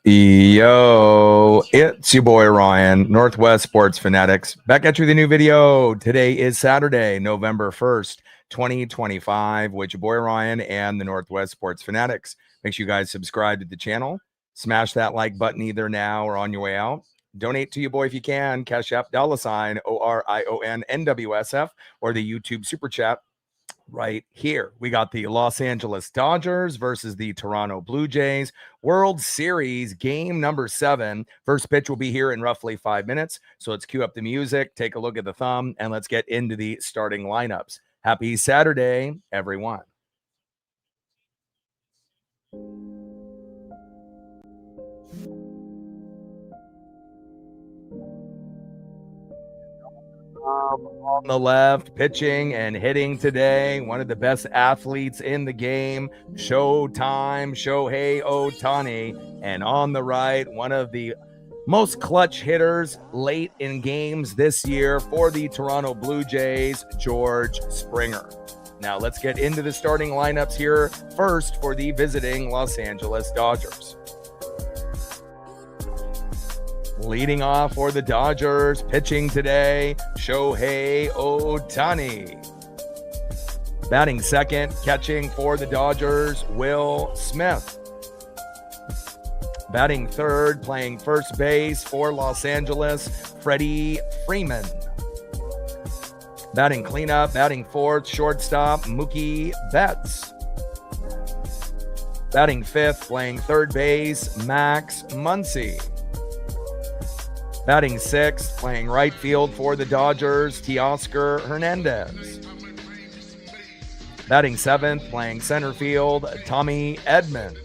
Yo, it's your boy Ryan, Northwest Sports Fanatics, back at you with a new video. Today is Saturday, November 1st, 2025, with your boy Ryan and the Northwest Sports Fanatics. Make sure you guys subscribe to the channel, smash that like button either now or on your way out. Donate to your boy if you can, Cash App, $ORION NWSF, or the YouTube Super Chat. Right here, we got the Los Angeles Dodgers versus the Toronto Blue Jays World Series game number 7. First pitch will be here in roughly 5 minutes. So let's cue up the music, take a look at the thumb, and let's get into the starting lineups. Happy Saturday, everyone. On the left, pitching and hitting today, one of the best athletes in the game, Showtime, Shohei Ohtani. And on the right, one of the most clutch hitters late in games this year for the Toronto Blue Jays, George Springer. Now let's get into the starting lineups here first for the visiting Los Angeles Dodgers. Leading off for the Dodgers, pitching today, Shohei Ohtani. Batting second, catching for the Dodgers, Will Smith. Batting third, playing first base for Los Angeles, Freddie Freeman. Batting cleanup, batting fourth, shortstop, Mookie Betts. Batting fifth, playing third base, Max Muncy. Batting sixth, playing right field for the Dodgers, Teoscar Hernandez. Batting seventh, playing center field, Tommy Edman.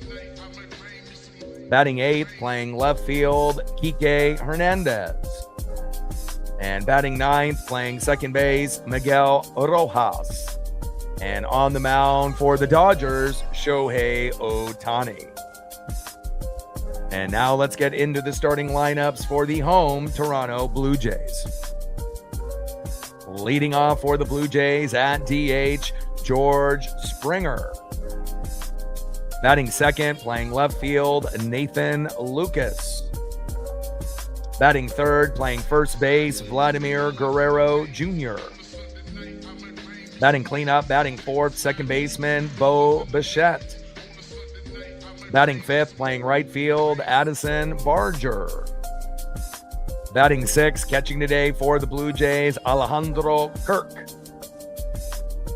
Batting eighth, playing left field, Kike Hernandez. And batting ninth, playing second base, Miguel Rojas. And on the mound for the Dodgers, Shohei Ohtani. And now let's get into the starting lineups for the home Toronto Blue Jays. Leading off for the Blue Jays at DH, George Springer. Batting second, playing left field, Nathan Lucas. Batting third, playing first base, Vladimir Guerrero Jr. Batting cleanup, batting fourth, second baseman, Bo Bichette. Batting fifth, playing right field, Addison Barger. Batting sixth, catching today for the Blue Jays, Alejandro Kirk.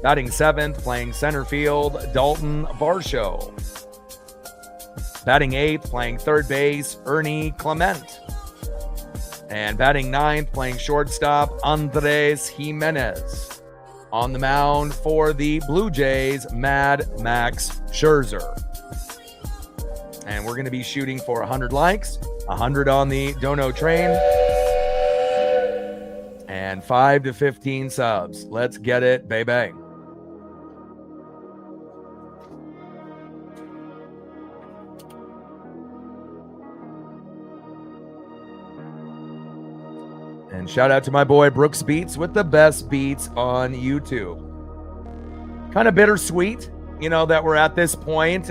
Batting seventh, playing center field, Dalton Varsho. Batting eighth, playing third base, Ernie Clement. And batting ninth, playing shortstop, Andres Jimenez. On the mound for the Blue Jays, Mad Max Scherzer. And we're going to be shooting for 100 likes, 100 on the Dono train, and 5 to 15 subs. Let's get it, baby. And shout out to my boy Brooks Beats with the best beats on YouTube. Kind of bittersweet, that we're at this point,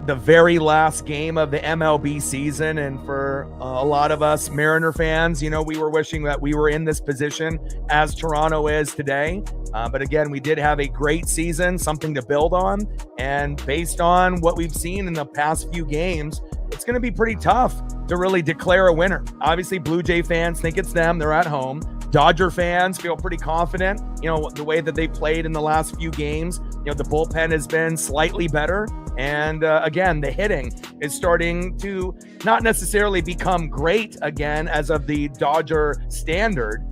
the very last game of the MLB season. And for a lot of us Mariner fans, we were wishing that we were in this position as Toronto is today. But again, we did have a great season, something to build on. And based on what we've seen in the past few games, it's going to be pretty tough to really declare a winner. Obviously, Blue Jay fans think it's them. They're at home. Dodger fans feel pretty confident, the way that they played in the last few games. The bullpen has been slightly better. And again, the hitting is starting to not necessarily become great again as of the Dodger standard,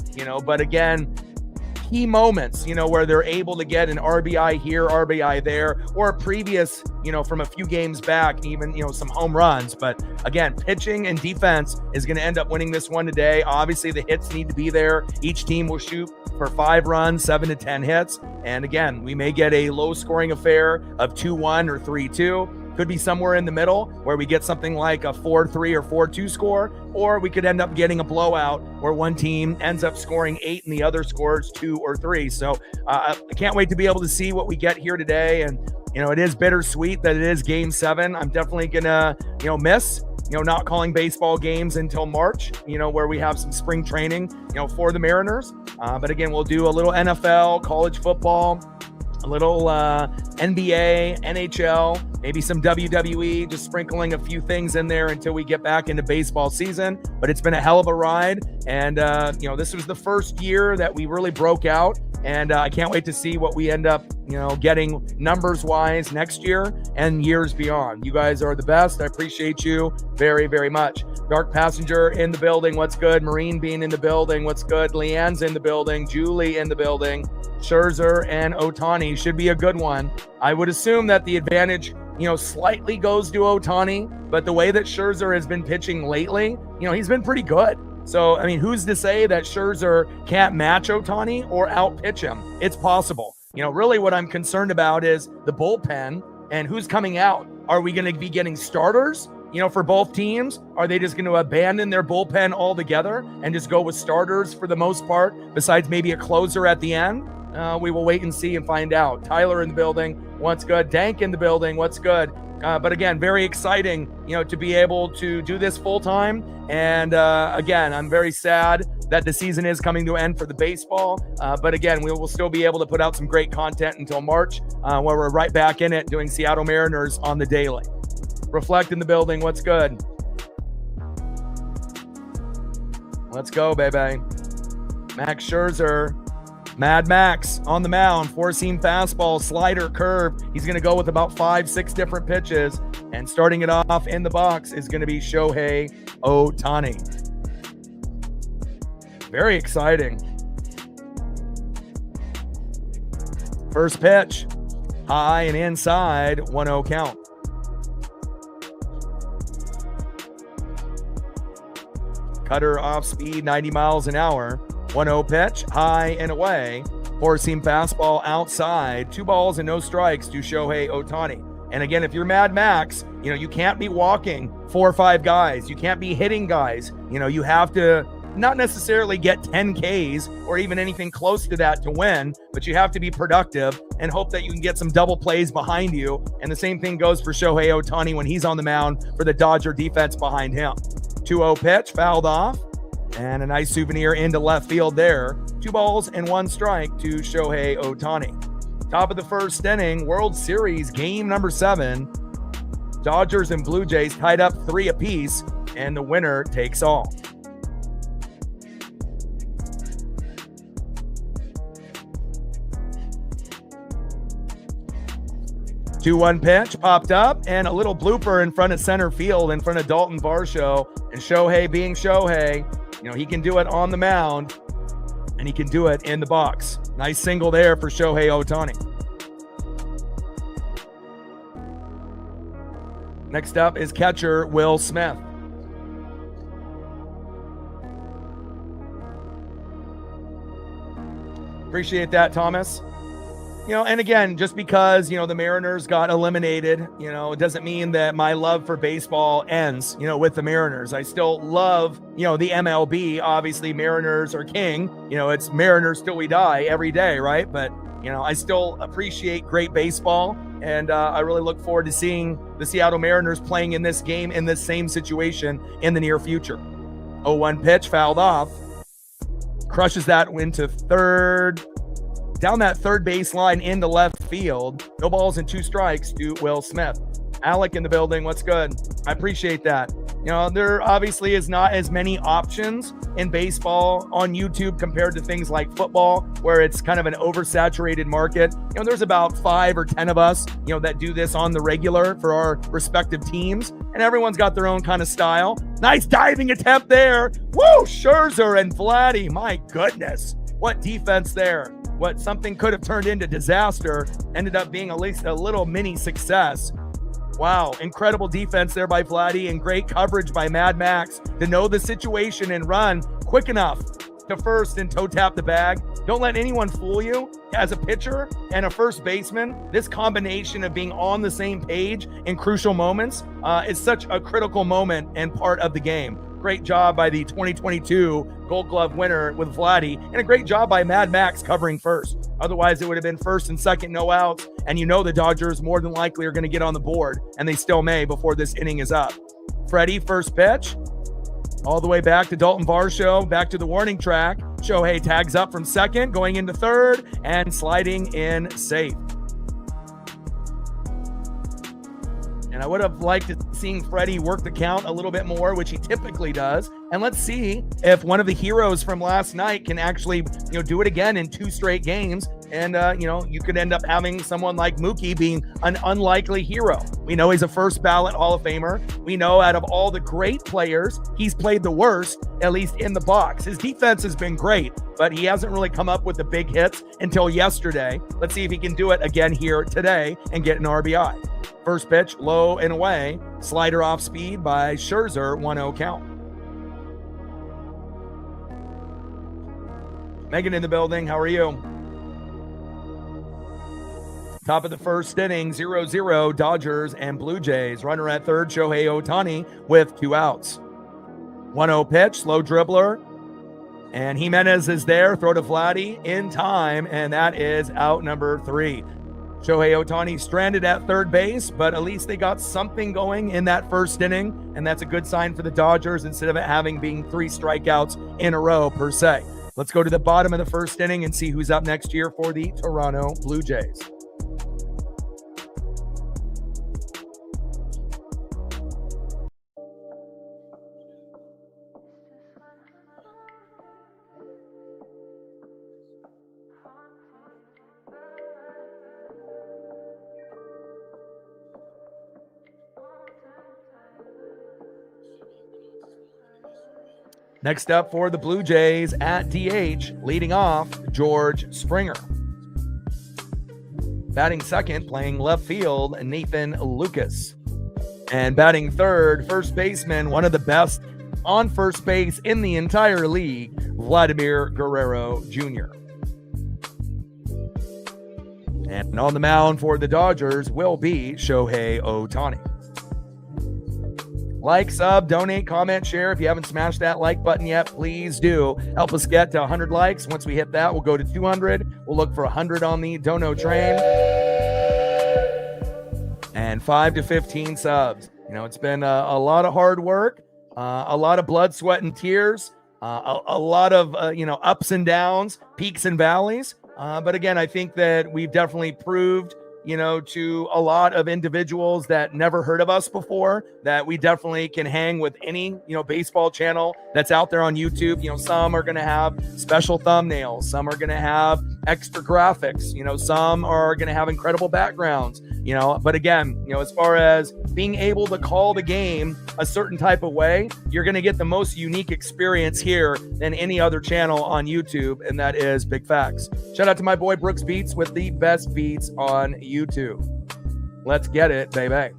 but again, key moments, where they're able to get an RBI here, RBI there, or a previous, from a few games back, even, some home runs. But again, pitching and defense is going to end up winning this one today. Obviously, the hits need to be there. Each team will shoot for 5 runs, 7 to 10 hits. And again, we may get a low scoring affair of 2-1 or 3-2. Could be somewhere in the middle where we get something like a 4-3 or 4-2 score, or we could end up getting a blowout where one team ends up scoring 8 and the other scores 2 or 3. So I can't wait to be able to see what we get here today. And it is bittersweet that it is Game 7. I'm definitely gonna, miss, not calling baseball games until March, where we have some spring training, for the Mariners. But again, we'll do a little NFL, college football, a little NBA, NHL, maybe some WWE, just sprinkling a few things in there until we get back into baseball season. But it's been a hell of a ride. And, this was the first year that we really broke out. And I can't wait to see what we end up, getting numbers-wise next year and years beyond. You guys are the best. I appreciate you very, very much. Dark Passenger in the building. What's good? Marine Bean in the building. What's good? Leanne's in the building. Julie in the building. Scherzer and Ohtani should be a good one. I would assume that the advantage, slightly goes to Ohtani, but the way that Scherzer has been pitching lately, he's been pretty good. So, who's to say that Scherzer can't match Ohtani or outpitch him? It's possible. Really what I'm concerned about is the bullpen and who's coming out. Are we going to be getting starters, for both teams? Are they just going to abandon their bullpen altogether and just go with starters for the most part, besides maybe a closer at the end? We will wait and see and find out. Tyler in the building. What's good? Dank in the building. What's good? But again, very exciting, to be able to do this full time. And again, I'm very sad that the season is coming to an end for the baseball. But again, we will still be able to put out some great content until March, where we're right back in it doing Seattle Mariners on the daily. Reflect in the building. What's good? Let's go, baby. Max Scherzer. Mad Max on the mound, four-seam fastball, slider, curve. He's going to go with about 5-6 different pitches. And starting it off in the box is going to be Shohei Ohtani. Very exciting. First pitch, high and inside, 1-0 count. Cutter off speed, 90 miles an hour. 1-0 pitch, high and away. Four-seam fastball outside. 2 balls and no strikes to Shohei Ohtani. And again, if you're Mad Max, you can't be walking 4 or 5 guys. You can't be hitting guys. You have to not necessarily get 10 Ks or even anything close to that to win, but you have to be productive and hope that you can get some double plays behind you. And the same thing goes for Shohei Ohtani when he's on the mound for the Dodger defense behind him. 2-0 pitch, fouled off. And a nice souvenir into left field there. 2 balls and 1 strike to Shohei Ohtani. Top of the first inning, World Series game number 7. Dodgers and Blue Jays tied up 3 apiece, and the winner takes all. Two 2-1 pitch popped up, and a little blooper in front of center field in front of Dalton Varsho. And Shohei being Shohei, he can do it on the mound, and he can do it in the box. Nice single there for Shohei Ohtani. Next up is catcher Will Smith. Appreciate that, Thomas. And again, just because, the Mariners got eliminated, it doesn't mean that my love for baseball ends, with the Mariners. I still love, the MLB. Obviously, Mariners are king. It's Mariners till we die every day, right? But, I still appreciate great baseball. And I really look forward to seeing the Seattle Mariners playing in this game in this same situation in the near future. 0-1 pitch, fouled off. Crushes that into third. Down that third baseline into left field. No balls and 2 strikes to Will Smith. Alec in the building. What's good? I appreciate that. There obviously is not as many options in baseball on YouTube compared to things like football, where it's kind of an oversaturated market. There's about 5 or 10 of us, that do this on the regular for our respective teams, and everyone's got their own kind of style. Nice diving attempt there. Woo! Scherzer and Vladdy. My goodness. What defense there. What something could have turned into disaster ended up being at least a little mini success. Wow, incredible defense there by Vladdy and great coverage by Mad Max to know the situation and run quick enough to first and toe tap the bag. Don't let anyone fool you. As a pitcher and a first baseman, this combination of being on the same page in crucial moments is such a critical moment and part of the game. Great job by the 2022 Gold Glove winner with Vladdy, and a great job by Mad Max covering first. Otherwise, it would have been first and second, no outs, and you know the Dodgers more than likely are going to get on the board, and they still may before this inning is up. Freddie, first pitch, all the way back to Dalton Varsho, back to the warning track. Shohei tags up from second, going into third, and sliding in safe. And I would have liked to seeing Freddie work the count a little bit more, which he typically does. And let's see if one of the heroes from last night can actually, do it again in 2 straight games. And, you could end up having someone like Mookie being an unlikely hero. We know he's a first ballot Hall of Famer. We know out of all the great players, he's played the worst, at least in the box. His defense has been great, but he hasn't really come up with the big hits until yesterday. Let's see if he can do it again here today and get an RBI. First pitch, low and away. Slider off speed by Scherzer, 1-0 count. Megan in the building, how are you? Top of the first inning, 0-0, Dodgers and Blue Jays. Runner at third, Shohei Ohtani with 2 outs. 1-0 pitch, slow dribbler. And Jimenez is there, throw to Vladdy in time, and that is out number 3. Shohei Ohtani stranded at third base, but at least they got something going in that first inning, and that's a good sign for the Dodgers instead of it having being 3 strikeouts in a row per se. Let's go to the bottom of the first inning and see who's up next year for the Toronto Blue Jays. Next up for the Blue Jays at DH, leading off, George Springer. Batting second, playing left field, Nathan Lucas. And batting third, first baseman, one of the best on first base in the entire league, Vladimir Guerrero Jr. And on the mound for the Dodgers will be Shohei Ohtani. Like, sub, donate, comment, share. If you haven't smashed that like button yet, please do. Help us get to 100 likes. Once we hit that, we'll go to 200. We'll look for 100 on the dono train. And 5 to 15 subs. It's been a lot of hard work, a lot of blood, sweat, and tears, a lot of, ups and downs, peaks and valleys. But again, I think that we've definitely proved to a lot of individuals that never heard of us before, that we definitely can hang with any, baseball channel that's out there on YouTube. Some are going to have special thumbnails. Some are going to have extra graphics. Some are going to have incredible backgrounds, but again, as far as being able to call the game a certain type of way, you're going to get the most unique experience here than any other channel on YouTube. And that is Big Facts. Shout out to my boy Brooks Beats with the best beats on YouTube. Let's get it, baby.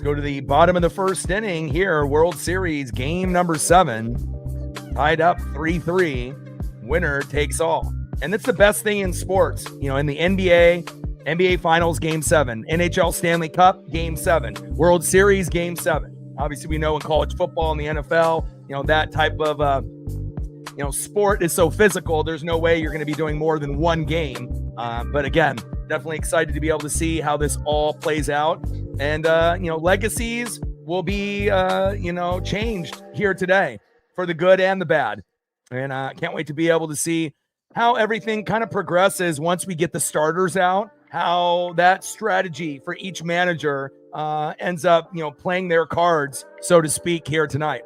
Go to the bottom of the first inning here. World Series game number 7, tied up 3-3. Winner takes all. And that's the best thing in sports. In the NBA Finals game 7, NHL Stanley Cup game 7, World Series game 7. Obviously, we know in college football and the NFL, that type of sport is so physical. There's no way you're going to be doing more than one game. But again, definitely excited to be able to see how this all plays out. And, legacies will be, changed here today for the good and the bad. And I can't wait to be able to see how everything kind of progresses once we get the starters out, how that strategy for each manager ends up, playing their cards, so to speak, here tonight.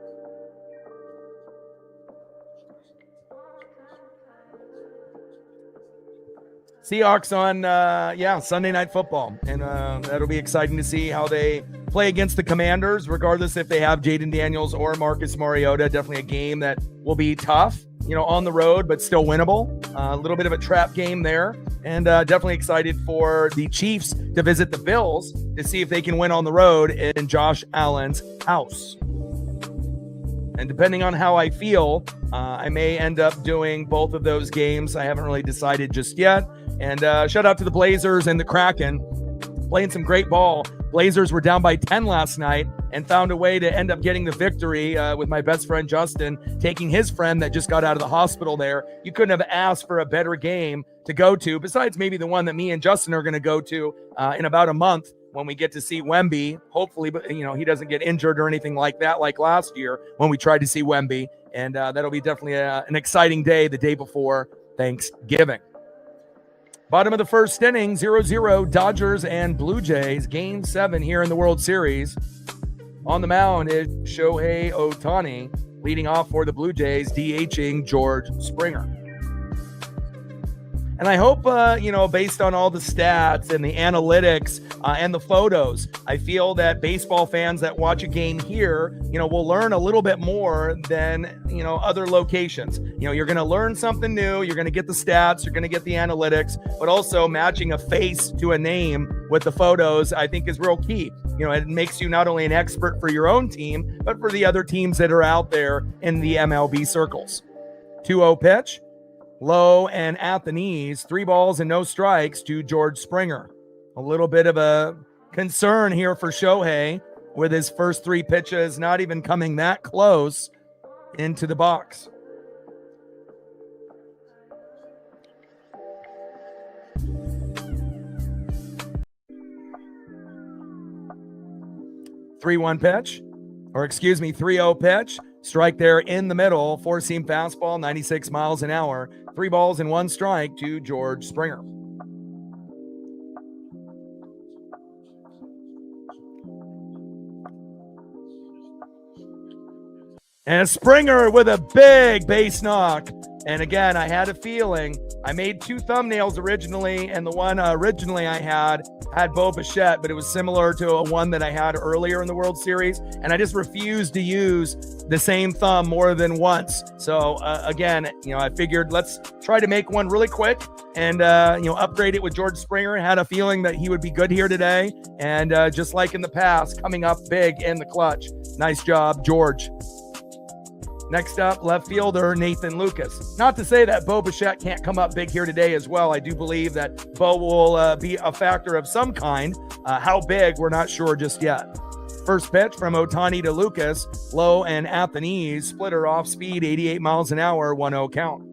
Seahawks on Sunday Night Football, and that'll be exciting to see how they play against the Commanders, regardless if they have Jaden Daniels or Marcus Mariota. Definitely a game that will be tough, on the road, but still winnable. A little bit of a trap game there, and definitely excited for the Chiefs to visit the Bills to see if they can win on the road in Josh Allen's house. And depending on how I feel, I may end up doing both of those games. I haven't really decided just yet. And shout out to the Blazers and the Kraken, playing some great ball. Blazers were down by 10 last night and found a way to end up getting the victory with my best friend Justin taking his friend that just got out of the hospital there. You couldn't have asked for a better game to go to, besides maybe the one that me and Justin are going to go to in about a month when we get to see Wemby. Hopefully, but he doesn't get injured or anything like that like last year when we tried to see Wemby. And that'll be definitely an exciting day the day before Thanksgiving. Bottom of the first inning, 0-0, Dodgers and Blue Jays. Game 7 here in the World Series. On the mound is Shohei Ohtani, leading off for the Blue Jays, DHing George Springer. And I hope, based on all the stats and the analytics and the photos, I feel that baseball fans that watch a game here, will learn a little bit more than, other locations. You're going to learn something new. You're going to get the stats. You're going to get the analytics, but also matching a face to a name with the photos, I think is real key. It makes you not only an expert for your own team, but for the other teams that are out there in the MLB circles. 2-0 pitch. Low and at the knees, 3 balls and no strikes to George Springer. A little bit of a concern here for Shohei with his first 3 pitches not even coming that close into the box. Three-one pitch, 3-0 pitch. Strike there in the middle, 4-seam fastball, 96 miles an hour. 3 balls and 1 strike to George Springer. And Springer with a big base knock. And again, I had a feeling. I made 2 thumbnails originally, and the one originally I had Bo Bichette, but it was similar to a one that I had earlier in the World Series, and I just refused to use the same thumb more than once. So again, I figured let's try to make one really quick and upgrade it with George Springer. Had a feeling that he would be good here today, and just like in the past, coming up big in the clutch. Nice job, George. Next up, left fielder Nathan Lucas. Not to say that Bo Bichette can't come up big here today as well. I do believe that Bo will be a factor of some kind. How big, we're not sure just yet. First pitch from Ohtani to Lucas. Low and at the knees. Splitter off speed, 88 miles an hour, 1-0 count.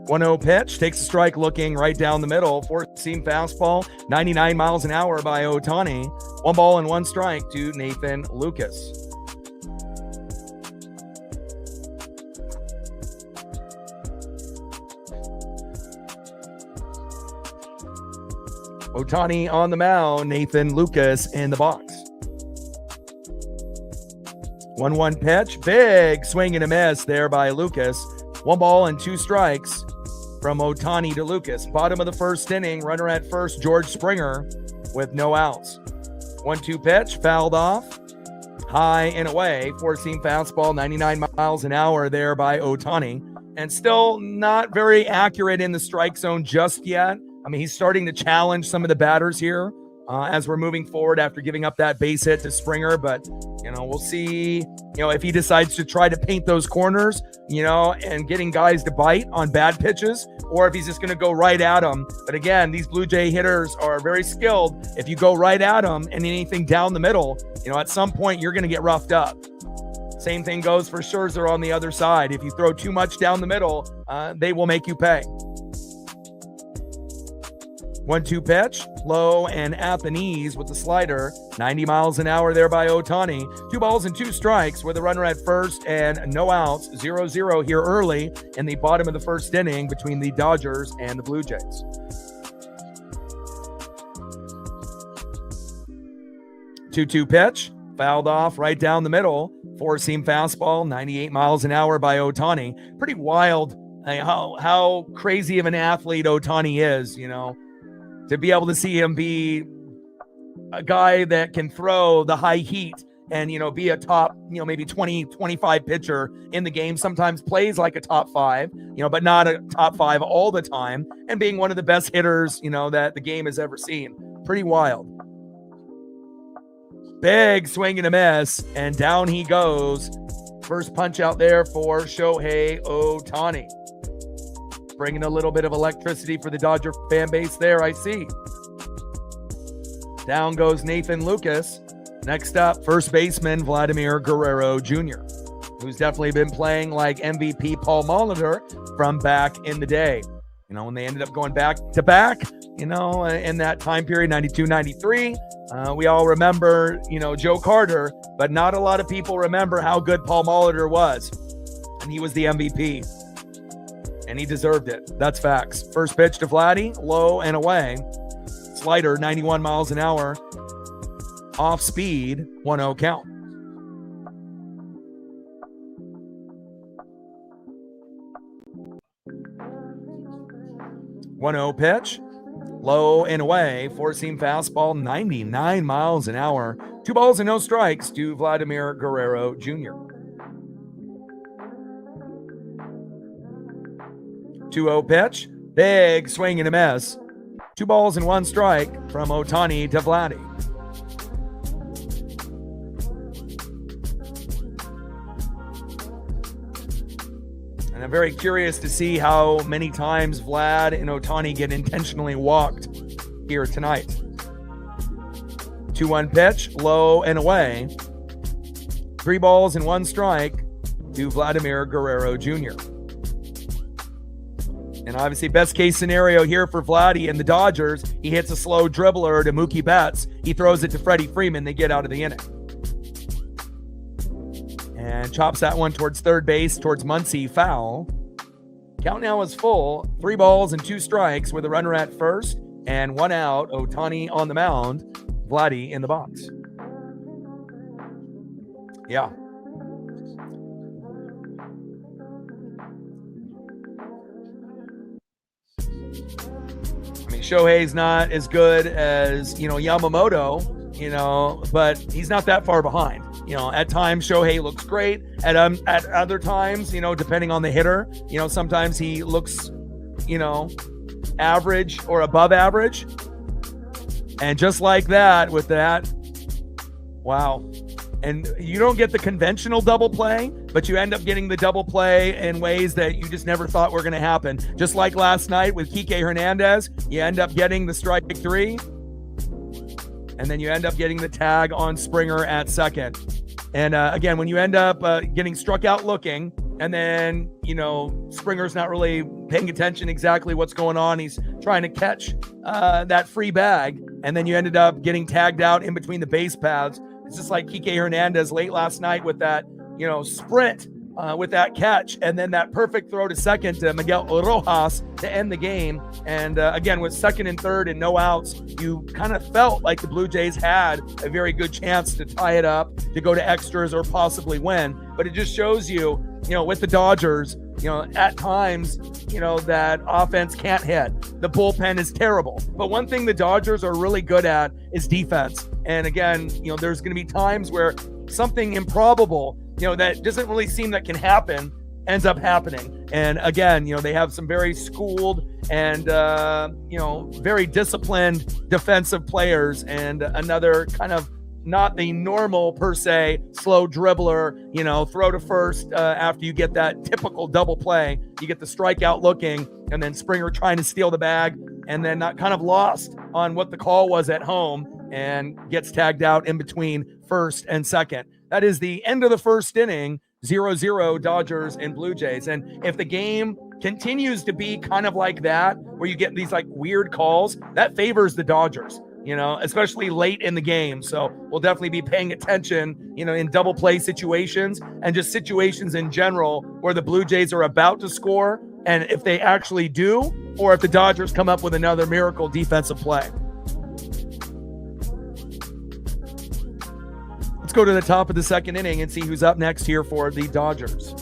One-0 pitch, takes a strike looking right down the middle. 4-seam fastball, 99 miles an hour by Ohtani. 1 ball and 1 strike to Nathan Lucas. Ohtani on the mound, Nathan Lucas in the box. 1-1 pitch, big swing and a miss there by Lucas. 1 ball and 2 strikes from Ohtani to Lucas. Bottom of the first inning, runner at first, George Springer with no outs. 1-2 pitch, fouled off, high and away. 4-seam fastball, 99 miles an hour there by Ohtani. And still not very accurate in the strike zone just yet. I mean, he's starting to challenge some of the batters here as we're moving forward after giving up that base hit to Springer. But, we'll see, if he decides to try to paint those corners, and getting guys to bite on bad pitches, or if he's just going to go right at them. But again, these Blue Jay hitters are very skilled. If you go right at them and anything down the middle, at some point you're going to get roughed up. Same thing goes for Scherzer on the other side. If you throw too much down the middle, they will make you pay. 1-2 pitch, low and at the knees with the slider. 90 miles an hour there by Ohtani. 2 balls and 2 strikes with a runner at first and no outs. 0-0 here early in the bottom of the first inning between the Dodgers and the Blue Jays. 2-2 pitch, fouled off right down the middle. Four-seam fastball, 98 miles an hour by Ohtani. Pretty wild how crazy of an athlete Ohtani is, to be able to see him be a guy that can throw the high heat and, be a top, maybe 20, 25 pitcher in the game, sometimes plays like a top five, but not a top five all the time, and being one of the best hitters, that the game has ever seen. Pretty wild. Big swing and a miss, and down he goes. First punch out there for Shohei Ohtani. Bringing a little bit of electricity for the Dodger fan base there, I see. Down goes Nathan Lucas. Next up, first baseman Vladimir Guerrero Jr., who's definitely been playing like MVP Paul Molitor from back in the day. When they ended up going back to back, in that time period, 92, 93. We all remember, Joe Carter, but not a lot of people remember how good Paul Molitor was. And he was the MVP. And he deserved it. That's facts. First pitch to Vladdy, low and away. Slider, 91 miles an hour. Off speed, 1-0 count. One-0 pitch, low and away. Four-seam fastball, 99 miles an hour. 2 balls and no strikes to Vladimir Guerrero Jr. 2-0 pitch, big swing and a miss. 2 balls and 1 strike from Ohtani to Vladdy. And I'm very curious to see how many times Vlad and Ohtani get intentionally walked here tonight. 2-1 pitch, low and away. 3 balls and 1 strike to Vladimir Guerrero Jr. And obviously, best case scenario here for Vladdy and the Dodgers, he hits a slow dribbler to Mookie Betts. He throws it to Freddie Freeman. They get out of the inning. And chops that one towards third base, towards Muncy, foul. Count now is full. 3 balls and 2 strikes with a runner at first and 1 out. Ohtani on the mound. Vladdy in the box. Yeah. I mean, Shohei's not as good as, Yamamoto, but he's not that far behind. At times Shohei looks great. At other times, depending on the hitter, sometimes he looks, average or above average. And just like that, with that, wow. And you don't get the conventional double play, but you end up getting the double play in ways that you just never thought were going to happen. Just like last night with Kike Hernandez, you end up getting the strike 3. And then you end up getting the tag on Springer at second. And again, when you end up getting struck out looking, and then, Springer's not really paying attention exactly what's going on. He's trying to catch that free bag. And then you ended up getting tagged out in between the base paths. It's just like Kike Hernandez late last night with that, sprint with that catch. And then that perfect throw to second to Miguel Rojas to end the game. And again, with second and third and no outs, you kind of felt like the Blue Jays had a very good chance to tie it up, to go to extras or possibly win. But it just shows you, with the Dodgers, at times, that offense can't hit. The bullpen is terrible. But one thing the Dodgers are really good at is defense. And again, there's going to be times where something improbable, that doesn't really seem that can happen, ends up happening. And again, they have some very schooled and, very disciplined defensive players, and another kind of not the normal per se slow dribbler, throw to first after you get that typical double play. You get the strikeout looking, and then Springer trying to steal the bag, and then not kind of lost on what the call was at home and gets tagged out in between first and second. That is the end of the first inning, 0-0 Dodgers and Blue Jays. And if the game continues to be kind of like that, where you get these like weird calls, that favors the Dodgers, especially late in the game. So we'll definitely be paying attention, in double play situations and just situations in general where the Blue Jays are about to score. And if they actually do, or if the Dodgers come up with another miracle defensive play. Let's go to the top of the second inning and see who's up next here for the Dodgers.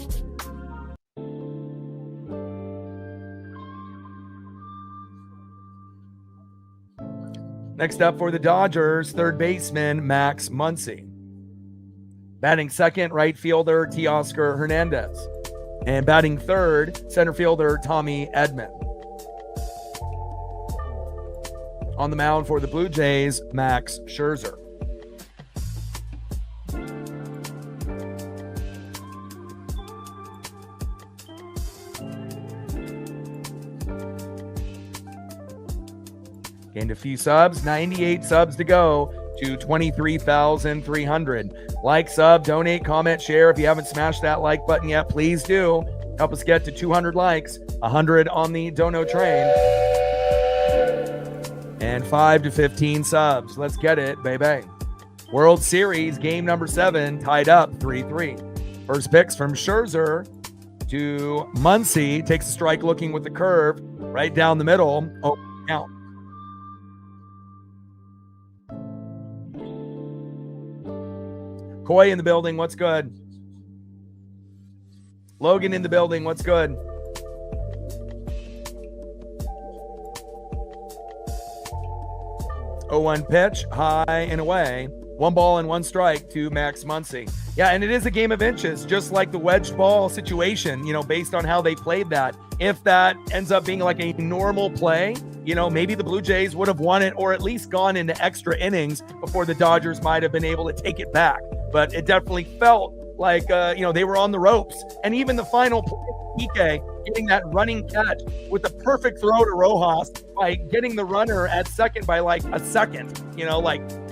Next up for the Dodgers, third baseman Max Muncy. Batting second, right fielder Teoscar Hernandez. And batting third, center fielder Tommy Edman. On the mound for the Blue Jays, Max Scherzer. Gained a few subs, 98 subs to go to 23,300. Like, sub, donate, comment, share. If you haven't smashed that like button yet, please do. Help us get to 200 likes, 100 on the dono train, and 5 to 15 subs. Let's get it, baby. World Series, game number 7, tied up 3-3. First pitch from Scherzer to Muncy. Takes a strike looking with the curve right down the middle. Oh, count. Coy in the building, what's good? Logan in the building, what's good? Oh, 1 pitch, high and away. 1 ball and 1 strike to Max Muncy. Yeah, and it is a game of inches, just like the wedged ball situation, based on how they played that. If that ends up being like a normal play, maybe the Blue Jays would have won it or at least gone into extra innings before the Dodgers might have been able to take it back. But it definitely felt like, they were on the ropes. And even the final play, PK getting that running catch with the perfect throw to Rojas by getting the runner at second by like a second,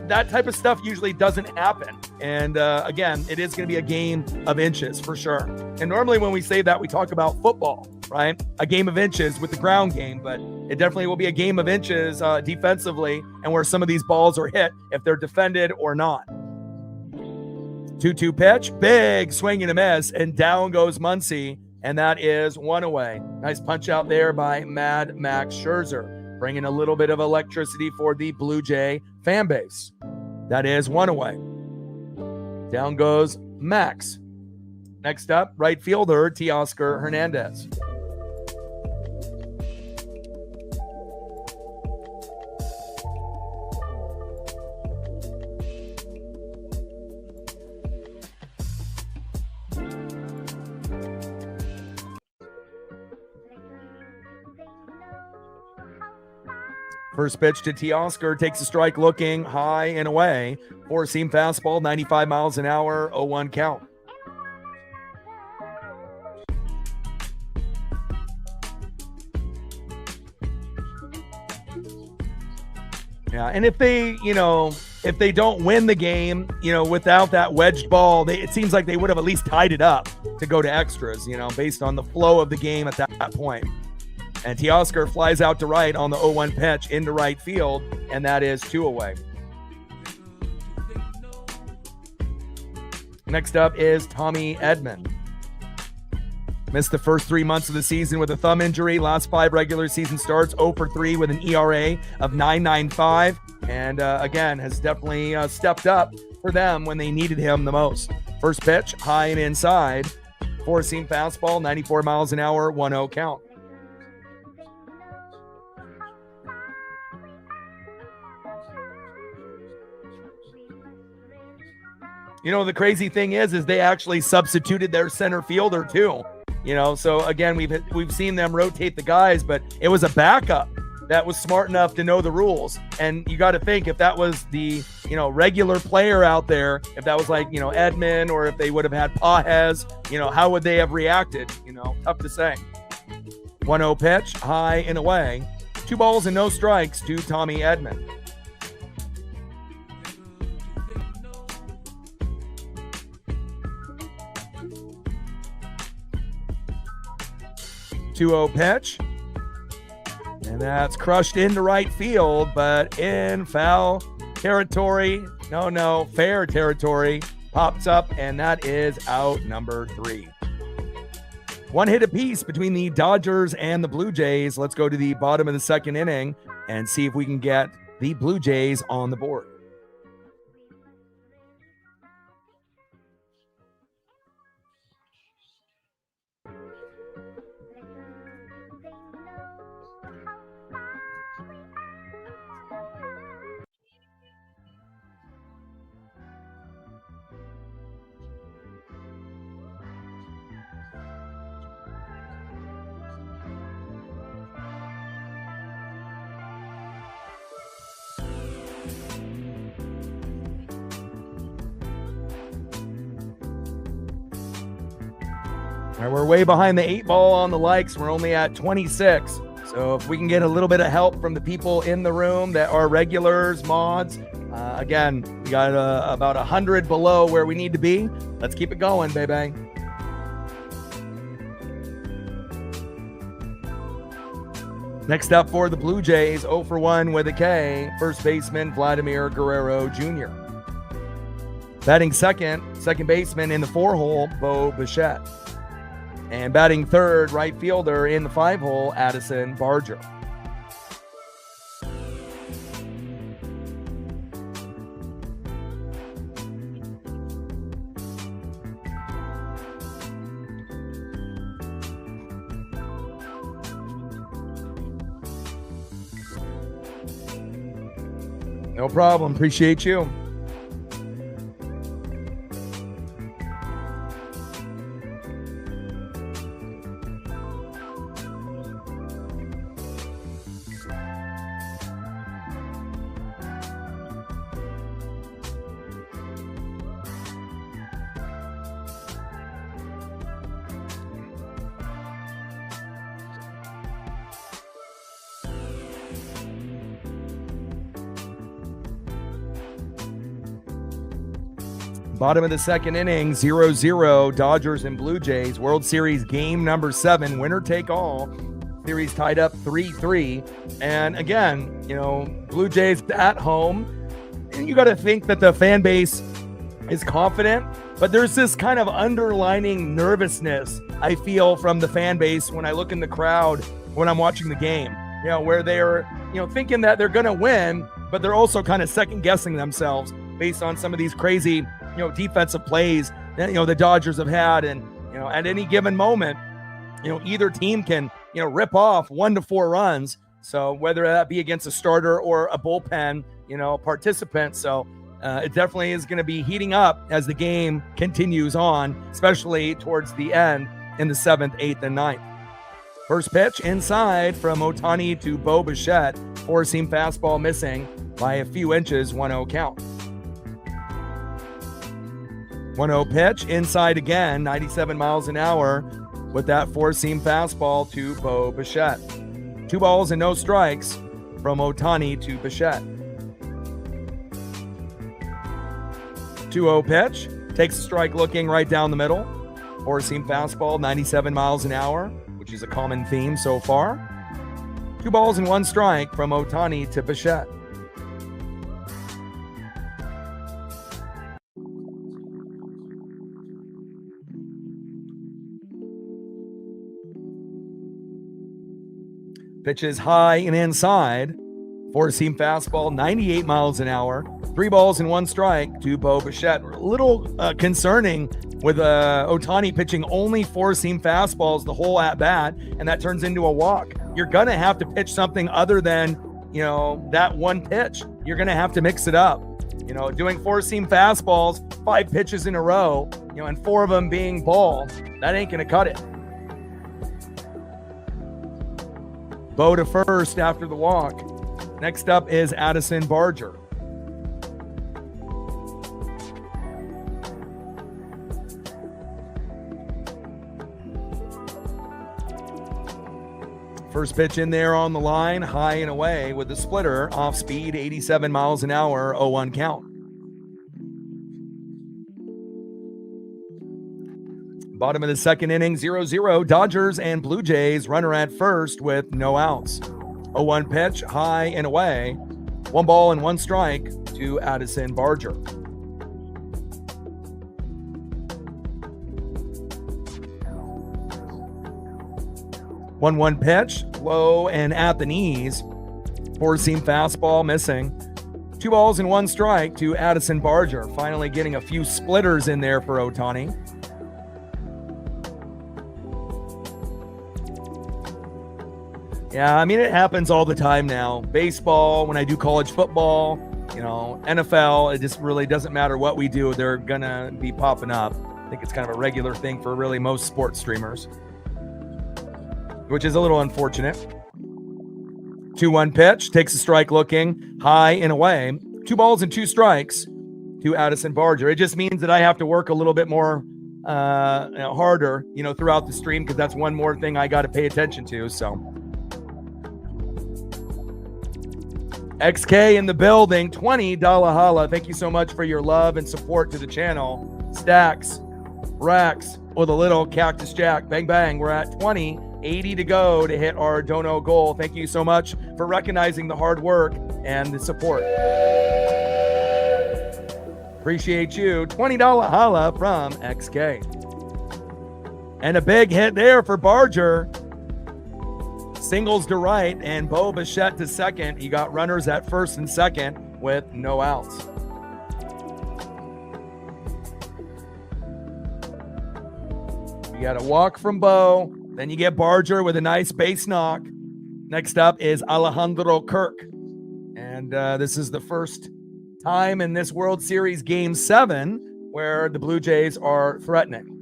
that type of stuff usually doesn't happen. And again, it is going to be a game of inches for sure. And normally when we say that, we talk about football, right? A game of inches with the ground game, but it definitely will be a game of inches defensively and where some of these balls are hit, if they're defended or not. 2-2 pitch, big swing and a miss, and down goes Muncy, and that is 1 away. Nice punch out there by Mad Max Scherzer, bringing a little bit of electricity for the Blue Jay fan base. That is 1 away. Down goes Max. Next up, right fielder Teoscar Hernandez. First pitch to Teoscar, takes a strike looking high and away. 4-seam fastball, 95 miles an hour, 0-1 count. Yeah, and if they don't win the game, without that wedged ball, it seems like they would have at least tied it up to go to extras, based on the flow of the game at that point. And Teoscar flies out to right on the 0-1 pitch into right field, and that is 2 away. Next up is Tommy Edman. Missed the first 3 months of the season with a thumb injury. Last 5 regular season starts, 0 for 3 with an ERA of 9.95. And again, has definitely stepped up for them when they needed him the most. First pitch, high and inside. 4-seam fastball, 94 miles an hour, 1-0 count. The crazy thing is they actually substituted their center fielder too. So again, we've seen them rotate the guys, but it was a backup that was smart enough to know the rules. And you got to think, if that was the, regular player out there, if that was like, Edman, or if they would have had Pajes, how would they have reacted? Tough to say. 1-0 pitch, high and away. 2 balls and no strikes to Tommy Edman. 2-0 pitch. And that's crushed into right field, but in foul territory. No, fair territory. Pops up, and that is out number 3. 1 hit apiece between the Dodgers and the Blue Jays. Let's go to the bottom of the second inning and see if we can get the Blue Jays on the board. All right, we're way behind the 8 ball on the likes. We're only at 26. So if we can get a little bit of help from the people in the room that are regulars, mods, again, we got about 100 below where we need to be. Let's keep it going, baby. Next up for the Blue Jays, 0 for 1 with a K, first baseman Vladimir Guerrero Jr. Batting second baseman in the 4-hole, Bo Bichette. And batting third, right fielder in the 5-hole, Addison Barger. No problem. Appreciate you. Bottom of the second inning, 0-0, Dodgers and Blue Jays. World Series game number 7, winner take all. Series tied up 3-3. And again, Blue Jays at home. And you got to think that the fan base is confident, but there's this kind of underlining nervousness I feel from the fan base when I look in the crowd when I'm watching the game, where they're, thinking that they're going to win, but they're also kind of second guessing themselves based on some of these crazy defensive plays that, the Dodgers have had. And, at any given moment, either team can, rip off 1 to 4 runs. So whether that be against a starter or a bullpen, participant. So it definitely is going to be heating up as the game continues on, especially towards the end in the 7th, 8th, and 9th. First pitch inside from Ohtani to Bo Bichette. 4-seam fastball missing by a few inches, 1-0 count. 1-0 pitch, inside again, 97 miles an hour with that 4-seam fastball to Bo Bichette. 2 balls and no strikes from Ohtani to Bichette. 2-0 pitch, takes a strike looking right down the middle. 4-seam fastball, 97 miles an hour, which is a common theme so far. 2 balls and 1 strike from Ohtani to Bichette. Pitches high and inside. 4-seam fastball, 98 miles an hour. 3 balls and 1 strike to Bo Bichette. A little concerning with Ohtani pitching only 4-seam fastballs the whole at-bat, and that turns into a walk. You're going to have to pitch something other than, that one pitch. You're going to have to mix it up. Doing 4-seam fastballs, 5 pitches in a row, and 4 of them being ball, that ain't going to cut it. Bo to first after the walk. Next up is Addison Barger. First pitch in there on the line, high and away with the splitter, off speed, 87 miles an hour, 0-1 count. Bottom of the second inning, 0-0, Dodgers and Blue Jays, runner at first with no outs. 0-1 pitch, high and away. 1 ball and 1 strike to Addison Barger. One pitch, low and at the knees. 4-seam fastball missing. 2 balls and 1 strike to Addison Barger. Finally getting a few splitters in there for Ohtani. Yeah, it happens all the time now. Baseball, when I do college football, NFL, it just really doesn't matter what we do. They're going to be popping up. I think it's kind of a regular thing for really most sports streamers, which is a little unfortunate. 2-1 pitch, takes a strike looking, high and away. 2 balls and 2 strikes to Addison Barger. It just means that I have to work a little bit more harder, throughout the stream, because that's one more thing I got to pay attention to. So XK in the building, $20 holla. Thank you so much for your love and support to the channel. Stacks, racks with a little Cactus Jack. Bang, bang. We're at 20, 80 to go to hit our dono goal. Thank you so much for recognizing the hard work and the support. Appreciate you. $20 holla from XK. And a big hit there for Barger. Singles to right and Bo Bichette to second. You got runners at first and second with no outs. You got a walk from Bo. Then you get Barger with a nice base knock. Next up is Alejandro Kirk. And this is the first time in this World Series Game 7 where the Blue Jays are threatening.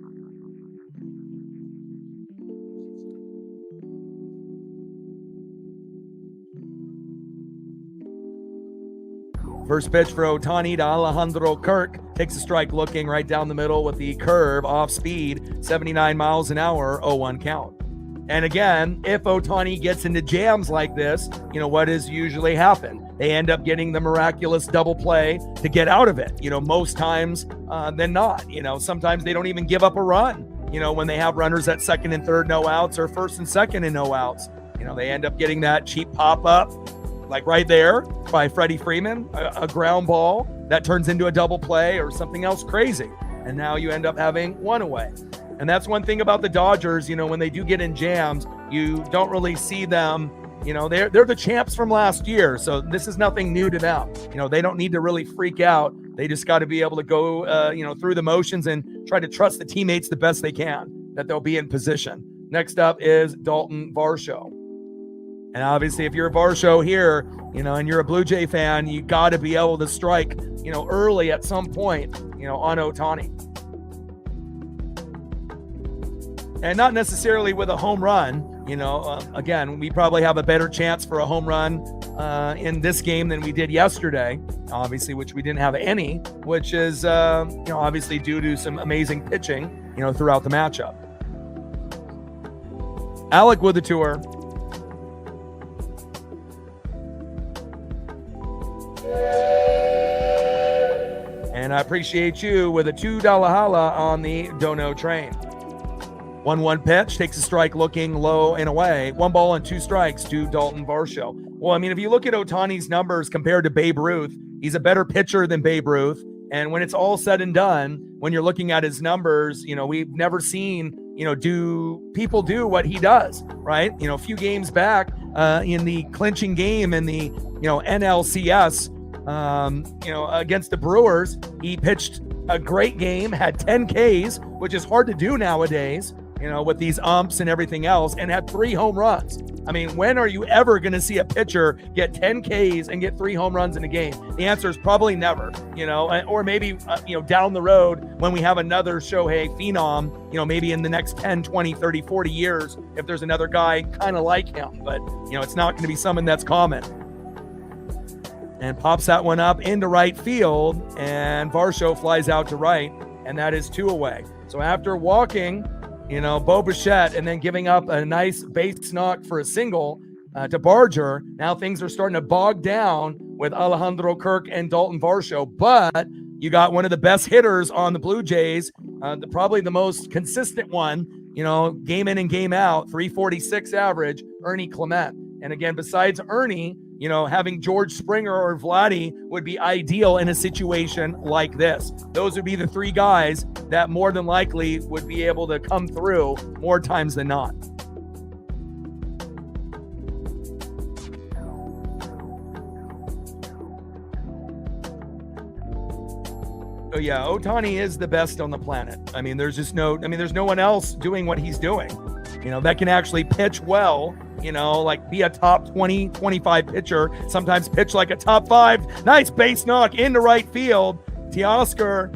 First pitch for Ohtani to Alejandro Kirk. Takes a strike looking right down the middle with the curve off speed, 79 miles an hour, 0-1 count. And again, if Ohtani gets into jams like this, what has usually happened? They end up getting the miraculous double play to get out of it, most times than not. Sometimes they don't even give up a run, when they have runners at second and third, no outs, or first and second and no outs. They end up getting that cheap pop-up, like right there by Freddie Freeman, a ground ball that turns into a double play or something else crazy. And now you end up having one away. And that's one thing about the Dodgers, when they do get in jams, you don't really see them, they're the champs from last year. So this is nothing new to them. They don't need to really freak out. They just got to be able to go, through the motions and try to trust the teammates the best they can, that they'll be in position. Next up is Dalton Varsho. And obviously, if you're a Varsho here, and you're a Blue Jay fan, you got to be able to strike, early at some point, on Ohtani. And not necessarily with a home run. Again, we probably have a better chance for a home run in this game than we did yesterday, obviously, which we didn't have any, which is, obviously due to some amazing pitching, throughout the matchup. Alec with the tour. And I appreciate you with a $2 holla on the dono train. 1-1 pitch, takes a strike looking low and away. 1 ball and 2 strikes to Dalton Varsho. Well, if you look at Ohtani's numbers compared to Babe Ruth, he's a better pitcher than Babe Ruth. And when it's all said and done, when you're looking at his numbers, we've never seen, do people do what he does, right? A few games back in the clinching game in the, NLCS, against the Brewers, he pitched a great game, had 10 Ks, which is hard to do nowadays, with these umps and everything else, and had 3 home runs. When are you ever going to see a pitcher get 10 Ks and get 3 home runs in a game? The answer is probably never, or maybe, down the road when we have another Shohei phenom, maybe in the next 10, 20, 30, 40 years, if there's another guy kind of like him, but, it's not going to be someone that's common. And pops that one up into right field, and Varsho flies out to right, and that is 2 away. So after walking, Bo Bichette, and then giving up a nice base knock for a single to Barger, now things are starting to bog down with Alejandro Kirk and Dalton Varsho. But you got one of the best hitters on the Blue Jays, probably the most consistent one, game in and game out, 346 average, Ernie Clement. And again, besides Ernie, having George Springer or Vladdy would be ideal in a situation like this. Those would be the 3 guys that more than likely would be able to come through more times than not. So yeah, Ohtani is the best on the planet. There's no one else doing what he's doing, that can actually pitch well, be a top 20, 25 pitcher, sometimes pitch like a top 5. Nice base knock into right field. Teoscar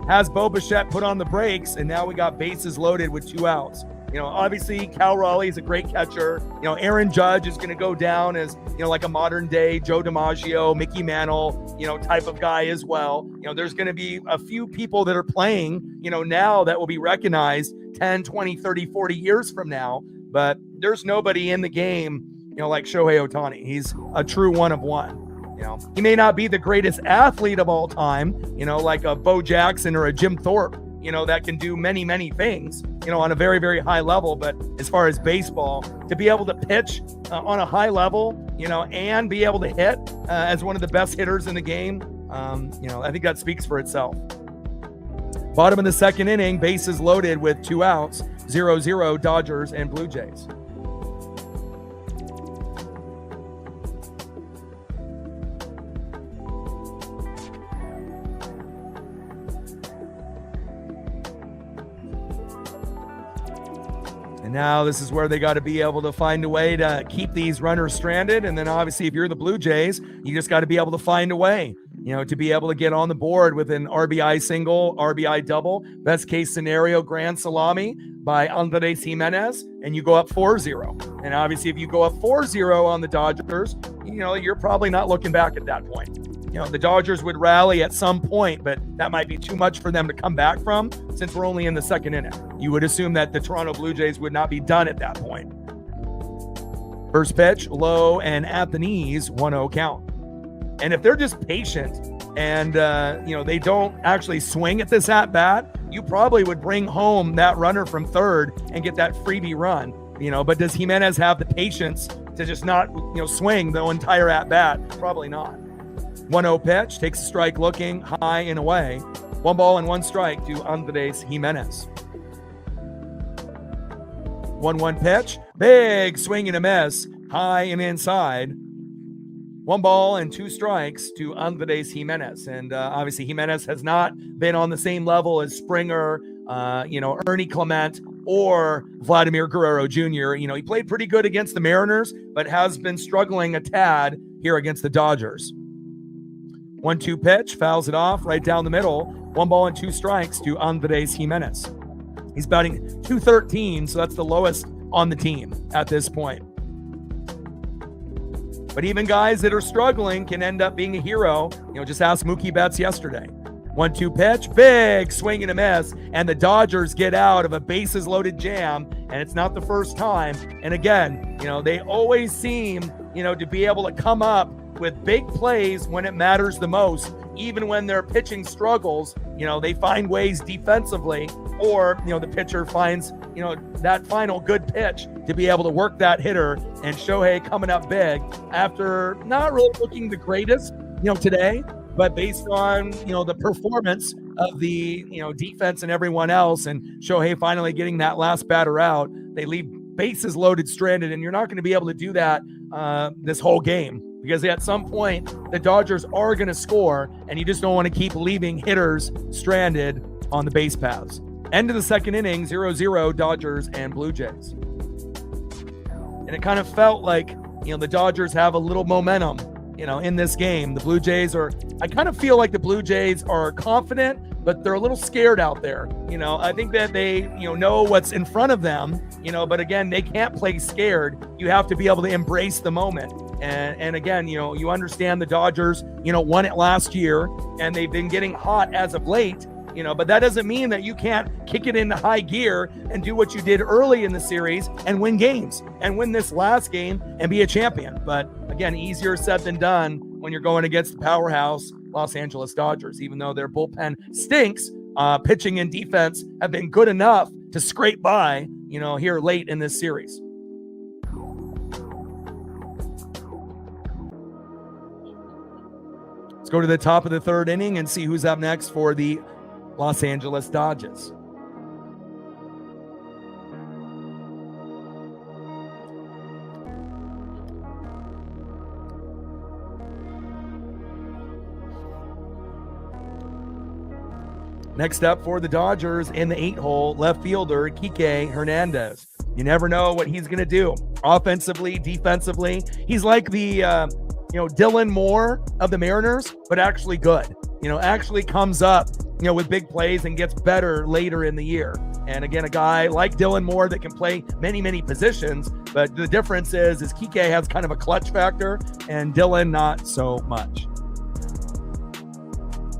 has Bo Bichette put on the brakes, and now we got bases loaded with 2 outs. Obviously Cal Raleigh is a great catcher. Aaron Judge is going to go down as, like a modern day Joe DiMaggio, Mickey Mantle, type of guy as well. There's going to be a few people that are playing, now that will be recognized 10, 20, 30, 40 years from now. But there's nobody in the game, like Shohei Ohtani. He's a true one of one. He may not be the greatest athlete of all time, like a Bo Jackson or a Jim Thorpe, that can do many, many things, on a very, very high level. But as far as baseball, to be able to pitch on a high level, and be able to hit as one of the best hitters in the game, I think that speaks for itself. Bottom of the second inning, bases loaded with 2 outs, 0-0 Dodgers and Blue Jays. And now this is where they got to be able to find a way to keep these runners stranded. And then obviously if you're the Blue Jays, you just got to be able to find a way, to be able to get on the board with an RBI single, RBI double, best case scenario, grand salami by Andres Jimenez, and you go up 4-0. And obviously if you go up 4-0 on the Dodgers, you're probably not looking back at that point. The Dodgers would rally at some point, but that might be too much for them to come back from since we're only in the second inning. You would assume that the Toronto Blue Jays would not be done at that point. First pitch, low and at the knees, 1-0 count. And if they're just patient and, they don't actually swing at this at-bat, you probably would bring home that runner from third and get that freebie run. But does Jimenez have the patience to just not, swing the entire at-bat? Probably not. 1-0 pitch, takes a strike looking high and away. 1 ball and 1 strike to Andres Jimenez. 1-1 pitch, big swing and a miss, high and inside. 1 ball and 2 strikes to Andres Jimenez. And obviously Jimenez has not been on the same level as Springer, Ernie Clement, or Vladimir Guerrero Jr. He played pretty good against the Mariners, but has been struggling a tad here against the Dodgers. 1-2 pitch, fouls it off right down the middle. 1 ball and 2 strikes to Andres Jimenez. He's batting .213, so that's the lowest on the team at this point. But even guys that are struggling can end up being a hero. Just ask Mookie Betts yesterday. 1-2 pitch, big swing and a miss, and the Dodgers get out of a bases loaded jam, and it's not the first time. And again, they always seem, to be able to come up with big plays when it matters the most. Even when their pitching struggles, they find ways defensively, or, the pitcher finds, that final good pitch to be able to work that hitter. And Shohei coming up big after not really looking the greatest, today, but based on, the performance of the, defense and everyone else, and Shohei finally getting that last batter out, they leave bases loaded, stranded, and you're not going to be able to do that this whole game. Because at some point, the Dodgers are going to score, and you just don't want to keep leaving hitters stranded on the base paths. End of the second inning, 0-0 Dodgers and Blue Jays. And it kind of felt like, the Dodgers have a little momentum, in this game. The Blue Jays I kind of feel like the Blue Jays are confident, but they're a little scared out there. I think that they, know what's in front of them, but again, they can't play scared. You have to be able to embrace the moment. And again, you understand the Dodgers, won it last year, and they've been getting hot as of late, but that doesn't mean that you can't kick it into high gear and do what you did early in the series and win games and win this last game and be a champion. But again, easier said than done when you're going against the powerhouse Los Angeles Dodgers. Even though their bullpen stinks, pitching and defense have been good enough to scrape by, here late in this series. Let's go to the top of the third inning and see who's up next for the Los Angeles Dodgers. Next up for the Dodgers in the 8-hole, left fielder Kike Hernandez. You never know what he's going to do offensively, defensively. He's like the Dylan Moore of the Mariners, but actually good. Actually comes up, with big plays and gets better later in the year. And again, a guy like Dylan Moore that can play many, many positions. But the difference is Kike has kind of a clutch factor and Dylan not so much.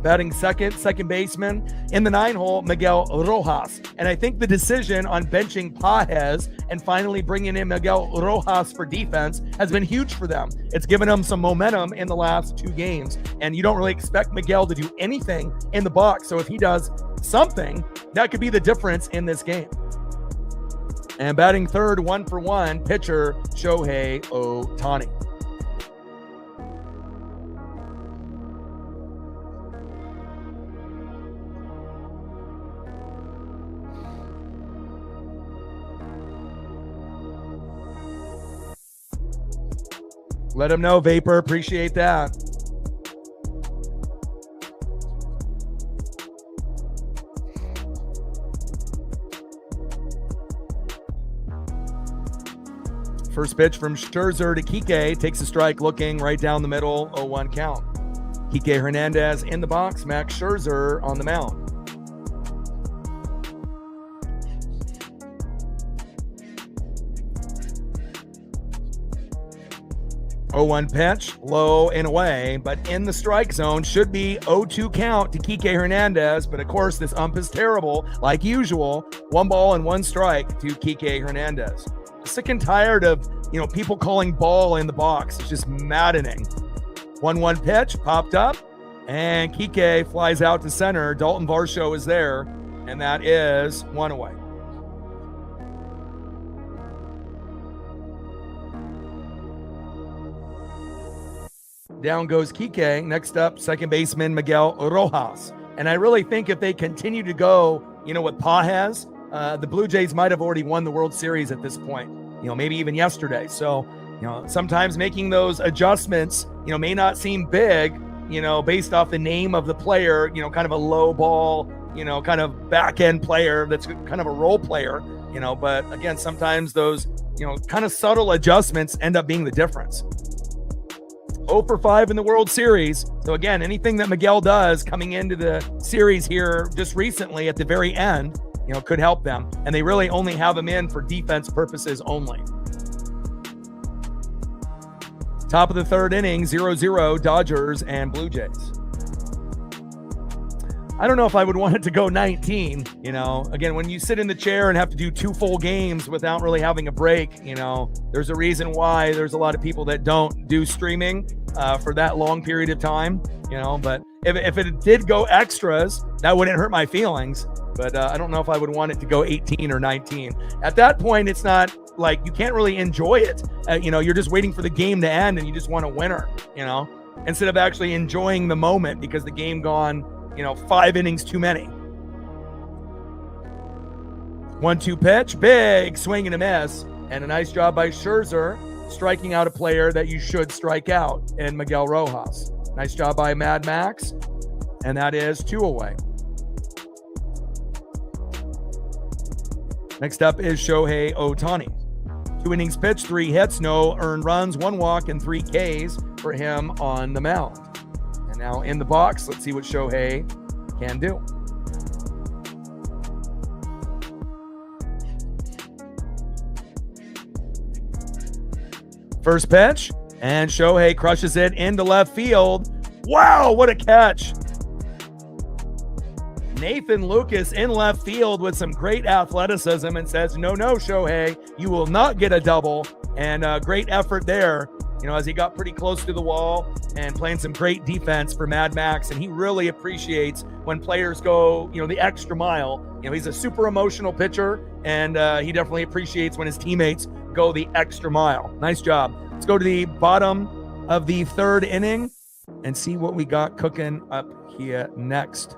Batting second baseman in the 9-hole, Miguel Rojas. And I think the decision on benching Pages and finally bringing in Miguel Rojas for defense has been huge for them. It's given them some momentum in the last 2 games. And you don't really expect Miguel to do anything in the box. So if he does something, that could be the difference in this game. And batting third, 1-for-1, pitcher Shohei Ohtani. Let him know, Vapor. Appreciate that. First pitch from Scherzer to Kike. Takes a strike looking right down the middle. 0-1 count. Kike Hernandez in the box. Max Scherzer on the mound. 0-1 pitch, low and away, but in the strike zone. Should be 0-2 count to Kike Hernandez, but of course this ump is terrible, like usual. 1 ball and 1 strike to Kike Hernandez. Sick and tired of people calling ball in the box. It's just maddening. 1-1 pitch popped up, and Kike flies out to center. Dalton Varsho is there, and that is 1 away. Down goes Kike. Next up, second baseman Miguel Rojas. And I really think if they continue to go, with Pages, the Blue Jays might have already won the World Series at this point, maybe even yesterday. So, sometimes making those adjustments, may not seem big, based off the name of the player, kind of a low ball, kind of back end player that's kind of a role player, but again, sometimes those, kind of subtle adjustments end up being the difference. 0 for 5 in the World Series. So again, anything that Miguel does coming into the series here just recently at the very end, could help them. And they really only have him in for defense purposes only. Top of the third inning, 0-0 Dodgers and Blue Jays. I don't know if I would want it to go 19. Again, when you sit in the chair and have to do 2 full games without really having a break, there's a reason why there's a lot of people that don't do streaming for that long period of time, but if it did go extras, that wouldn't hurt my feelings. But I don't know if I would want it to go 18 or 19. At that point, it's not like you can't really enjoy it. You're just waiting for the game to end and you just want a winner, instead of actually enjoying the moment because the game gone 5 innings too many. 1-2 pitch, big swing and a miss, and a nice job by Scherzer striking out a player that you should strike out in Miguel Rojas. Nice job by Mad Max, and that is 2 away. Next up is Shohei Ohtani. 2 innings pitched, 3 hits, no earned runs, 1 walk, and 3 Ks for him on the mound. And now in the box, let's see what Shohei can do. First pitch, and Shohei crushes it into left field. Wow, what a catch. Nathan Lucas in left field with some great athleticism and says, no, Shohei, you will not get a double. And great effort there, as he got pretty close to the wall and playing some great defense for Mad Max. And he really appreciates when players go, the extra mile. He's a super emotional pitcher, and he definitely appreciates when his teammates go the extra mile. Nice job. Let's go to the bottom of the third inning and see what we got cooking up here next.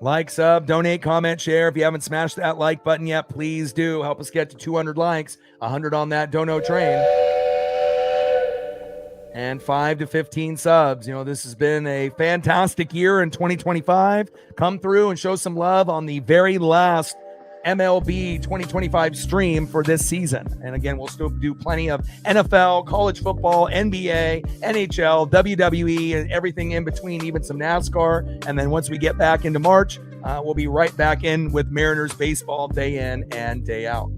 Like, sub, donate, comment, share. If you haven't smashed that like button yet, please do. Help us get to 200 likes, 100 on that dono train. and 5 to 15 subs. This has been a fantastic year in 2025. Come through and show some love on the very last MLB 2025 stream for this season. And again, we'll still do plenty of NFL, college football, NBA, NHL, WWE, and everything in between, even some NASCAR. And then once we get back into March, we'll be right back in with Mariners baseball day in and day out.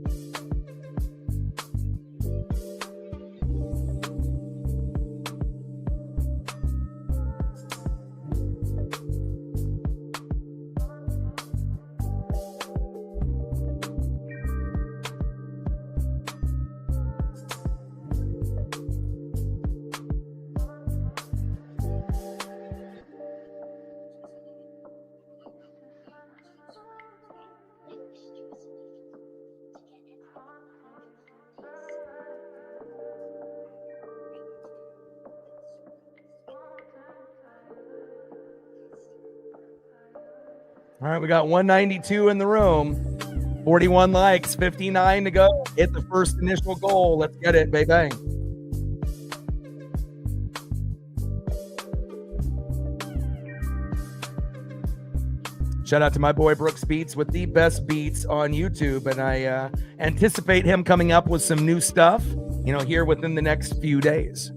All right, we got 192 in the room, 41 likes, 59 to go. Hit the first initial goal. Let's get it, baby. Shout out to my boy Brooks Beats with the best beats on YouTube, and I anticipate him coming up with some new stuff, here within the next few days.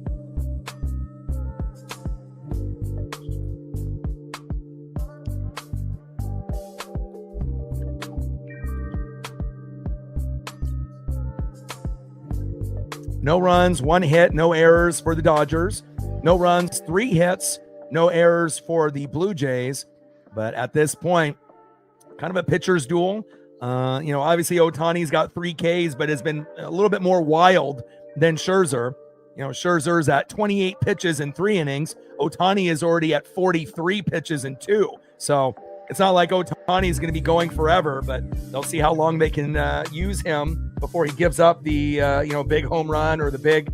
No runs, 1 hit, no errors for the Dodgers. No runs, 3 hits, no errors for the Blue Jays. But at this point, kind of a pitcher's duel. Obviously Ohtani's got 3 Ks, but has been a little bit more wild than Scherzer. Scherzer's at 28 pitches in 3 innings. Ohtani is already at 43 pitches in 2. So it's not like Ohtani is going to be going forever, but they'll see how long they can use him before he gives up the big home run or the big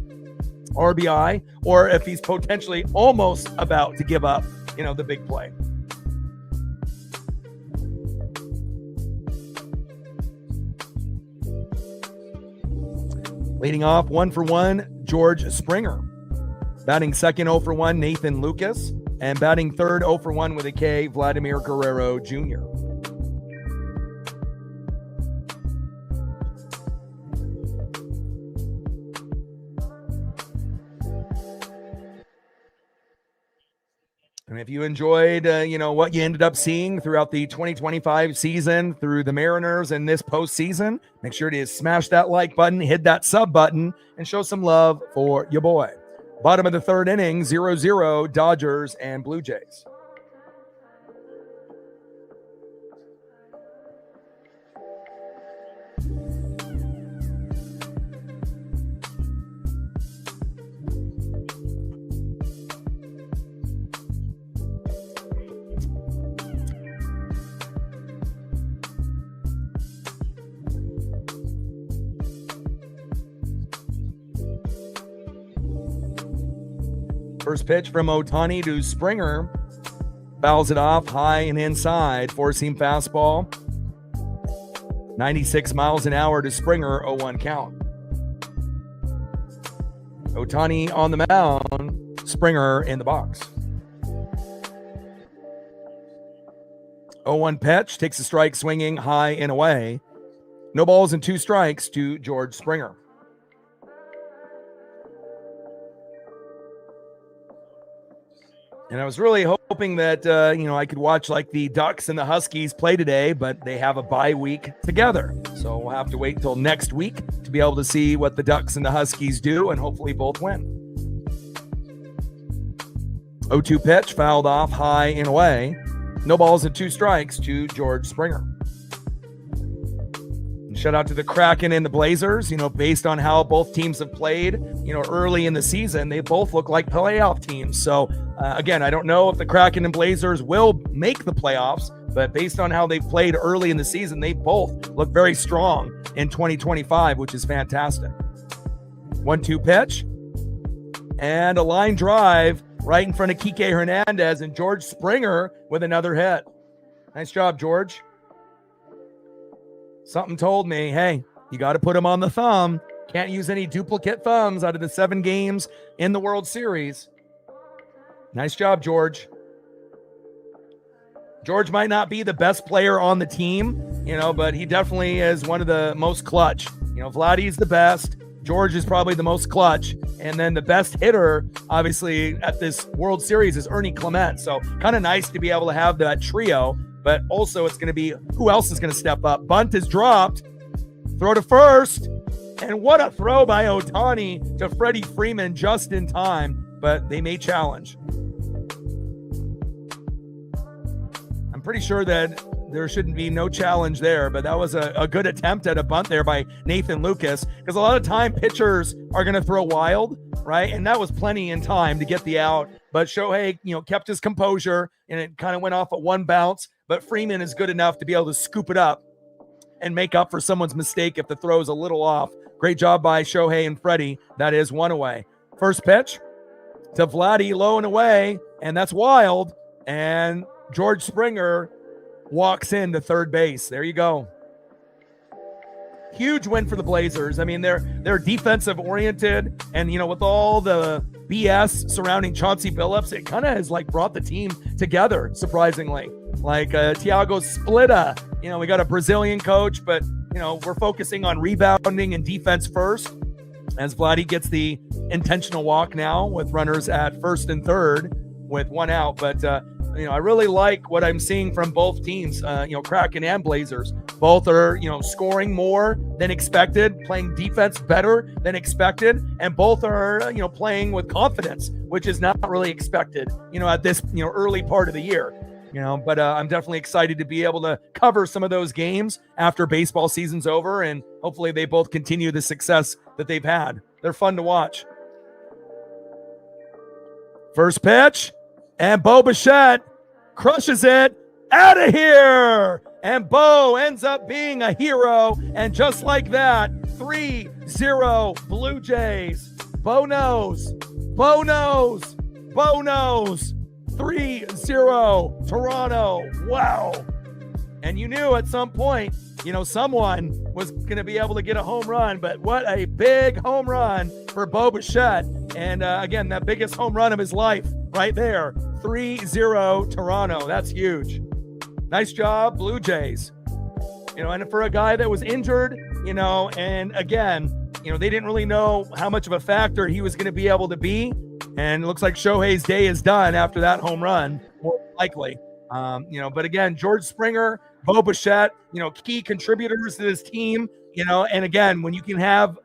RBI, or if he's potentially almost about to give up, the big play. Leading off 1-for-1, George Springer. Batting second 0-for-1, Nathan Lucas. And batting third 0-for-1 with a K, Vladimir Guerrero Jr. And if you enjoyed, what you ended up seeing throughout the 2025 season through the Mariners and this postseason, make sure to smash that like button, hit that sub button, and show some love for your boy. Bottom of the third inning, 0-0, Dodgers and Blue Jays. First pitch from Ohtani to Springer. Fouls it off high and inside. Four-seam fastball. 96 miles an hour to Springer, 0-1 count. Ohtani on the mound. Springer in the box. 0-1 pitch. Takes a strike swinging high and away. No balls and 2 strikes to George Springer. And I was really hoping that, I could watch like the Ducks and the Huskies play today, but they have a bye week together. So we'll have to wait until next week to be able to see what the Ducks and the Huskies do, and hopefully both win. 0-2 pitch, fouled off high and away. No balls and 2 strikes to George Springer. Shout out to the Kraken and the Blazers. Based on how both teams have played, early in the season, they both look like playoff teams. So, again, I don't know if the Kraken and Blazers will make the playoffs, but based on how they've played early in the season, they both look very strong in 2025, which is fantastic. 1-2 pitch and a line drive right in front of Kike Hernandez, and George Springer with another hit. Nice job, George. Something told me, hey, you got to put him on the thumb. Can't use any duplicate thumbs out of the 7 games in the World Series. Nice job, George. George might not be the best player on the team, but he definitely is one of the most clutch. Vladdy's the best. George is probably the most clutch. And then the best hitter, obviously, at this World Series is Ernie Clement. So kind of nice to be able to have that trio. But also it's going to be who else is going to step up. Bunt is dropped. Throw to first. And what a throw by Ohtani to Freddie Freeman just in time. But they may challenge. I'm pretty sure that there shouldn't be no challenge there, but that was a good attempt at a bunt there by Nathan Lucas, because a lot of time pitchers are going to throw wild, right? And that was plenty in time to get the out, but Shohei, kept his composure, and it kind of went off at one bounce, but Freeman is good enough to be able to scoop it up and make up for someone's mistake if the throw is a little off. Great job by Shohei and Freddie. That is one away. First pitch to Vladdy, low and away, and that's wild, and George Springer walks in to third base. There you go. Huge win for the Blazers. I mean, they're defensive oriented, and with all the BS surrounding Chauncey Billups, it kind of has brought the team together, surprisingly. Thiago Splitta, we got a Brazilian coach, but we're focusing on rebounding and defense first, as Vladdy gets the intentional walk now with runners at first and third with one out. But I really like what I'm seeing from both teams, Kraken and Blazers. Both are, scoring more than expected, playing defense better than expected, and both are, playing with confidence, which is not really expected, at this, early part of the year. But I'm definitely excited to be able to cover some of those games after baseball season's over, and hopefully they both continue the success that they've had. They're fun to watch. First pitch, and Bo Bichette crushes it out of here. And Bo ends up being a hero. And just like that, 3-0 Blue Jays. Bo knows. 3-0 Toronto. Wow. And you knew at some point, someone was going to be able to get a home run. But what a big home run for Bo Bichette. And again, that biggest home run of his life right there. 3-0 Toronto. That's huge. Nice job, Blue Jays. And for a guy that was injured, and again, they didn't really know how much of a factor he was going to be able to be. And it looks like Shohei's day is done after that home run, more likely. But again, George Springer, Bo Bichette, key contributors to this team, and again, when you can have,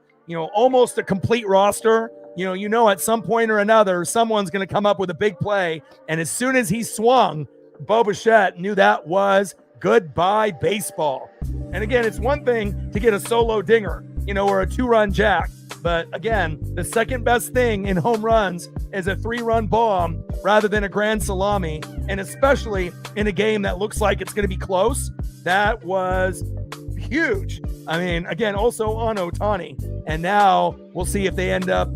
almost a complete roster, at some point or another, someone's going to come up with a big play. And as soon as he swung, Bo Bichette knew that was goodbye baseball. And again, it's one thing to get a solo dinger, or a 2-run jack. But again, the second best thing in home runs is a 3-run bomb rather than a grand salami. And especially in a game that looks like it's going to be close, that was huge. I mean, again, also on Ohtani. And now we'll see if they end up,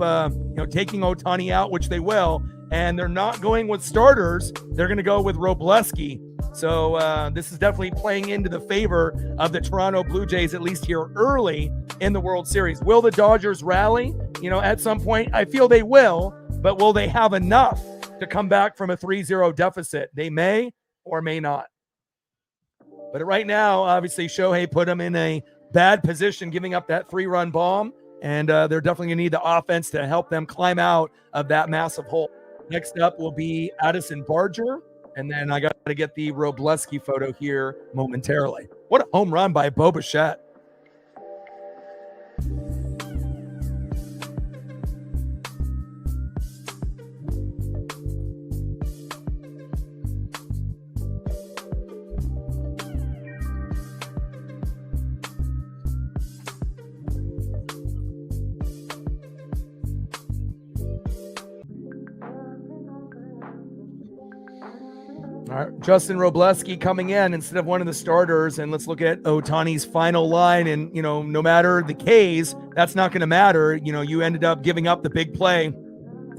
taking Ohtani out, which they will. And they're not going with starters. They're going to go with Robleski. So this is definitely playing into the favor of the Toronto Blue Jays, at least here early in the World Series. Will the Dodgers rally? At some point, I feel they will, but will they have enough to come back from a 3-0 deficit? They may or may not. But right now, obviously, Shohei put them in a bad position, giving up that 3-run bomb, and they're definitely going to need the offense to help them climb out of that massive hole. Next up will be Addison Barger. And then I got to get the Robleski photo here momentarily. What a home run by Bo Bichette. All right, Justin Robleski coming in instead of one of the starters, and let's look at Ohtani's final line. And no matter the K's, that's not going to matter. You ended up giving up the big play,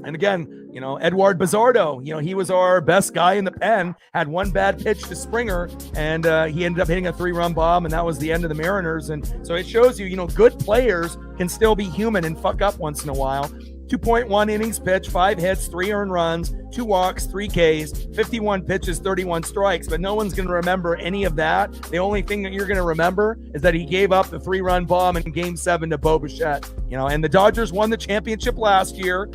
and again, Edward Bizardo, he was our best guy in the pen, had one bad pitch to Springer, and he ended up hitting a 3-run bomb, and that was the end of the Mariners. And so it shows you, good players can still be human and fuck up once in a while. 2.1 innings pitched, 5 hits, 3 earned runs, 2 walks, 3 Ks, 51 pitches, 31 strikes, but no one's going to remember any of that. The only thing that you're going to remember is that he gave up the 3-run bomb in Game 7 to Bo Bichette, and the Dodgers won the championship last year,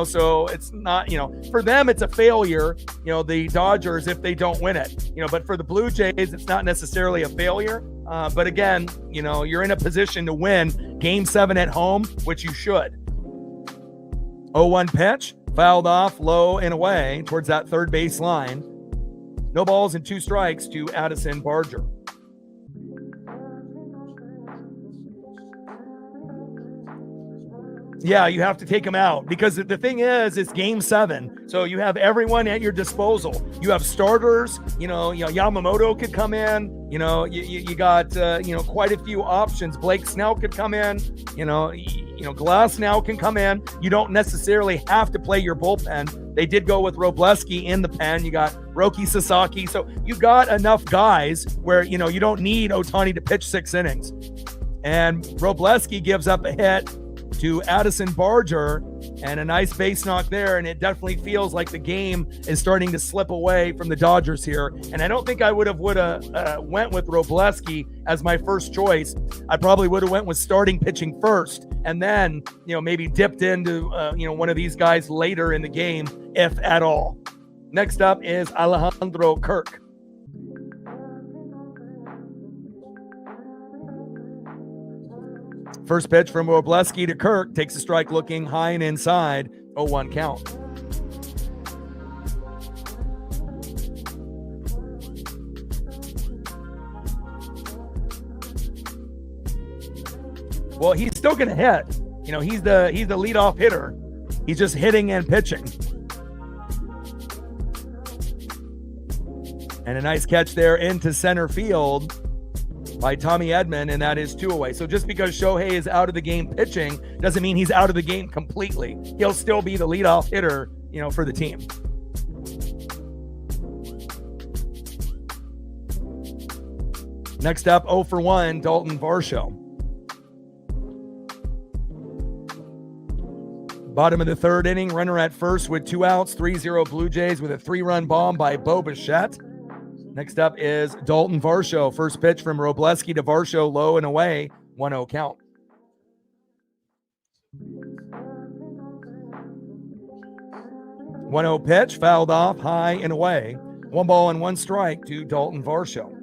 so it's not, for them, it's a failure, the Dodgers, if they don't win it, but for the Blue Jays, it's not necessarily a failure. But again, you're in a position to win Game 7 at home, which you should. 0-1 pitch, fouled off low and away towards that third base line. No balls and 2 strikes to Addison Barger. Yeah, you have to take him out because the thing is, it's Game 7. So you have everyone at your disposal. You have starters, Yamamoto could come in, you got, quite a few options. Blake Snell could come in, Glass now can come in. You don't necessarily have to play your bullpen. They did go with Robleski in the pen. You got Roki Sasaki. So you got enough guys where, you don't need Ohtani to pitch 6 innings. And Robleski gives up a hit to Addison Barger and a nice base knock there, and it definitely feels like the game is starting to slip away from the Dodgers here. And I don't think I would have went with Robleski as my first choice. I probably would have went with starting pitching first, and then maybe dipped into one of these guys later in the game, if at all. Next up is Alejandro Kirk. First pitch from Robleski to Kirk, takes a strike looking high and inside, 0-1 count. Well, he's still going to hit. He's the leadoff hitter. He's just hitting and pitching. And a nice catch there into center field by Tommy Edman, and that is 2 away. So just because Shohei is out of the game pitching doesn't mean he's out of the game completely. He'll still be the leadoff hitter, for the team. Next up, 0-for-1, Dalton Varsho. Bottom of the third inning, runner at first with 2 outs, 3-0 Blue Jays with a 3-run bomb by Bo Bichette. Next up is Dalton Varsho. First pitch from Robleski to Varsho, low and away, 1-0 count. One 0 pitch, fouled off, high and away. 1 ball and 1 strike to Dalton Varsho.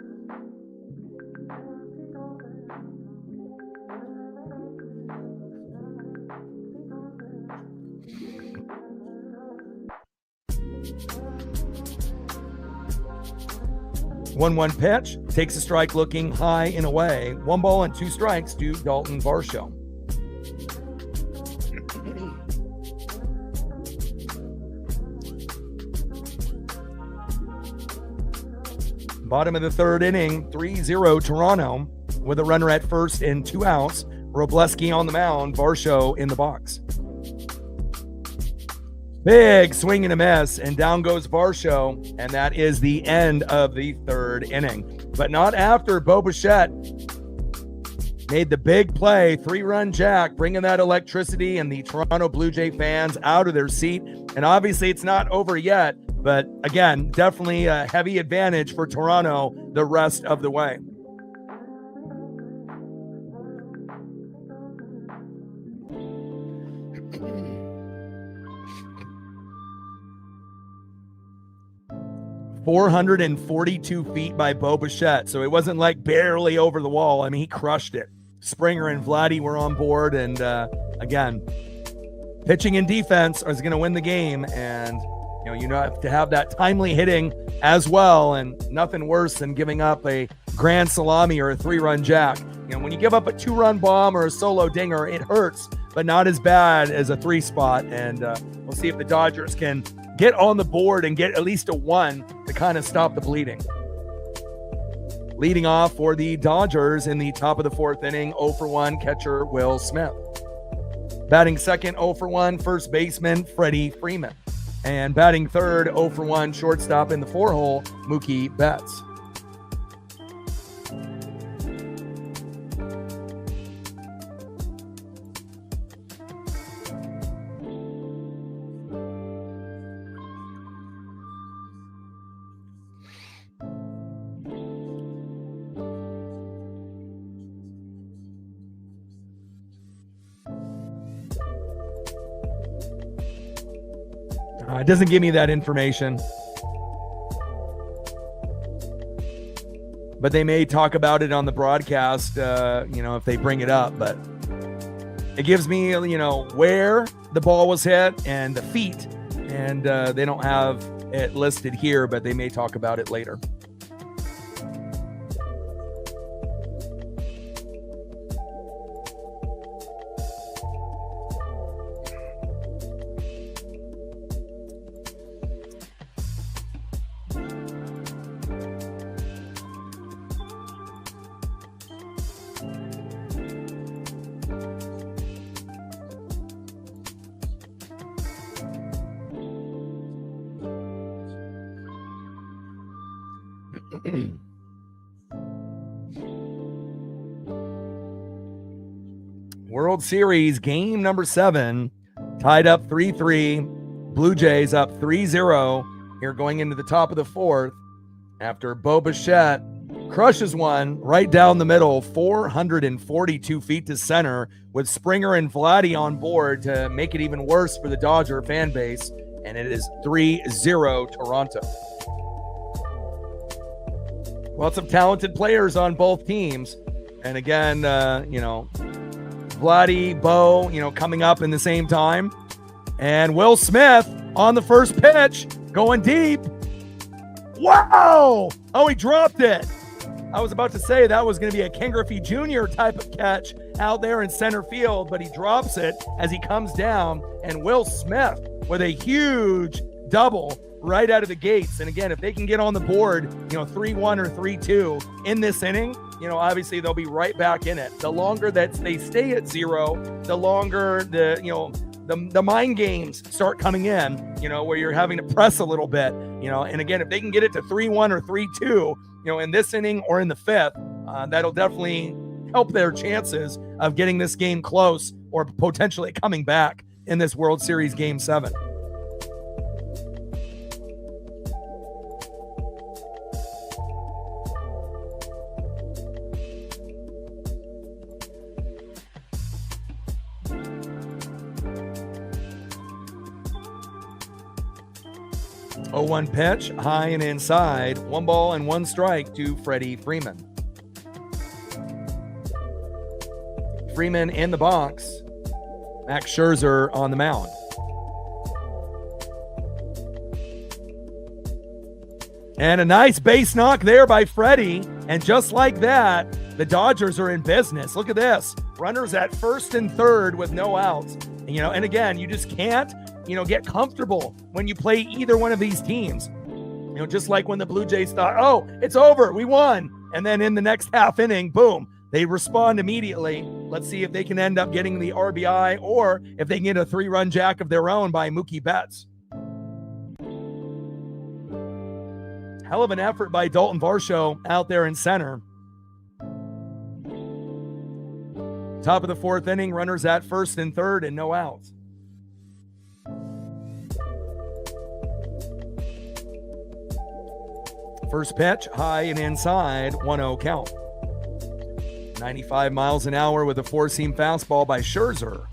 One pitch, takes a strike looking high and away. 1 ball and 2 strikes to Dalton Varsho. Bottom of the third inning, 3-0 Toronto with a runner at first and 2 outs. Robleski on the mound, Varsho in the box. Big swing and a miss, and down goes Varsho, and that is the end of the third inning. But not after Bo Bichette made the big play, 3-run jack, bringing that electricity and the Toronto Blue Jay fans out of their seat. And obviously it's not over yet, but again, definitely a heavy advantage for Toronto the rest of the way. .442 feet by Bo Bichette, so it wasn't like barely over the wall. I mean, he crushed it. Springer and Vladdy were on board, and again, pitching and defense is going to win the game, and you have to have that timely hitting as well, and nothing worse than giving up a grand salami or a 3-run jack. When you give up a 2-run bomb or a solo dinger, it hurts, but not as bad as a 3-spot, and we'll see if the Dodgers can get on the board and get at least a 1 to kind of stop the bleeding. Leading off for the Dodgers in the top of the 4th inning, 0-for-1 catcher Will Smith. Batting second, 0-for-1 first baseman Freddie Freeman. And batting third, 0 for 1, shortstop in the 4-hole, Mookie Betts. It doesn't give me that information, but they may talk about it on the broadcast, if they bring it up. But it gives me, where the ball was hit and the feet, and they don't have it listed here, but they may talk about it later. World Series game number 7, tied up 3-3. Blue Jays up 3-0 here going into the top of the 4th after Bo Bichette crushes one right down the middle, 442 feet to center, with Springer and Vladdy on board to make it even worse for the Dodger fan base, and it is 3-0 Toronto. Lots of talented players on both teams. And again, Vladdy, Bo, coming up in the same time. And Will Smith on the first pitch, going deep. Wow! Oh, he dropped it. I was about to say that was going to be a Ken Griffey Jr. type of catch out there in center field, but he drops it as he comes down. And Will Smith with a huge double right out of the gates. And again, if they can get on the board, 3-1 or 3-2 in this inning, obviously they'll be right back in it. The longer that they stay at 0, the longer the mind games start coming in, where you're having to press a little bit, and again, if they can get it to 3-1 or 3-2, in this inning or in the 5th, that'll definitely help their chances of getting this game close or potentially coming back in this World Series Game 7. Oh, 1 pitch, high and inside. 1 ball and 1 strike to Freddie Freeman. Freeman in the box. Max Scherzer on the mound. And a nice base knock there by Freddie. And just like that, the Dodgers are in business. Look at this. Runners at first and third with no outs. And again, you just can't get comfortable when you play either one of these teams. Just like when the Blue Jays thought, oh, it's over, we won. And then in the next half inning, boom, they respond immediately. Let's see if they can end up getting the RBI or if they can get a 3-run jack of their own by Mookie Betts. Hell of an effort by Dalton Varsho out there in center. Top of the 4th inning, runners at first and third and no outs. First pitch, high and inside, 1-0 count. 95 miles an hour with a 4-seam fastball by Scherzer.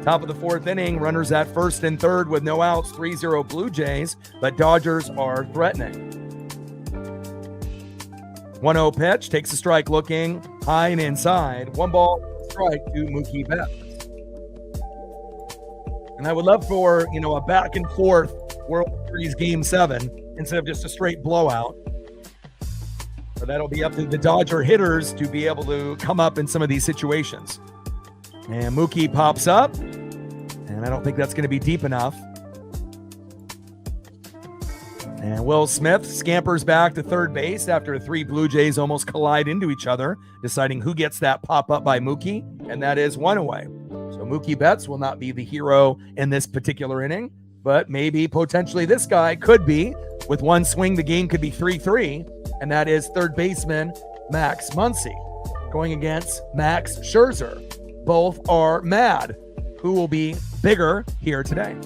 Top of the 4th inning, runners at first and third with no outs, 3-0 Blue Jays, but Dodgers are threatening. 1-0 pitch, takes a strike looking, high and inside, 1 ball, strike to Mookie Betts. And I would love for, a back and forth World Series Game 7 instead of just a straight blowout. But that'll be up to the Dodger hitters to be able to come up in some of these situations. And Mookie pops up, and I don't think that's going to be deep enough. And Will Smith scampers back to third base after 3 Blue Jays almost collide into each other, deciding who gets that pop up by Mookie, and that is 1 away. So Mookie Betts will not be the hero in this particular inning, but maybe potentially this guy could be. With one swing, the game could be 3-3, and that is third baseman Max Muncy going against Max Scherzer. Both are mad. Who will be bigger here today?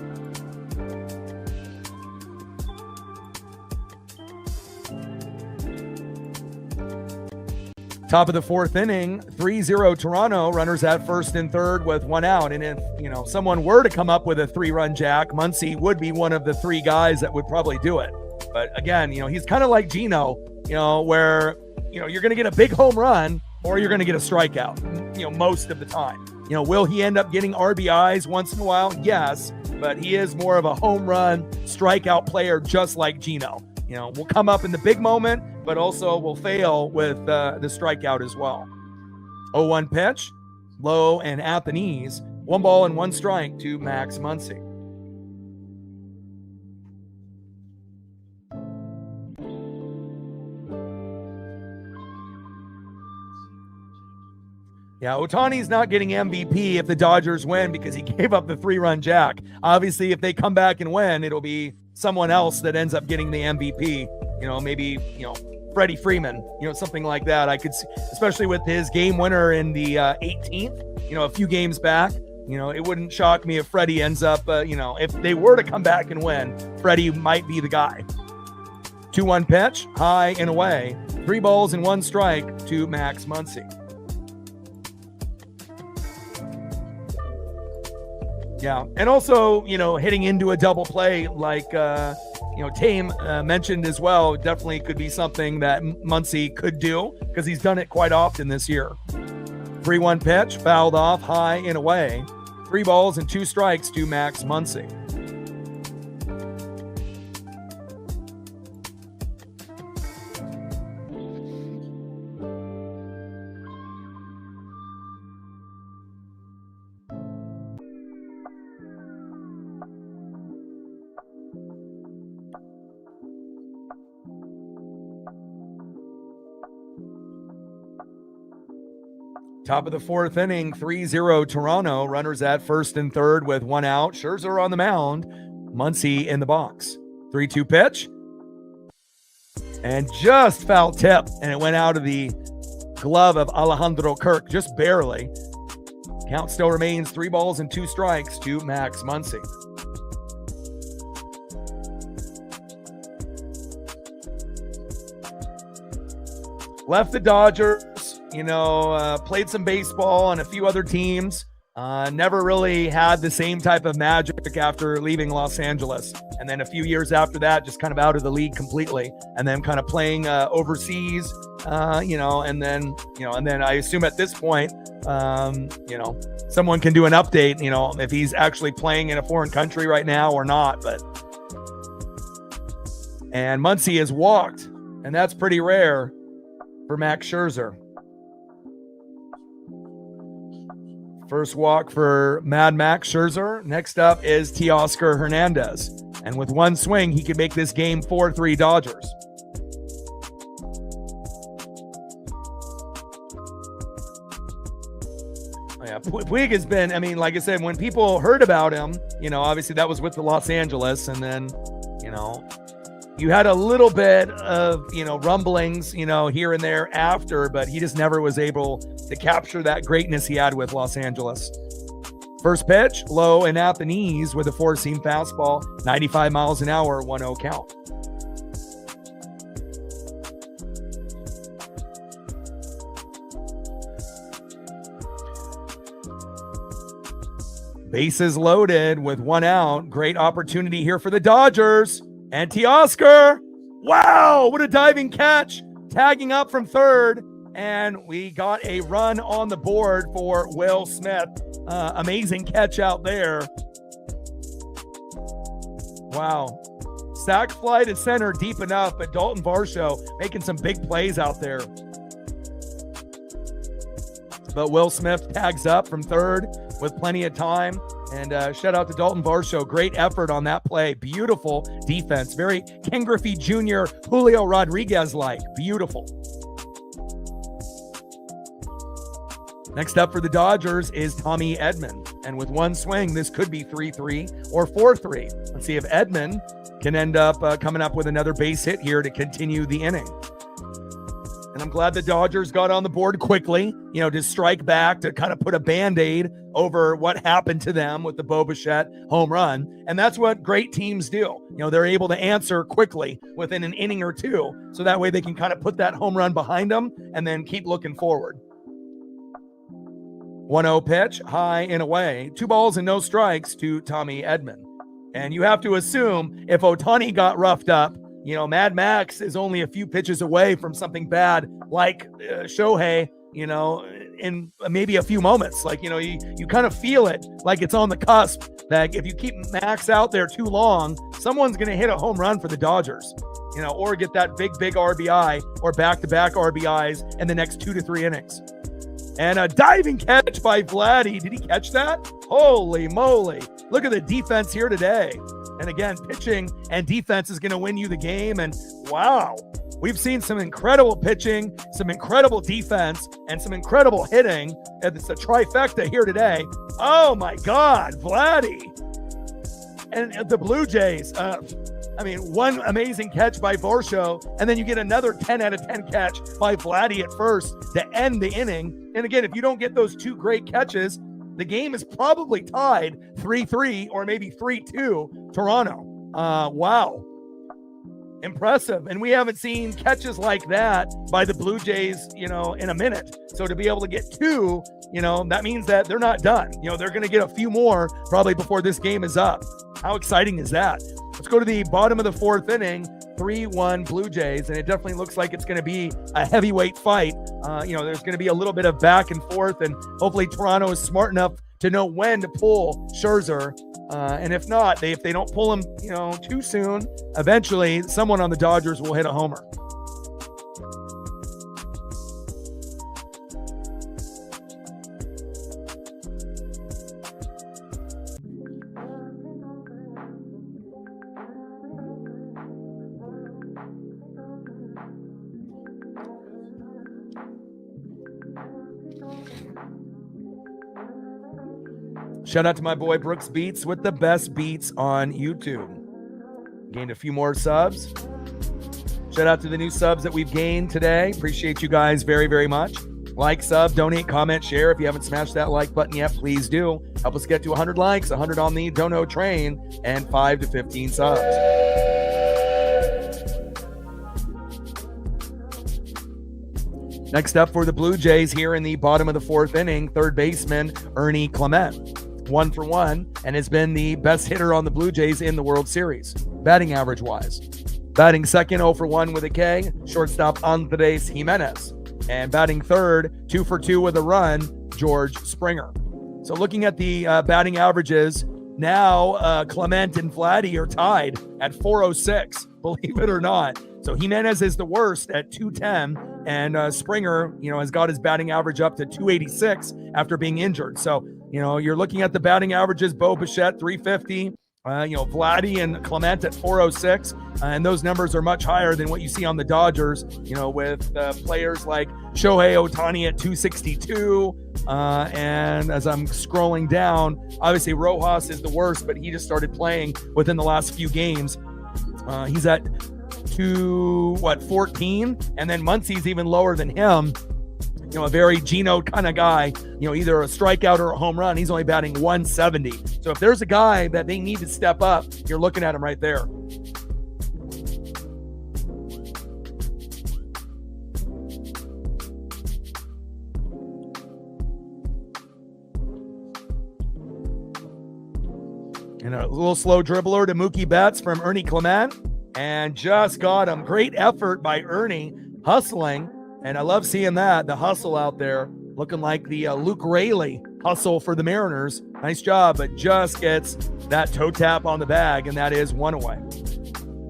Top of the fourth inning, 3-0 Toronto, runners at first and third with one out. And if, someone were to come up with a 3-run jack, Muncy would be one of the three guys that would probably do it. But again, he's kind of like Gino, where, you're going to get a big home run or you're going to get a strikeout, most of the time. Will he end up getting RBIs once in a while? Yes, but he is more of a home run strikeout player, just like Gino. Will come up in the big moment, but also will fail with the strikeout as well. 0-1 pitch, low and at the knees. 1 ball and 1 strike to Max Muncy. Yeah, Ohtani's not getting MVP if the Dodgers win because he gave up the 3-run jack. Obviously, if they come back and win, it'll be someone else that ends up getting the MVP. Maybe, Freddie Freeman, something like that. I could see, especially with his game winner in the 18th, a few games back, it wouldn't shock me if Freddie ends up, if they were to come back and win, Freddie might be the guy. 2-1 pitch, high and away. 3 balls and 1 strike to Max Muncy. Yeah, and also, hitting into a double play like, Tame mentioned as well, definitely could be something that Muncy could do because he's done it quite often this year. 3-1 pitch, fouled off, high and away. 3 balls and 2 strikes to Max Muncy. Top of the fourth inning, 3-0 Toronto, runners at first and third with 1 out. Scherzer on the mound, Muncy in the box. 3-2 pitch, and just foul tip, and it went out of the glove of Alejandro Kirk, just barely. Count still remains 3 balls and 2 strikes to Max Muncy. Left the Dodgers, played some baseball on a few other teams. Never really had the same type of magic after leaving Los Angeles. And then a few years after that, just kind of out of the league completely. And then kind of playing overseas, and then I assume at this point, someone can do an update, if he's actually playing in a foreign country right now or not. And Muncy has walked, and that's pretty rare for Max Scherzer. First walk for Mad Max Scherzer. Next up is Teoscar Hernandez. And with 1 swing, he could make this game 4-3 Dodgers. Oh, yeah, Puig has been, like I said, when people heard about him, obviously that was with the Los Angeles. And then, you had a little bit of, rumblings, here and there after, but he just never was able to capture that greatness he had with Los Angeles. First pitch, low and at the knees with a 4-seam fastball, 95 miles an hour, 1-0 count. Bases loaded with 1 out. Great opportunity here for the Dodgers. And Teoscar, wow, what a diving catch, tagging up from third, and we got a run on the board for Will Smith. Amazing catch out there. Wow. Sack fly to center deep enough, but Dalton Varsho making some big plays out there. But Will Smith tags up from third with plenty of time. And shout out to Dalton Varsho. Great effort on that play. Beautiful defense. Very Ken Griffey Jr., Julio Rodriguez-like. Beautiful. Next up for the Dodgers is Tommy Edman. And with one swing, this could be 3-3 or 4-3. Let's see if Edman can end up coming up with another base hit here to continue the inning. And I'm glad the Dodgers got on the board quickly, to strike back, to kind of put a Band-Aid over what happened to them with the Bo Bichette home run. And that's what great teams do. They're able to answer quickly within an inning or two, so that way they can kind of put that home run behind them and then keep looking forward. 1-0 pitch, high and away. 2 balls and no strikes to Tommy Edman. And you have to assume if Ohtani got roughed up, Mad Max is only a few pitches away from something bad like Shohei, in maybe a few moments. Like, you kind of feel it like it's on the cusp that if you keep Max out there too long, someone's going to hit a home run for the Dodgers, or get that big RBI or back-to-back RBIs in the next 2 to 3 innings. And a diving catch by Vladdy. Did he catch that? Holy moly. Look at the defense here today. And again, pitching and defense is going to win you the game. And wow, we've seen some incredible pitching, some incredible defense, and some incredible hitting. It's a trifecta here today. Oh my God, Vladdy. And the Blue Jays, one amazing catch by Varsho, and then you get another 10 out of 10 catch by Vladdy at first to end the inning. And again, if you don't get those 2 great catches, the game is probably tied 3-3 or maybe 3-2 Toronto. Wow. Impressive. And we haven't seen catches like that by the Blue Jays, in a minute. So to be able to get 2, that means that they're not done. They're going to get a few more probably before this game is up. How exciting is that? Let's go to the bottom of the 4th inning. 3-1 Blue Jays, and it definitely looks like it's going to be a heavyweight fight. There's going to be a little bit of back and forth, and hopefully Toronto is smart enough to know when to pull Scherzer. And if not, if they don't pull him, too soon, eventually someone on the Dodgers will hit a homer. Shout out to my boy Brooks Beats with the best beats on YouTube. Gained a few more subs. Shout out to the new subs that we've gained today. Appreciate you guys very, very much. Like, sub, donate, comment, share. If you haven't smashed that like button yet, please do. Help us get to 100 likes, 100 on the dono train, and 5 to 15 subs. Next up for the Blue Jays here in the bottom of the 4th inning, 3rd baseman Ernie Clement. 1 for 1 and has been the best hitter on the Blue Jays in the World Series, batting average wise. Batting second, 0 for 1 with a K, shortstop Andres Jimenez. And batting third, 2 for 2 with a run, George Springer. So looking at the batting averages, now Clement and Vladdy are tied at 406, believe it or not. So Jimenez is the worst at 210, and Springer, has got his batting average up to 286 after being injured. So, you're looking at the batting averages, Bo Bichette, 350, Vladdy and Clement at 406, and those numbers are much higher than what you see on the Dodgers, with players like Shohei Ohtani at 262, and as I'm scrolling down, obviously Rojas is the worst, but he just started playing within the last few games. He's at 14, and then Muncy's even lower than him. A very Geno kind of guy, either a strikeout or a home run. He's only batting 170. So if there's a guy that they need to step up, you're looking at him right there. And a little slow dribbler to Mookie Betts from Ernie Clement. And just got him. Great effort by Ernie, hustling. And I love seeing that, the hustle out there, looking like the Luke Rayleigh hustle for the Mariners. Nice job, but just gets that toe tap on the bag, and that is 1 away.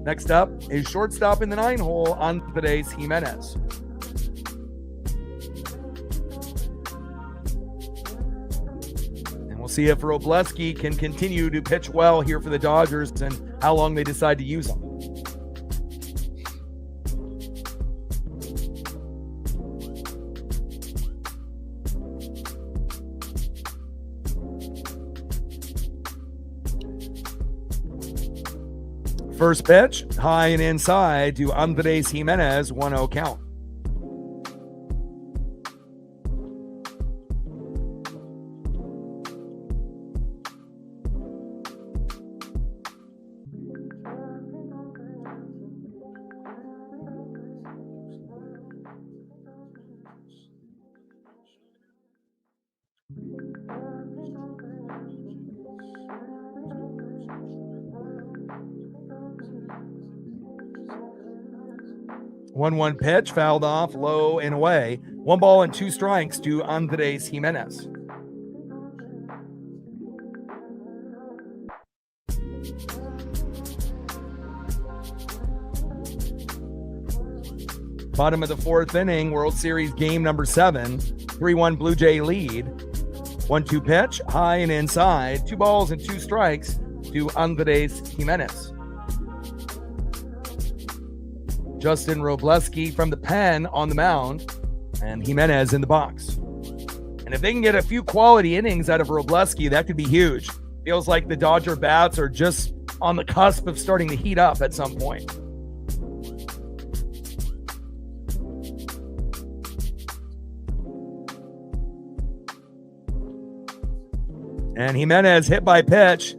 Next up is shortstop in the 9-hole, Andres Jimenez. And we'll see if Robleski can continue to pitch well here for the Dodgers and how long they decide to use him. first pitch, high and inside to Andres Jimenez, 1-0 count. One pitch, fouled off, low and away. 1 ball and 2 strikes to Andres Jimenez. Bottom of the 4th inning, World Series game number 7, 3-1 Blue Jay lead. 1-2 pitch, high and inside, 2 balls and 2 strikes to Andres Jimenez. Justin Robleski from the pen on the mound, and Jimenez in the box. And if they can get a few quality innings out of Robleski, that could be huge. Feels like the Dodger bats are just on the cusp of starting to heat up at some point. And Jimenez hit by pitch.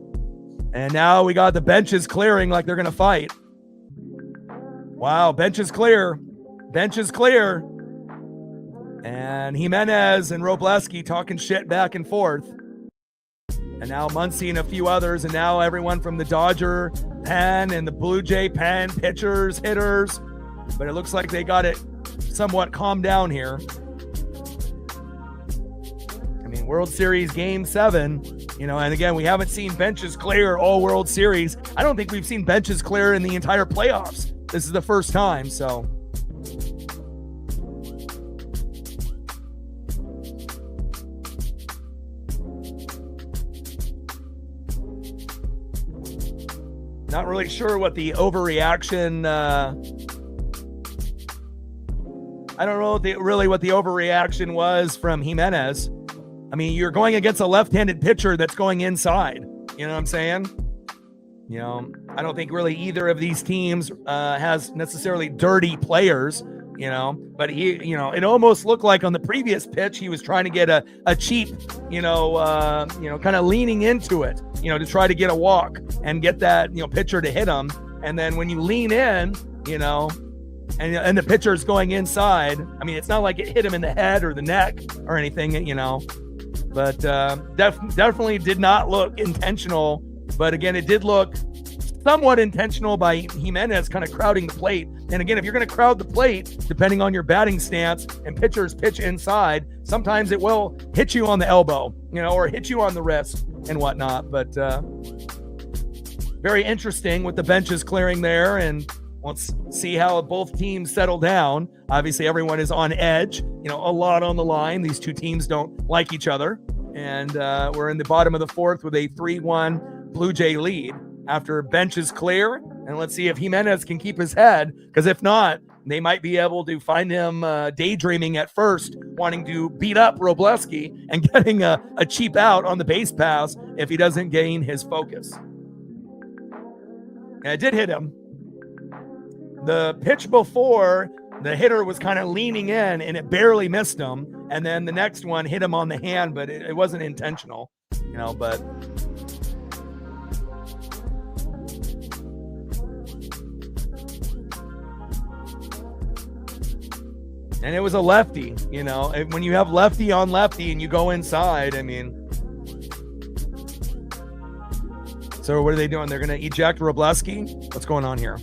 And now we got the benches clearing like they're going to fight. Wow, bench is clear. Bench is clear. And Jimenez and Robleski talking shit back and forth. And now Muncy and a few others. And now everyone from the Dodger pen and the Blue Jay pen, pitchers, hitters. But it looks like they got it somewhat calmed down here. I mean, World Series Game 7, and again, we haven't seen benches clear all World Series. I don't think we've seen benches clear in the entire playoffs. This is the first time, so. Not really sure what the overreaction, I don't know what the overreaction was from Jimenez. I mean, you're going against a left-handed pitcher that's going inside. You know what I'm saying? I don't think really either of these teams has necessarily dirty players, but it almost looked like on the previous pitch, he was trying to get a cheap, kind of leaning into it, to try to get a walk and get that, pitcher to hit him. And then when you lean in, and the pitcher's going inside, I mean, it's not like it hit him in the head or the neck or anything, but definitely did not look intentional. But again, it did look somewhat intentional by Jimenez kind of crowding the plate. And again, if you're going to crowd the plate, depending on your batting stance and pitchers pitch inside, sometimes it will hit you on the elbow, or hit you on the wrist and whatnot. But very interesting with the benches clearing there. And let's see how both teams settle down. Obviously, everyone is on edge, a lot on the line. These two teams don't like each other. And we're in the bottom of the 4th with a 3-1 Blue Jay lead after bench is clear. And let's see if Jimenez can keep his head, because if not, they might be able to find him daydreaming at first, wanting to beat up Robleski and getting a cheap out on the base pass if he doesn't gain his focus. And it did hit him. The pitch before, the hitter was kind of leaning in and it barely missed him. And then the next one hit him on the hand, but it wasn't intentional, but and it was a lefty, when you have lefty on lefty and you go inside, I mean. So what are they doing? They're going to eject Robleski? What's going on here?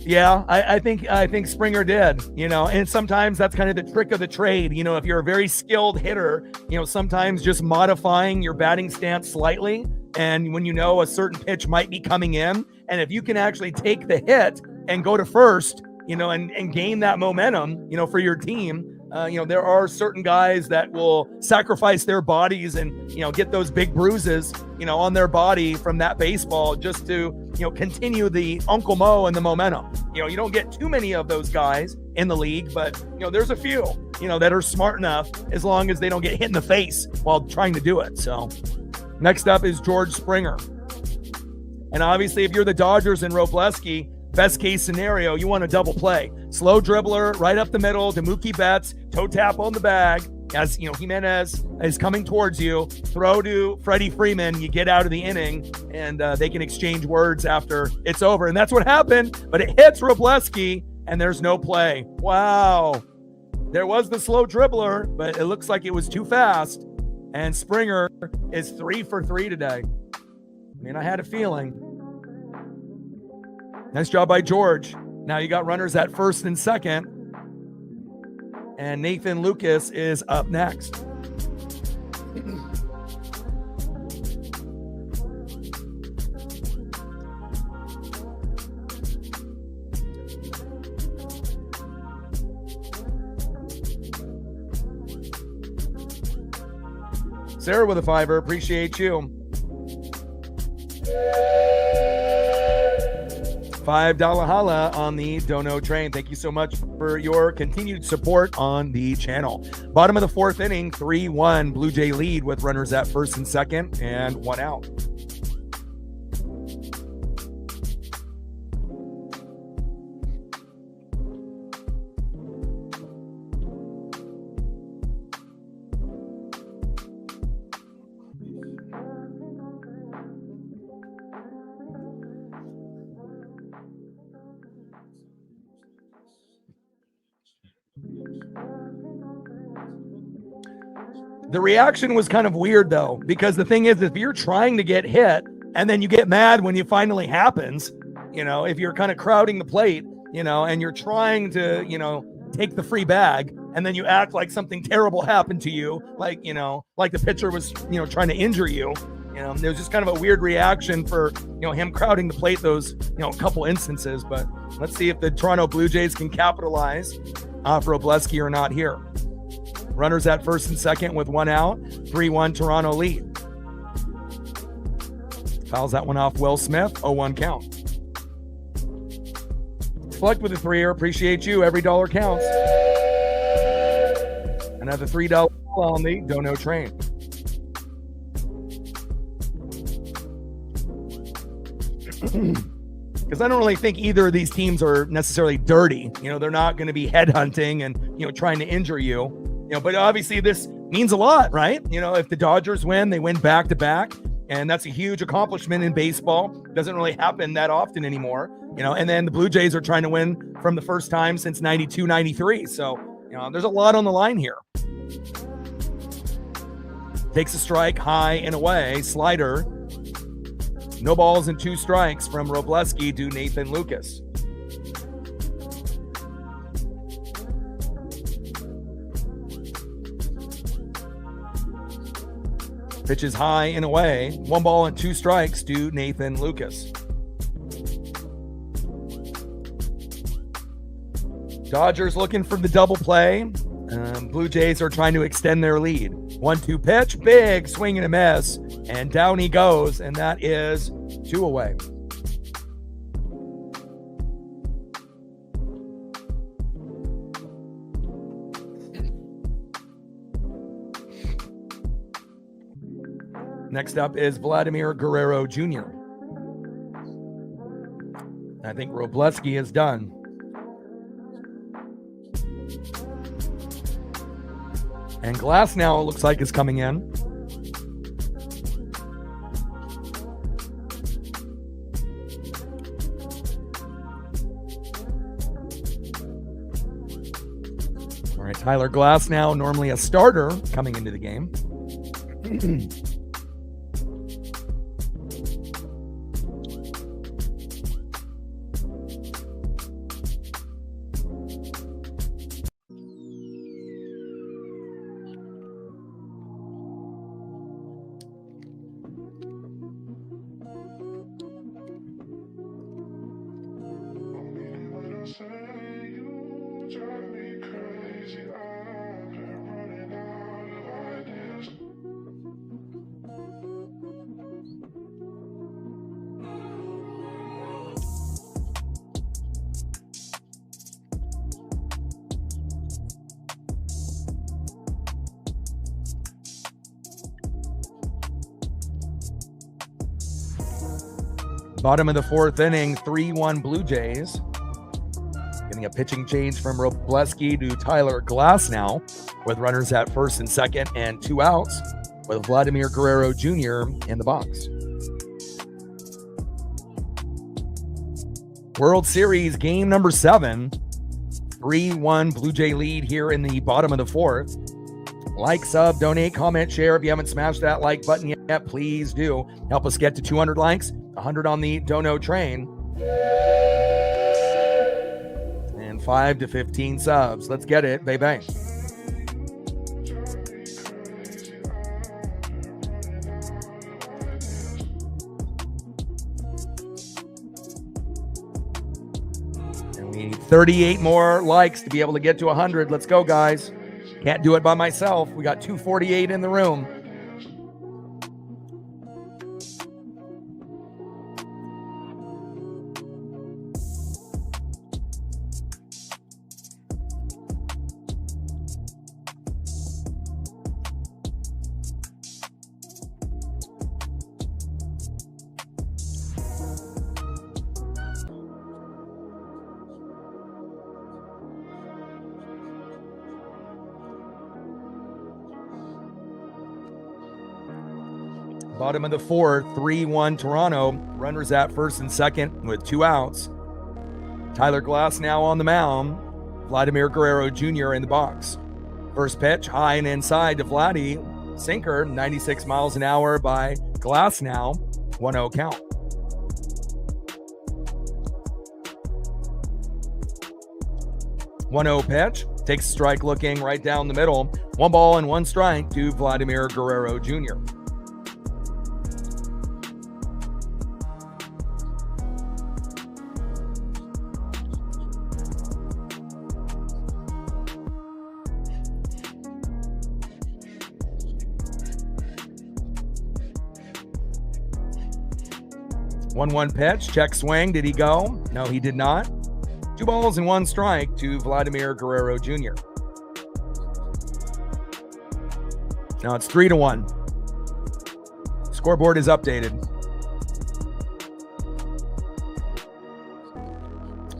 Yeah, I think Springer did, and sometimes that's kind of the trick of the trade. If you're a very skilled hitter, sometimes just modifying your batting stance slightly. And when a certain pitch might be coming in, and if you can actually take the hit and go to first, and gain that momentum, for your team, There are certain guys that will sacrifice their bodies and, get those big bruises, on their body from that baseball just to, continue the Uncle Mo and the momentum. You don't get too many of those guys in the league, but, there's a few, that are smart enough as long as they don't get hit in the face while trying to do it. So next up is George Springer. And obviously, if you're the Dodgers and Robleski, best case scenario, you want a double play. Slow dribbler right up the middle to Mookie Betts, toe tap on the bag. As Jimenez is coming towards you, throw to Freddie Freeman, you get out of the inning, and they can exchange words after it's over. And that's what happened, but it hits Robleski, and there's no play. Wow. There was the slow dribbler, but it looks like it was too fast. And Springer is 3 for 3 today. I had a feeling. Nice job by George. Now you got runners at first and second. And Nathan Lucas is up next. Sarah with a $5. Appreciate you. $5 holla on the Dono train. Thank you so much for your continued support on the channel. Bottom of the fourth inning, 3-1 Blue Jay lead with runners at first and second and 1 out. The reaction was kind of weird, though, because the thing is, if you're trying to get hit and then you get mad when it finally happens, if you're kind of crowding the plate, and you're trying to, take the free bag and then you act like something terrible happened to you, like the pitcher was, trying to injure you, there's just kind of a weird reaction for, him crowding the plate those, couple instances. But let's see if the Toronto Blue Jays can capitalize off Robleski or not here. Runners at first and second with 1 out. 3-1 Toronto lead. Fouls that one off Will Smith. 0-1 count. Fleck with a 3-er. Appreciate you. Every dollar counts. Another $3 on the Dono train. Because I don't really think either of these teams are necessarily dirty. They're not going to be headhunting and, trying to injure you. But obviously this means a lot, right? If the Dodgers win, they win back to back. And that's a huge accomplishment in baseball. Doesn't really happen that often anymore. And then the Blue Jays are trying to win from the first time since 92, 93. So, there's a lot on the line here. Takes a strike high and away. Slider. No balls and 2 strikes from Robleski to Nathan Lucas. Pitches high and away. 1 ball and 2 strikes to Nathan Lucas. Dodgers looking for the double play. Blue Jays are trying to extend their lead. 1-2 pitch, big swing and a miss, and down he goes, and that is 2 away. Next up is Vladimir Guerrero Jr. I think Robleski is done. And Glass now looks like is coming in. All right, Tyler Glass now, normally a starter coming into the game. Say you drive me crazy. Bottom of the fourth inning, 3-1 Blue Jays. Getting a pitching change from Robleski to Tyler Glass now, with runners at first and second and 2 outs, with Vladimir Guerrero Jr. in the box. World Series game number 7, 3-1 Blue Jay lead here in the bottom of the fourth. Like, sub, donate, comment, share. If you haven't smashed that like button yet, please do. Help us get to 200 likes, 100 on the dono train, and 5 to 15 subs. Let's get it, baby. And we need 38 more likes to be able to get to 100. Let's go, guys. Can't do it by myself. We got 248 in the room. Bottom of the fourth, 3-1 Toronto. Runners at first and second with 2 outs. Tyler Glass now on the mound. Vladimir Guerrero Jr. in the box. First pitch, high and inside to Vladdy. Sinker, 96 miles an hour by Glass now. 1-0 count. One 0 pitch. Takes a strike looking right down the middle. 1 ball and 1 strike to Vladimir Guerrero Jr. One pitch, check swing. Did he go? No, he did not. 2 balls and 1 strike to Vladimir Guerrero Jr. Now it's 3-1. Scoreboard is updated.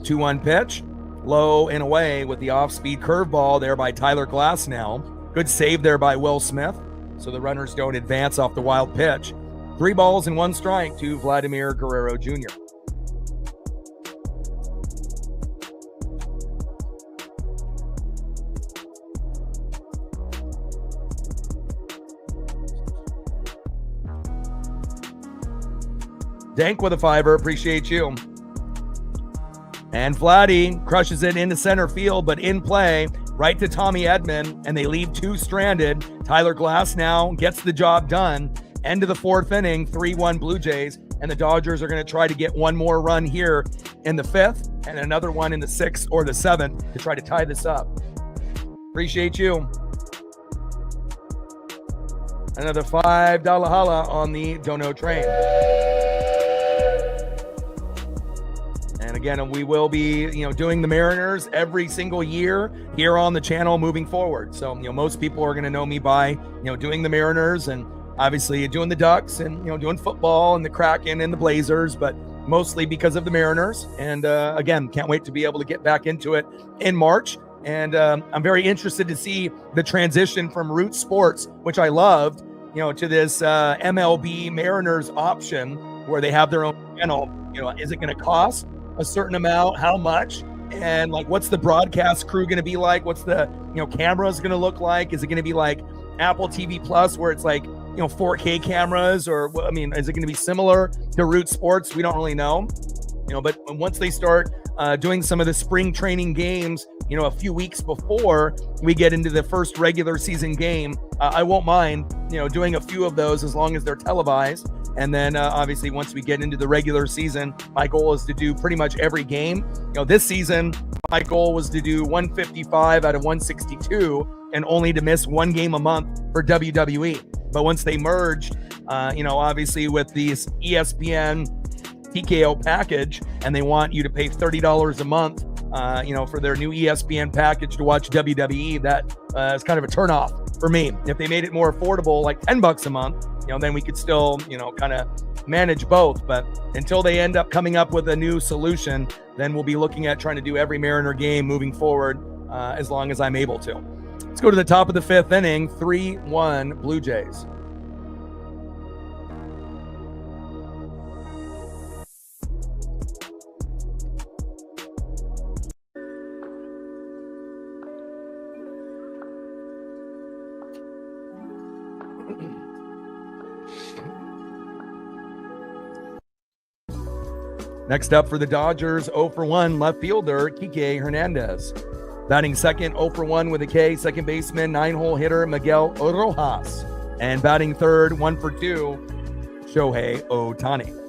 2-1 pitch, low and away with the off-speed curveball there by Tyler Glass now. Good save there by Will Smith, so the runners don't advance off the wild pitch. 3 balls and 1 strike to Vladimir Guerrero Jr. Dank with a 5er, appreciate you. And Vladdy crushes it into center field, but in play, right to Tommy Edman, and they leave 2 stranded. Tyler Glass now gets the job done. End of the 4th inning, 3-1 Blue Jays, and the Dodgers are going to try to get 1 more run here in the 5th and another one in the 6th or the 7th to try to tie this up. Appreciate you. Another $5 holla on the dono train. And again, we will be, doing the Mariners every single year here on the channel moving forward. So, most people are going to know me by, doing the Mariners and obviously doing the Ducks and, doing football and the Kraken and the Blazers, but mostly because of the Mariners. And again, can't wait to be able to get back into it in March. And I'm very interested to see the transition from Root Sports, which I loved, to this MLB Mariners option where they have their own channel. Is it going to cost a certain amount? How much? And what's the broadcast crew going to be like? What's the, cameras going to look like? Is it going to be like Apple TV Plus where it's 4K cameras, or is it going to be similar to Root Sports? We don't really know, but once they start doing some of the spring training games, a few weeks before we get into the first regular season game, I won't mind, doing a few of those as long as they're televised. And then obviously once we get into the regular season, my goal is to do pretty much every game. This season, my goal was to do 155 out of 162 and only to miss 1 game a month for WWE. But once they merged, obviously with this ESPN TKO package, and they want you to pay $30 a month, for their new ESPN package to watch WWE, that is kind of a turnoff for me. If they made it more affordable, like $10 a month, then we could still, kind of manage both. But until they end up coming up with a new solution, then we'll be looking at trying to do every Mariner game moving forward as long as I'm able to. Let's go to the top of the fifth inning, 3-1 Blue Jays. Next up for the Dodgers, 0-for-1 left fielder Kike Hernandez. Batting second, 0-for-1 with a K, second baseman, 9-hole hitter Miguel Rojas. And batting third, 1-for-2, Shohei Ohtani.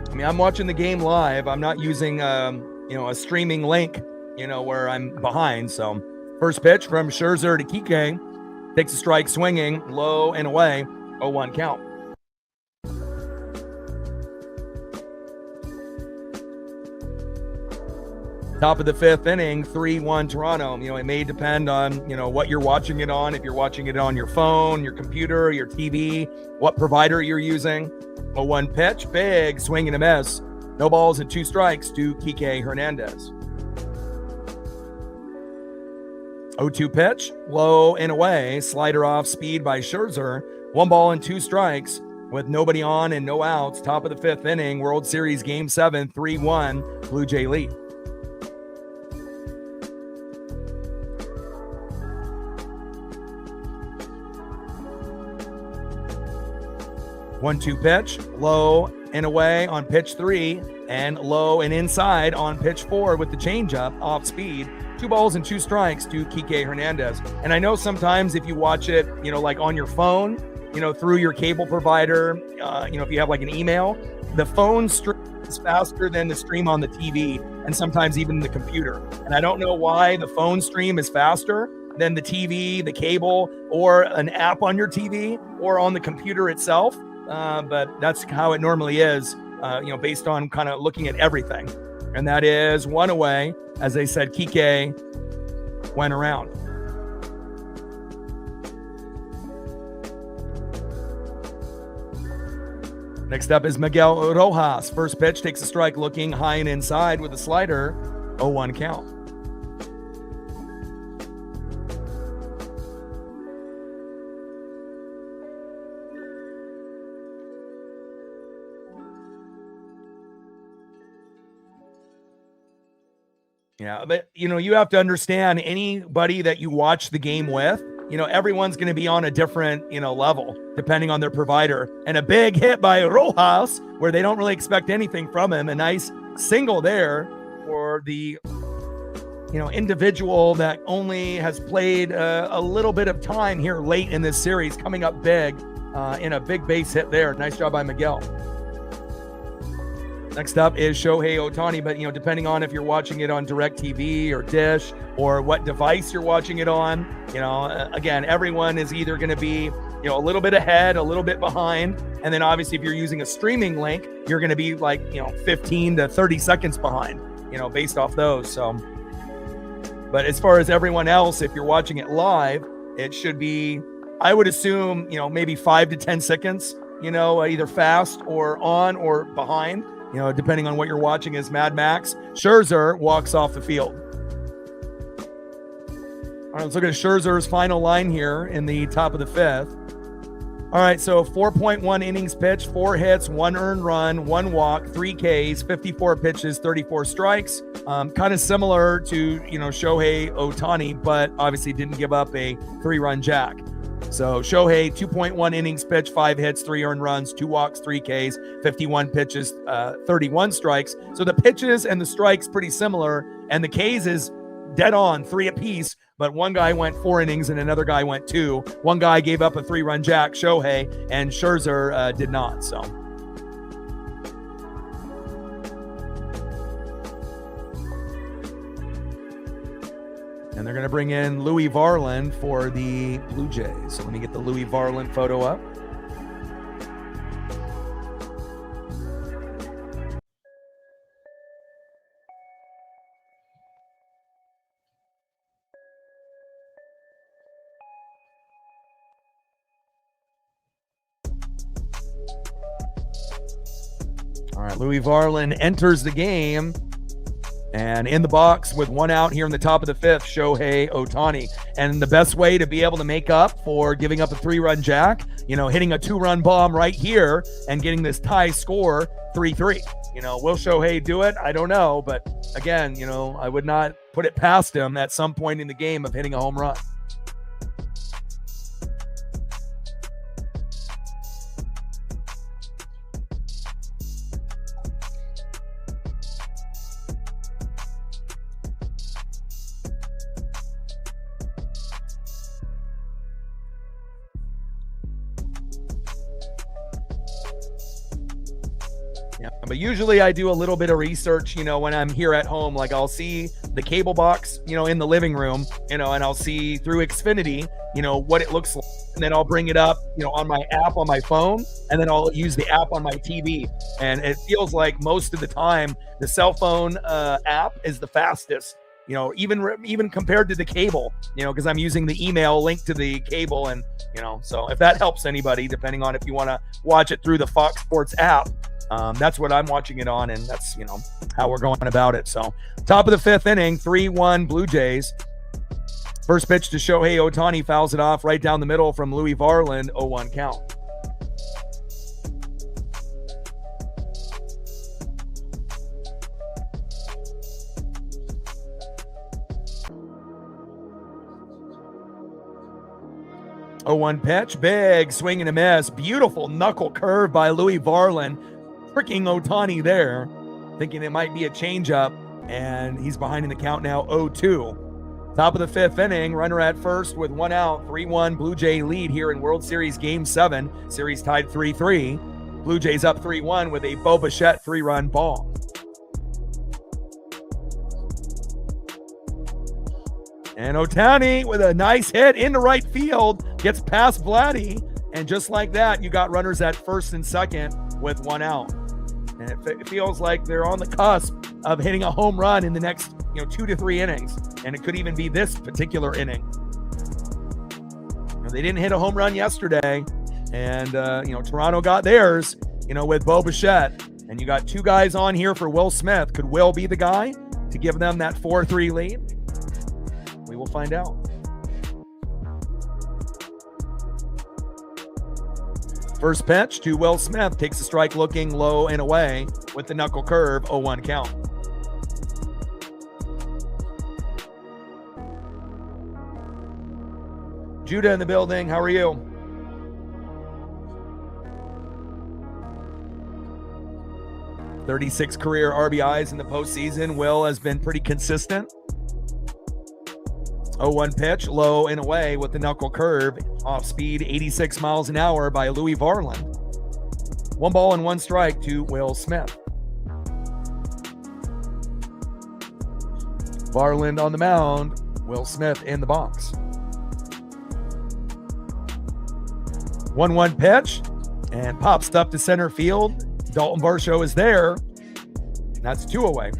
I mean, I'm watching the game live. I'm not using, a streaming link, where I'm behind. So first pitch from Scherzer to Kike. Takes a strike swinging, low and away, 0-1 count. Top of the fifth inning, 3-1 Toronto. It may depend on, what you're watching it on. If you're watching it on your phone, your computer, your TV, what provider you're using. 0-1 pitch, big swing and a miss. No balls and 2 strikes to Kike Hernandez. 0-2 pitch, low and away. Slider off speed by Scherzer. 1 ball and 2 strikes with nobody on and no outs. Top of the fifth inning, World Series Game 7, 3-1 Blue Jay lead. One-two pitch, low and away on pitch 3, and low and inside on pitch 4 with the changeup off speed. 2 balls and 2 strikes to Kike Hernandez. And I know sometimes if you watch it, like on your phone, through your cable provider, if you have like an email, the phone stream is faster than the stream on the TV and sometimes even the computer. And I don't know why the phone stream is faster than the TV, the cable, or an app on your TV or on the computer itself. But that's how it normally is, based on kind of looking at everything. And that is 1 away. As they said, Kike went around. Next up is Miguel Rojas. First pitch takes a strike looking high and inside with a slider. 0-1 count. Yeah, but, you have to understand anybody that you watch the game with, everyone's going to be on a different, level depending on their provider. And a big hit by Rojas where they don't really expect anything from him. A nice single there for the, individual that only has played a little bit of time here late in this series, coming up big in a big base hit there. Nice job by Miguel. Next up is Shohei Ohtani, but, depending on if you're watching it on DirecTV or Dish or what device you're watching it on, again, everyone is either going to be, a little bit ahead, a little bit behind. And then obviously if you're using a streaming link, you're going to be like, 15 to 30 seconds behind, based off those. So, but as far as everyone else, if you're watching it live, it should be, I would assume, maybe 5 to 10 seconds, either fast or on or behind. Depending on what you're watching as Mad Max. Scherzer walks off the field. All right, let's look at Scherzer's final line here in the top of the fifth. All right, so 4.1 innings pitched, 4 hits, 1 earned run, 1 walk, 3 Ks, 54 pitches, 34 strikes. Kind of similar to, Shohei Ohtani, but obviously didn't give up a 3-run jack. So Shohei, 2.1 innings pitched, 5 hits, 3 earned runs, 2 walks, 3 Ks, 51 pitches, 31 strikes. So the pitches and the strikes pretty similar, and the Ks is dead on, 3 apiece, but one guy went 4 innings and another guy went 2. One guy gave up a 3-run jack, Shohei, and Scherzer did not. So And they're going to bring in Louis Varland for the Blue Jays. So let me get the Louis Varland photo up. All right, Louis Varland enters the game. And in the box with one out here in the top of the fifth, Shohei Ohtani. And the best way to be able to make up for giving up a 3-run jack, hitting a 2-run bomb right here and getting this tie score 3-3. Will Shohei do it? I don't know. But again, I would not put it past him at some point in the game of hitting a home run. Yeah, but usually I do a little bit of research, when I'm here at home. Like I'll see the cable box, in the living room, and I'll see through Xfinity, what it looks like. And then I'll bring it up, on my app on my phone, and then I'll use the app on my TV. And it feels like most of the time the cell phone app is the fastest, even compared to the cable, because I'm using the email link to the cable. And, so if that helps anybody, depending on if you want to watch it through the Fox Sports app, that's what I'm watching it on, and that's, how we're going about it. So top of the fifth inning, 3-1 Blue Jays. First pitch to Shohei Ohtani, fouls it off right down the middle from Louis Varland, 0-1 count. Oh, 1 pitch, big swing and a miss. Beautiful knuckle curve by Louis Varland. Freaking Ohtani there, thinking it might be a changeup, and he's behind in the count now, 0-2. Top of the fifth inning, runner at first with one out, 3-1 Blue Jay lead here in World Series Game 7. Series tied 3-3. Blue Jays up 3-1 with a Bo Bichette 3-run bomb. And Ohtani with a nice hit into right field, gets past Vladdy, and just like that, you got runners at first and second with one out. And it feels like they're on the cusp of hitting a home run in the next, 2 to 3 innings. And it could even be this particular inning. They didn't hit a home run yesterday. And, Toronto got theirs, with Bo Bichette. And you got 2 guys on here for Will Smith. Could Will be the guy to give them that 4-3 lead? We will find out. First pitch to Will Smith, takes a strike looking low and away with the knuckle curve, 0-1 count. Judah in the building, how are you? .36 career RBIs in the postseason. Will has been pretty consistent. 0-1 pitch, low and away with the knuckle curve, off speed 86 miles an hour by Louis Varland. 1 ball and 1 strike to Will Smith. Varland on the mound, Will Smith in the box. 1-1 pitch, and pops up to center field. Dalton Varsho is there. That's 2 away.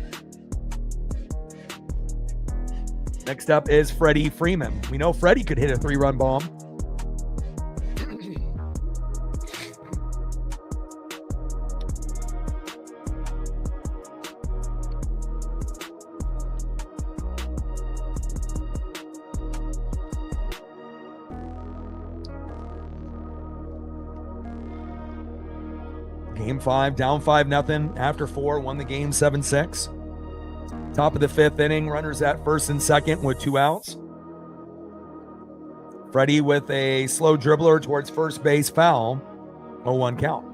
Next up is Freddie Freeman. We know Freddie could hit a 3-run bomb. Game 5, down 5-0 after 4, won the game 7-6. Top of the fifth inning, runners at first and second with 2 outs. Freddie with a slow dribbler towards first base, foul, 0-1 count.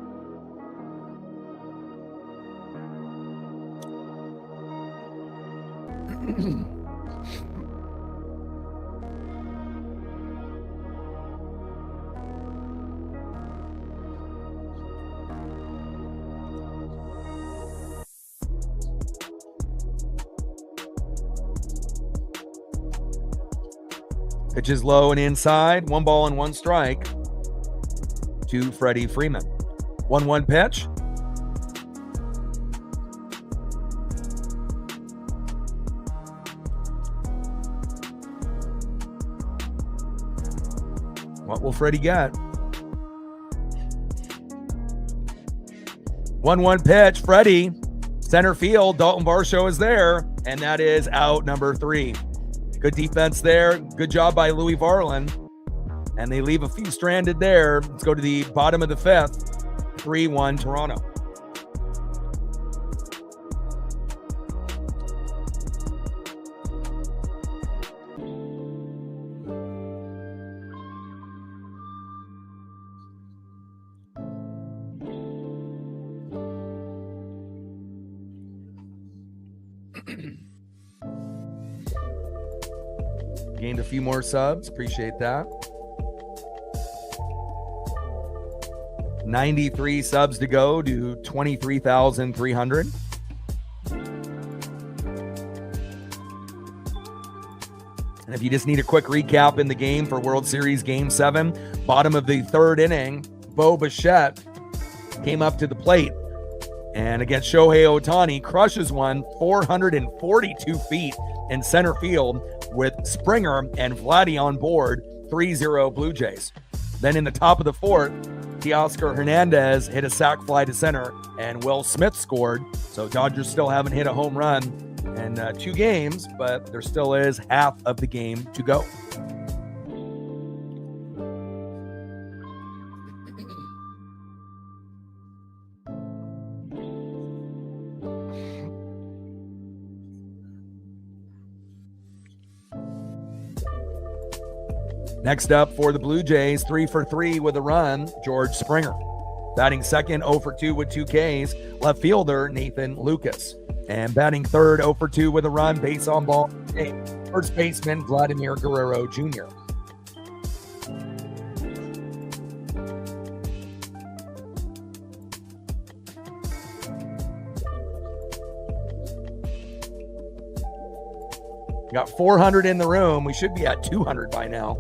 Pitch is low and inside. 1 ball and 1 strike to Freddie Freeman. 1-1 pitch. What will Freddie get? 1-1 pitch. Freddie, center field. Dalton Varsho is there, and that is out number 3. Good defense there. Good job by Louis Varlin. And they leave a few stranded there. Let's go to the bottom of the 5th. 3-1 Toronto. Gained a few more subs. Appreciate that. 93 subs to go to 23,300. And if you just need a quick recap in the game for World Series Game 7, bottom of the 3rd inning, Bo Bichette came up to the plate and against Shohei Ohtani crushes one 442 feet in center field with Springer and Vladdy on board. 3-0 Blue Jays. Then in the top of the 4th, Teoscar Hernandez hit a sac fly to center, and Will Smith scored. So Dodgers still haven't hit a home run in 2 games, but there still is half of the game to go. Next up for the Blue Jays, 3 for 3 with a run, George Springer. Batting second, 0 for 2 with 2 Ks, left fielder Nathan Lucas. And batting third, 0 for 2 with a run, base on ball, first baseman Vladimir Guerrero Jr. Got 400 in the room. We should be at 200 by now.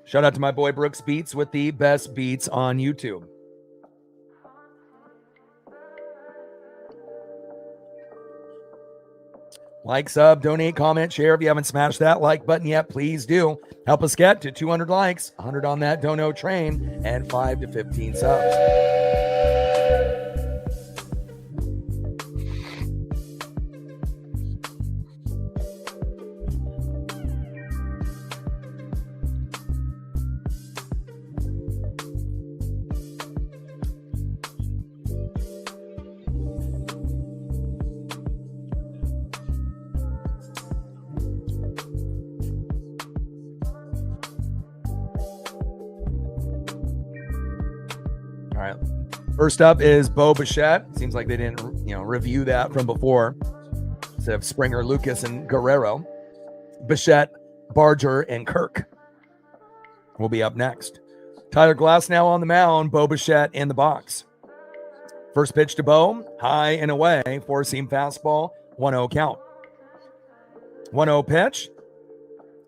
Shout out to my boy Brooks Beats with the best beats on YouTube. Like, sub, donate, comment, share. If you haven't smashed that like button yet, please do. Help us get to 200 likes, 100 on that dono train, and 5 to 15 subs. All right. First up is Bo Bichette. Seems like they didn't, review that from before. Instead of Springer, Lucas, and Guerrero. Bichette, Barger, and Kirk will be up next. Tyler Glasnow on the mound. Bo Bichette in the box. First pitch to Bo, high and away. 4-seam fastball, 1-0 count. 1-0 pitch.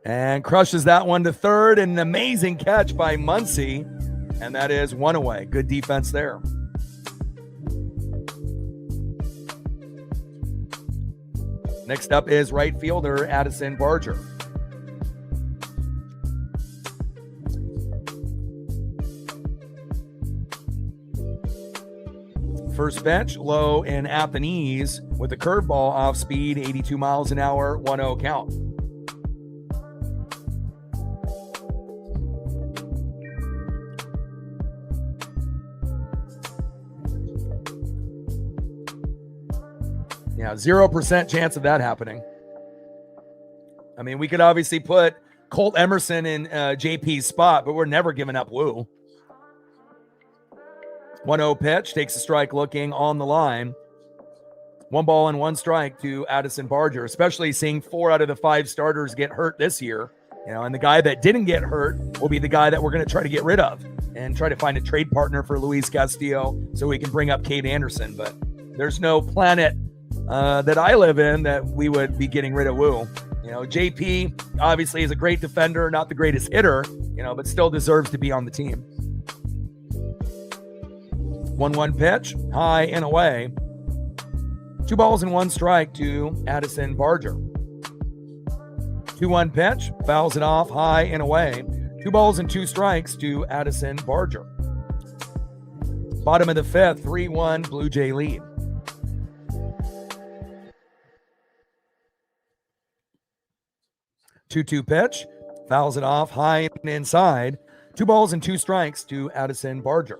And crushes that one to third. An amazing catch by Muncy. And that is 1 away. Good defense there. Next up is right fielder Addison Barger. First pitch, low and at the knees with a curveball off speed, 82 miles an hour, 1-0 count. Yeah, 0% chance of that happening. I mean, we could obviously put Colt Emerson in JP's spot, but we're never giving up Woo. 1-0 pitch, takes a strike looking on the line. 1 ball and 1 strike to Addison Barger, especially seeing 4 out of the 5 starters get hurt this year. And the guy that didn't get hurt will be the guy that we're going to try to get rid of. and try to find a trade partner for Luis Castillo so we can bring up Cade Anderson. But there's no planet that I live in that we would be getting rid of Wu. JP obviously is a great defender, not the greatest hitter, but still deserves to be on the team. 1-1 pitch, high and away. 2 balls and 1 strike to Addison Barger. 2-1 pitch, fouls it off, high and away. 2 balls and 2 strikes to Addison Barger. Bottom of the 5th, 3-1 Blue Jay lead. 2-2 pitch, fouls it off, high and inside. 2 balls and 2 strikes to Addison Barger.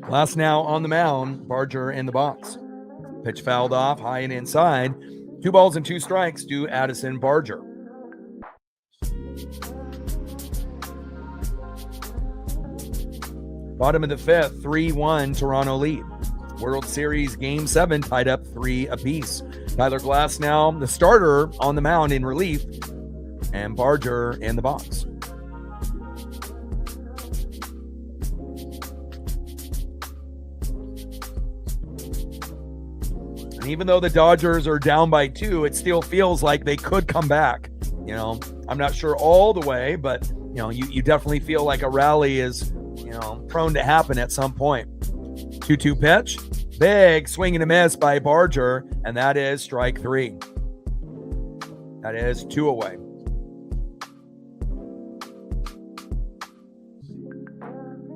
Glass now on the mound, Barger in the box. Pitch fouled off, high and inside. 2 balls and 2 strikes to Addison Barger. Bottom of the 5th, 3-1 Toronto lead. World Series Game 7 tied up 3 apiece. Tyler Glass now the starter on the mound in relief, and Barger in the box. And even though the Dodgers are down by 2, it still feels like they could come back. I'm not sure all the way, but you definitely feel like a rally is prone to happen at some point. 2-2 pitch, big swing and a miss by Barger, and that is strike 3. That is 2 away.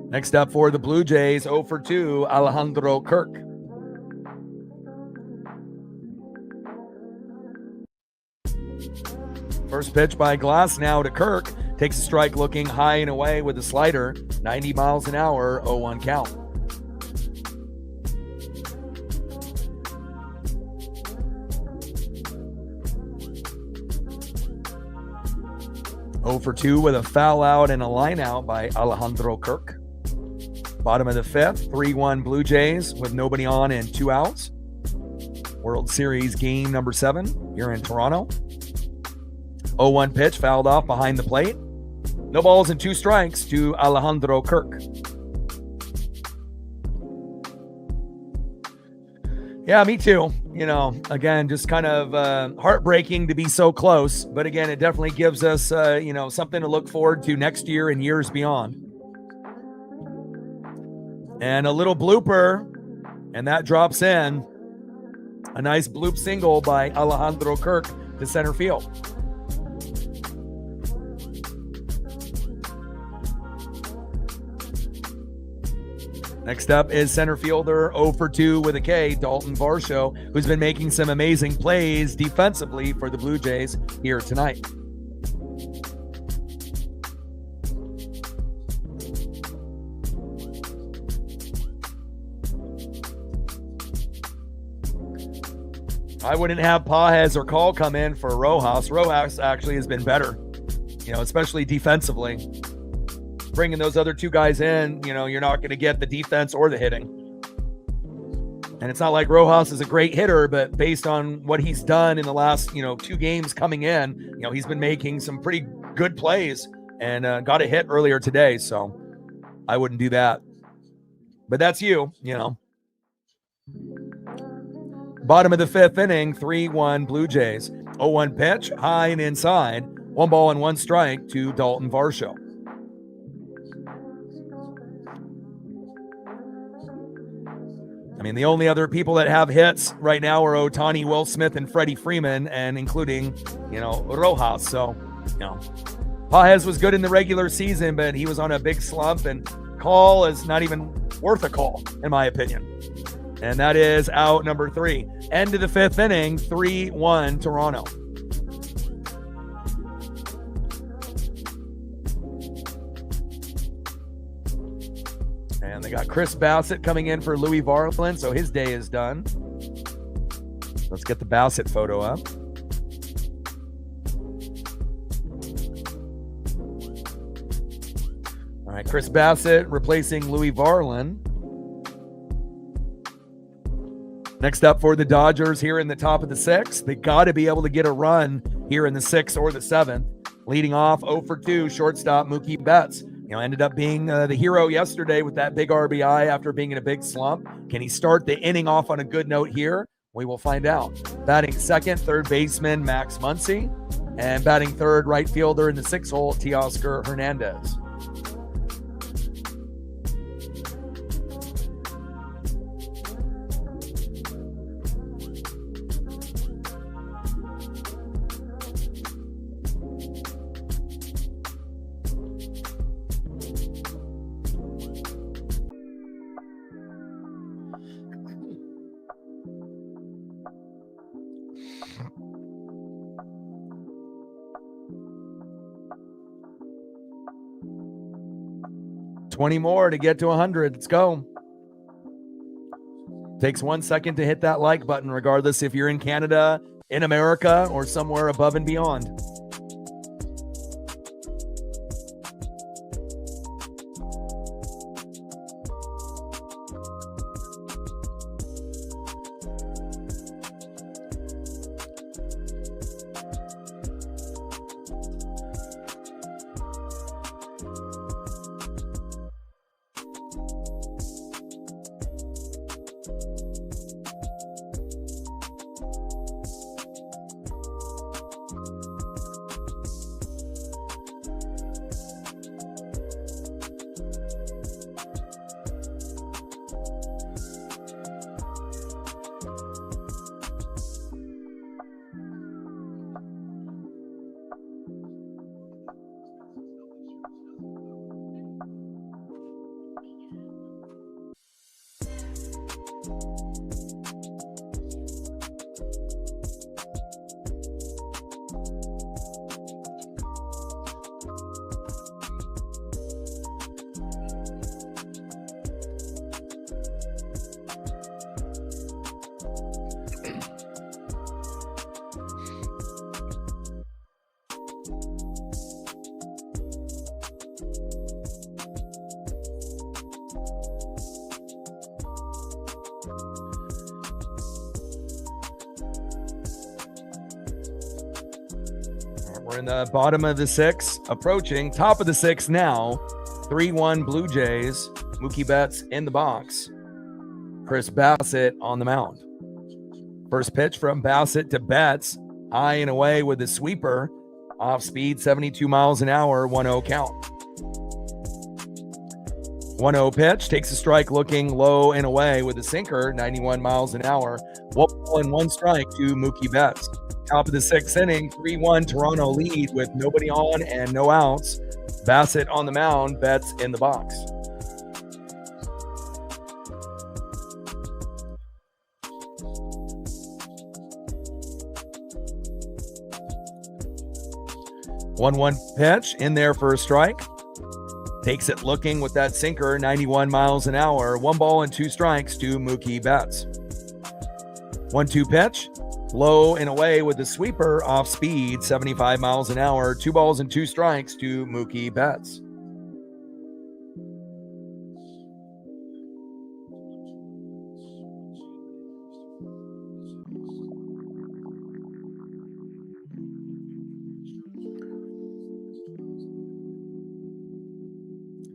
Next up for the Blue Jays, 0 for 2, Alejandro Kirk. First pitch by Glass now to Kirk. Takes a strike looking high and away with a slider. 90 miles an hour, 0-1 count. Oh for 2 with a foul out and a line out by Alejandro Kirk. Bottom of the 5th, 3-1 Blue Jays with nobody on and 2 outs. World Series Game number 7 here in Toronto. 0-1 pitch fouled off behind the plate. No balls and 2 strikes to Alejandro Kirk. Yeah, me too. Again, just kind of heartbreaking to be so close. But again, it definitely gives us, something to look forward to next year and years beyond. And a little blooper, and that drops in. A nice bloop single by Alejandro Kirk to center field. Next up is center fielder 0 for 2 with a K, Dalton Varsho, who's been making some amazing plays defensively for the Blue Jays here tonight. I wouldn't have Pajes or Call come in for Rojas. Rojas actually has been better, especially defensively. Bringing those other 2 guys in, you're not going to get the defense or the hitting. And it's not like Rojas is a great hitter, but based on what he's done in the last, 2 games coming in, he's been making some pretty good plays and got a hit earlier today. So I wouldn't do that. But that's Bottom of the 5th inning, 3-1 Blue Jays. 0-1 pitch, high and inside. 1 ball and 1 strike to Dalton Varsho. The only other people that have hits right now are Ohtani, Will Smith, and Freddie Freeman, and including, Rojas. So, Pajes was good in the regular season, but he was on a big slump, and Call is not even worth a call, in my opinion. And that is out number 3. End of the 5th inning, 3-1 Toronto. And they got Chris Bassett coming in for Louis Varland, so his day is done. Let's get the Bassett photo up. All right, Chris Bassett replacing Louis Varland. Next up for the Dodgers here in the top of the 6th. They got to be able to get a run here in the 6th or the 7th. Leading off 0 for 2, shortstop Mookie Betts. Ended up being the hero yesterday with that big RBI after being in a big slump. Can he start the inning off on a good note here? We will find out. Batting second, third baseman Max Muncy. And batting third, right fielder in the 6th hole, Teoscar Hernandez. $20 more to get to 100. Let's go. Takes 1 second to hit that like button, regardless if you're in Canada, in America, or somewhere above and beyond. We're in the bottom of the 6th, approaching top of the 6th now. 3-1 Blue Jays. Mookie Betts in the box. Chris Bassett on the mound. First pitch from Bassett to Betts. High and away with the sweeper. Off speed, 72 miles an hour, 1-0 count. 1-0 pitch, takes a strike looking low and away with a sinker, 91 miles an hour. 1 ball and 1 strike to Mookie Betts. Top of the 6th inning, 3-1 Toronto lead with nobody on and no outs. Bassett on the mound, Betts in the box. One pitch in there for a strike. Takes it looking with that sinker, 91 miles an hour. 1 ball and 2 strikes to Mookie Betts. 1-2 pitch. Low and away with the sweeper, off speed, 75 miles an hour. 2 balls and 2 strikes to Mookie Betts.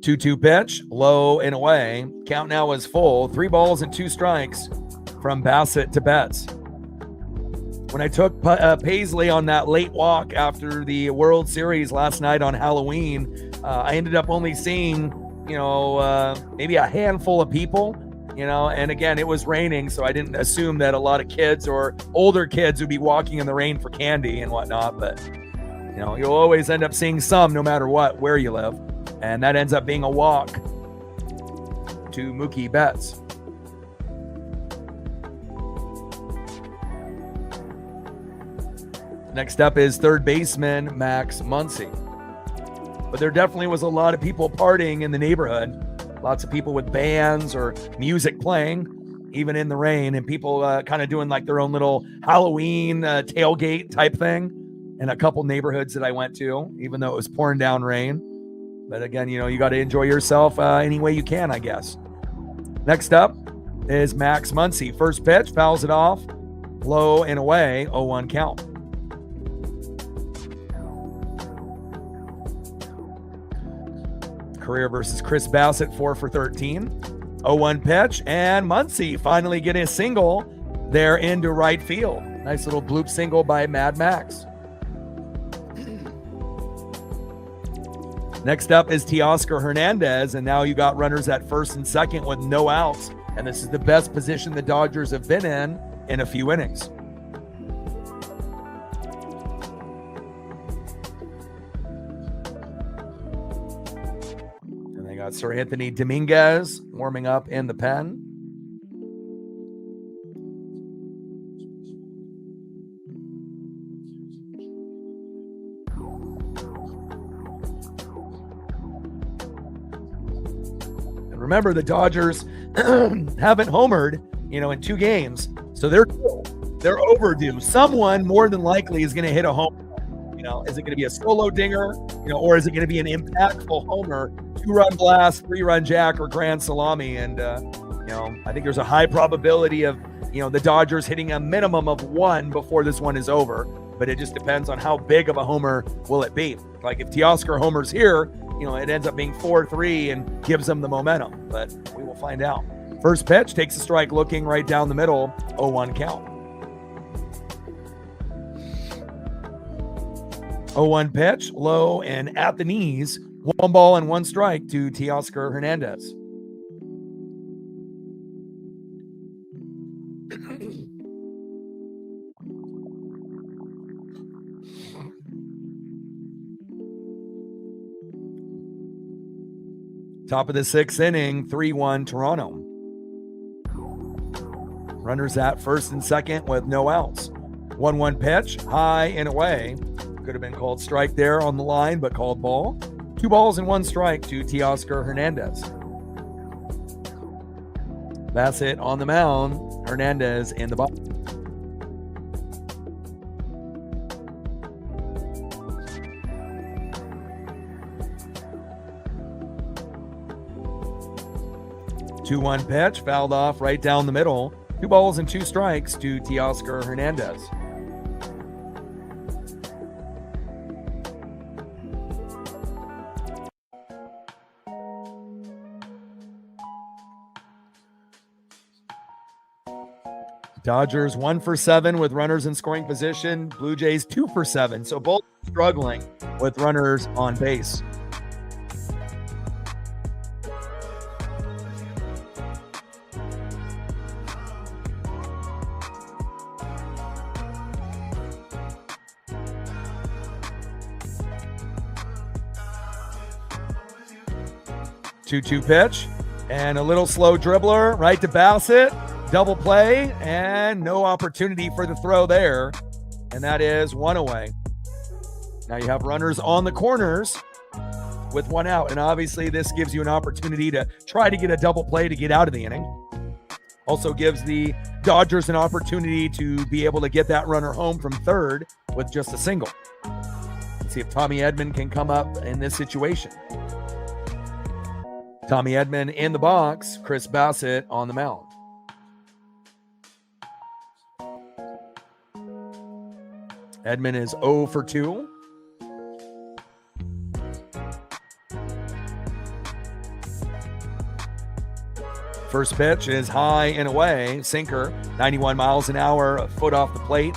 Two pitch, low and away. Count now is full. 3 balls and 2 strikes from Bassett to Betts. When I took Paisley on that late walk after the World Series last night on Halloween, I ended up only seeing, maybe a handful of people, and again, it was raining, so I didn't assume that a lot of kids or older kids would be walking in the rain for candy and whatnot, but, you'll always end up seeing some no matter where you live, and that ends up being a walk to Mookie Betts. Next up is third baseman Max Muncy. But there definitely was a lot of people partying in the neighborhood. Lots of people with bands or music playing, even in the rain, and people kind of doing like their own little Halloween tailgate type thing in a couple neighborhoods that I went to, even though it was pouring down rain. But again, you got to enjoy yourself any way you can, I guess. Next up is Max Muncy. First pitch, fouls it off. Low and away, 0-1 count. Career versus Chris Bassett, 4 for 13. 0-1 pitch, and Muncy finally getting a single there into right field. Nice little bloop single by Mad Max. Next up is Teoscar Hernandez, and now you got runners at first and second with no outs, and this is the best position the Dodgers have been in a few innings. And they got Sir Anthony Dominguez warming up in the pen. Remember, the Dodgers haven't homered, in 2 games, so they're overdue. Someone more than likely is going to hit a home. Is it going to be a solo dinger, or is it going to be an impactful homer, 2-run blast, 3-run jack, or grand salami? And I think there's a high probability of the Dodgers hitting a minimum of 1 before this one is over. But it just depends on how big of a homer will it be. Like if Teoscar homers here, it ends up being 4-3 and gives them the momentum, but we will find out. First pitch, takes a strike, looking right down the middle, 0-1 count. 0-1 pitch, low and at the knees, 1 ball and 1 strike to Teoscar Hernandez. Top of the 6th inning, 3-1 Toronto. Runners at first and second with no outs. 1-1 pitch, high and away. Could have been called strike there on the line, but called ball. 2 balls and 1 strike to Teoscar Hernandez. Bassett on the mound, Hernandez in the box. Two-one pitch, fouled off right down the middle. 2 balls and 2 strikes to Teoscar Hernandez. Dodgers 1 for 7 with runners in scoring position. Blue Jays 2 for 7. So both struggling with runners on base. Two-two pitch and a little slow dribbler right to Bassett. Double play and no opportunity for the throw there. And that is 1 away. Now you have runners on the corners with 1 out. And obviously this gives you an opportunity to try to get a double play to get out of the inning. Also gives the Dodgers an opportunity to be able to get that runner home from third with just a single. Let's see if Tommy Edman can come up in this situation. Tommy Edman in the box, Chris Bassett on the mound. Edman is 0 for 2. First pitch is high and away. Sinker, 91 miles an hour, a foot off the plate.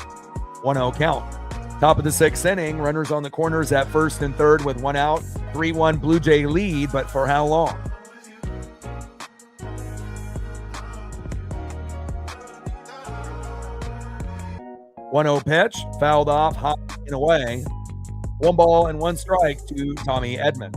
1-0 count. Top of the 6th inning, runners on the corners at first and third with 1 out. 3-1 Blue Jay lead, but for how long? One-0 pitch, fouled off, high and away. 1 ball and 1 strike to Tommy Edman.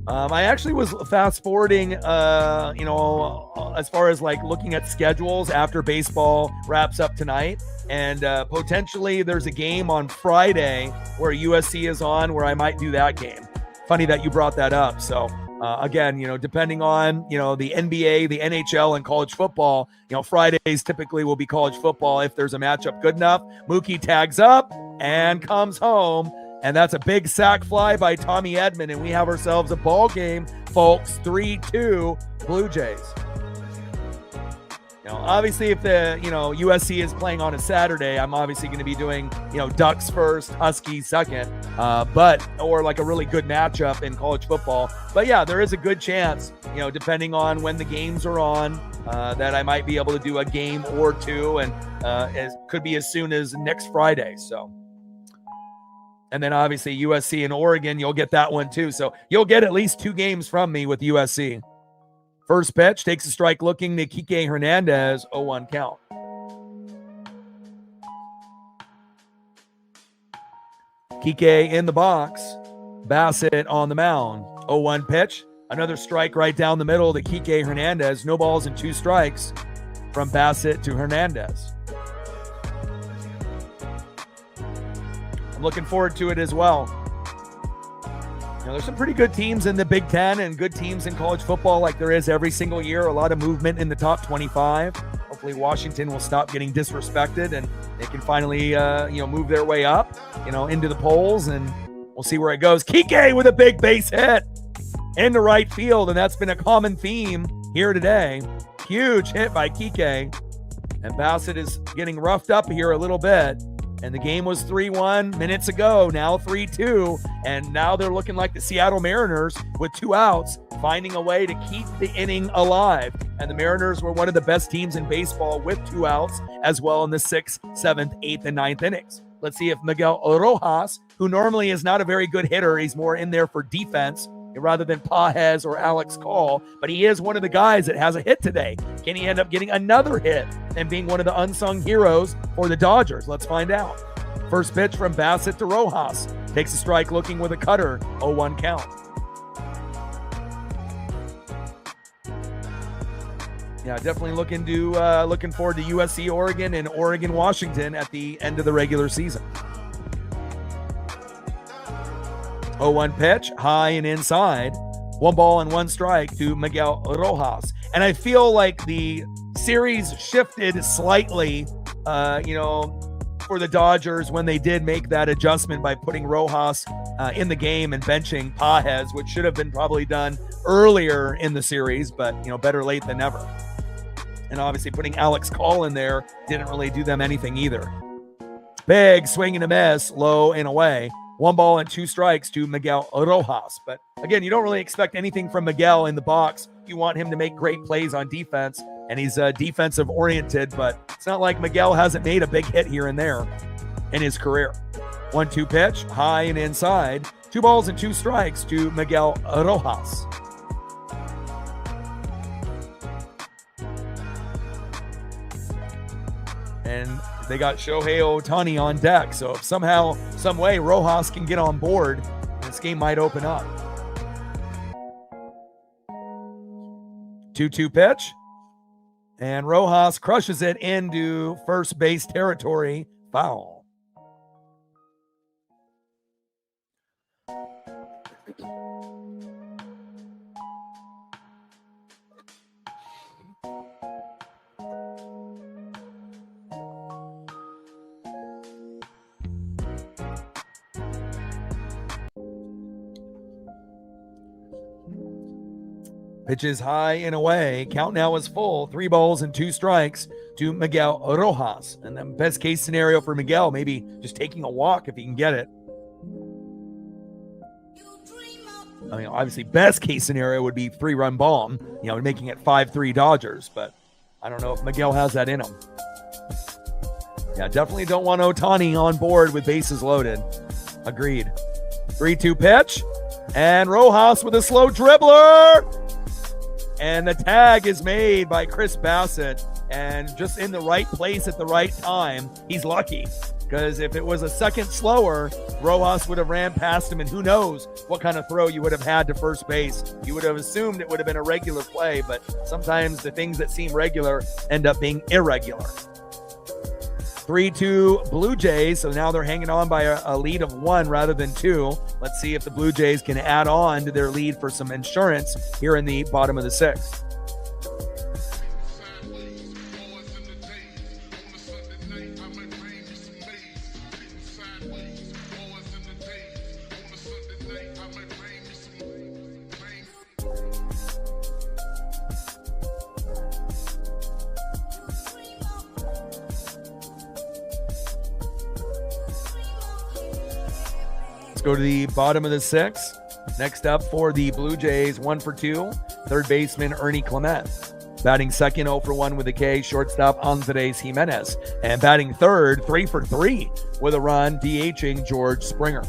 I actually was fast forwarding, as far as like looking at schedules after baseball wraps up tonight. And potentially there's a game on Friday where USC is on where I might do that game. Funny that you brought that up. So again, depending on, the NBA, the NHL, and college football, Fridays typically will be college football if there's a matchup good enough. Mookie tags up and comes home. And that's a big sac fly by Tommy Edman, and we have ourselves a ball game, folks. 3-2 Blue Jays. Obviously, if the USC is playing on a Saturday, I'm obviously going to be doing Ducks first, Huskies second, or like a really good matchup in college football. But yeah, there is a good chance, depending on when the games are on, that I might be able to do a game or two, and it could be as soon as next Friday. So, and then obviously USC and Oregon, you'll get that one too. So you'll get at least 2 games from me with USC. First pitch, takes a strike looking to Kike Hernandez, 0-1 count. Kike in the box, Bassett on the mound, 0-1 pitch. Another strike right down the middle to Kike Hernandez. No balls and 2 strikes from Bassett to Hernandez. I'm looking forward to it as well. There's some pretty good teams in the Big Ten and good teams in college football like there is every single year. A lot of movement in the top 25. Hopefully Washington will stop getting disrespected and they can finally, move their way up, into the polls, and we'll see where it goes. Kike with a big base hit in the right field, and that's been a common theme here today. Huge hit by Kike, and Bassett is getting roughed up here a little bit. And the game was 3-1 minutes ago, now 3-2. And now they're looking like the Seattle Mariners with 2 outs, finding a way to keep the inning alive. And the Mariners were one of the best teams in baseball with 2 outs as well in the 6th, 7th, 8th, and 9th innings. Let's see if Miguel Rojas, who normally is not a very good hitter, he's more in there for defense rather than Pajes or Alex Call, but he is one of the guys that has a hit today. Can he end up getting another hit and being one of the unsung heroes for the Dodgers? Let's find out. First pitch from Bassett to Rojas. Takes a strike looking with a cutter, 0-1 count. Yeah, definitely looking forward to USC Oregon and Oregon Washington at the end of the regular season. 0-1 pitch, high and inside. 1 ball and 1 strike to Miguel Rojas. And I feel like the series shifted slightly, for the Dodgers when they did make that adjustment by putting Rojas in the game and benching Pajes, which should have been probably done earlier in the series, but, better late than never. And obviously putting Alex Call in there didn't really do them anything either. Big swing and a miss, low and away. 1 ball and 2 strikes to Miguel Rojas. But again, you don't really expect anything from Miguel in the box. You want him to make great plays on defense, and he's defensive oriented, but it's not like Miguel hasn't made a big hit here and there in his career. 1-2 pitch, high and inside. 2 balls and 2 strikes to Miguel Rojas. And they got Shohei Ohtani on deck. So if somehow, some way, Rojas can get on board, this game might open up. 2-2 pitch. And Rojas crushes it into first base territory. Foul. Pitches high and away. Count now is full. 3 balls and 2 strikes to Miguel Rojas. And the best case scenario for Miguel, maybe just taking a walk if he can get it. I mean, obviously, best case scenario would be 3-run bomb, making it 5-3 Dodgers. But I don't know if Miguel has that in him. Yeah, definitely don't want Ohtani on board with bases loaded. Agreed. 3-2 pitch. And Rojas with a slow dribbler. And the tag is made by Chris Bassett, and just in the right place at the right time. He's lucky, because if it was a second slower, Rojas would have ran past him, and who knows what kind of throw you would have had to first base. You would have assumed it would have been a regular play, but sometimes the things that seem regular end up being irregular. 3-2 Blue Jays, so now they're hanging on by a lead of 1 rather than 2. Let's see if the Blue Jays can add on to their lead for some insurance here in the bottom of the 6th. Let's go to the bottom of the 6th. Next up for the Blue Jays, 1 for 2, third baseman Ernie Clement. Batting second, 0 for 1 with a K, shortstop Andres Jimenez. And batting third, 3 for 3 with a run, DHing George Springer.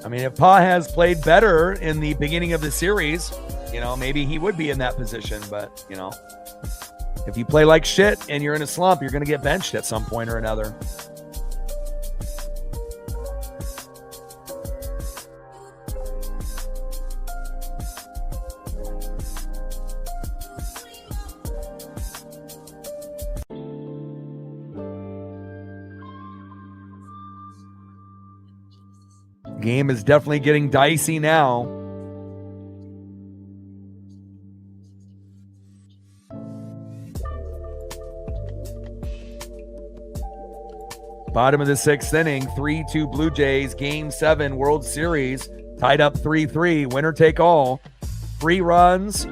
I mean, if Pa has played better in the beginning of the series, maybe he would be in that position. But, if you play like shit and you're in a slump, you're going to get benched at some point or another. Game is definitely getting dicey now. Bottom of the 6th inning, 3-2 Blue Jays, Game 7 World Series, tied up 3-3, winner take all. 3 runs,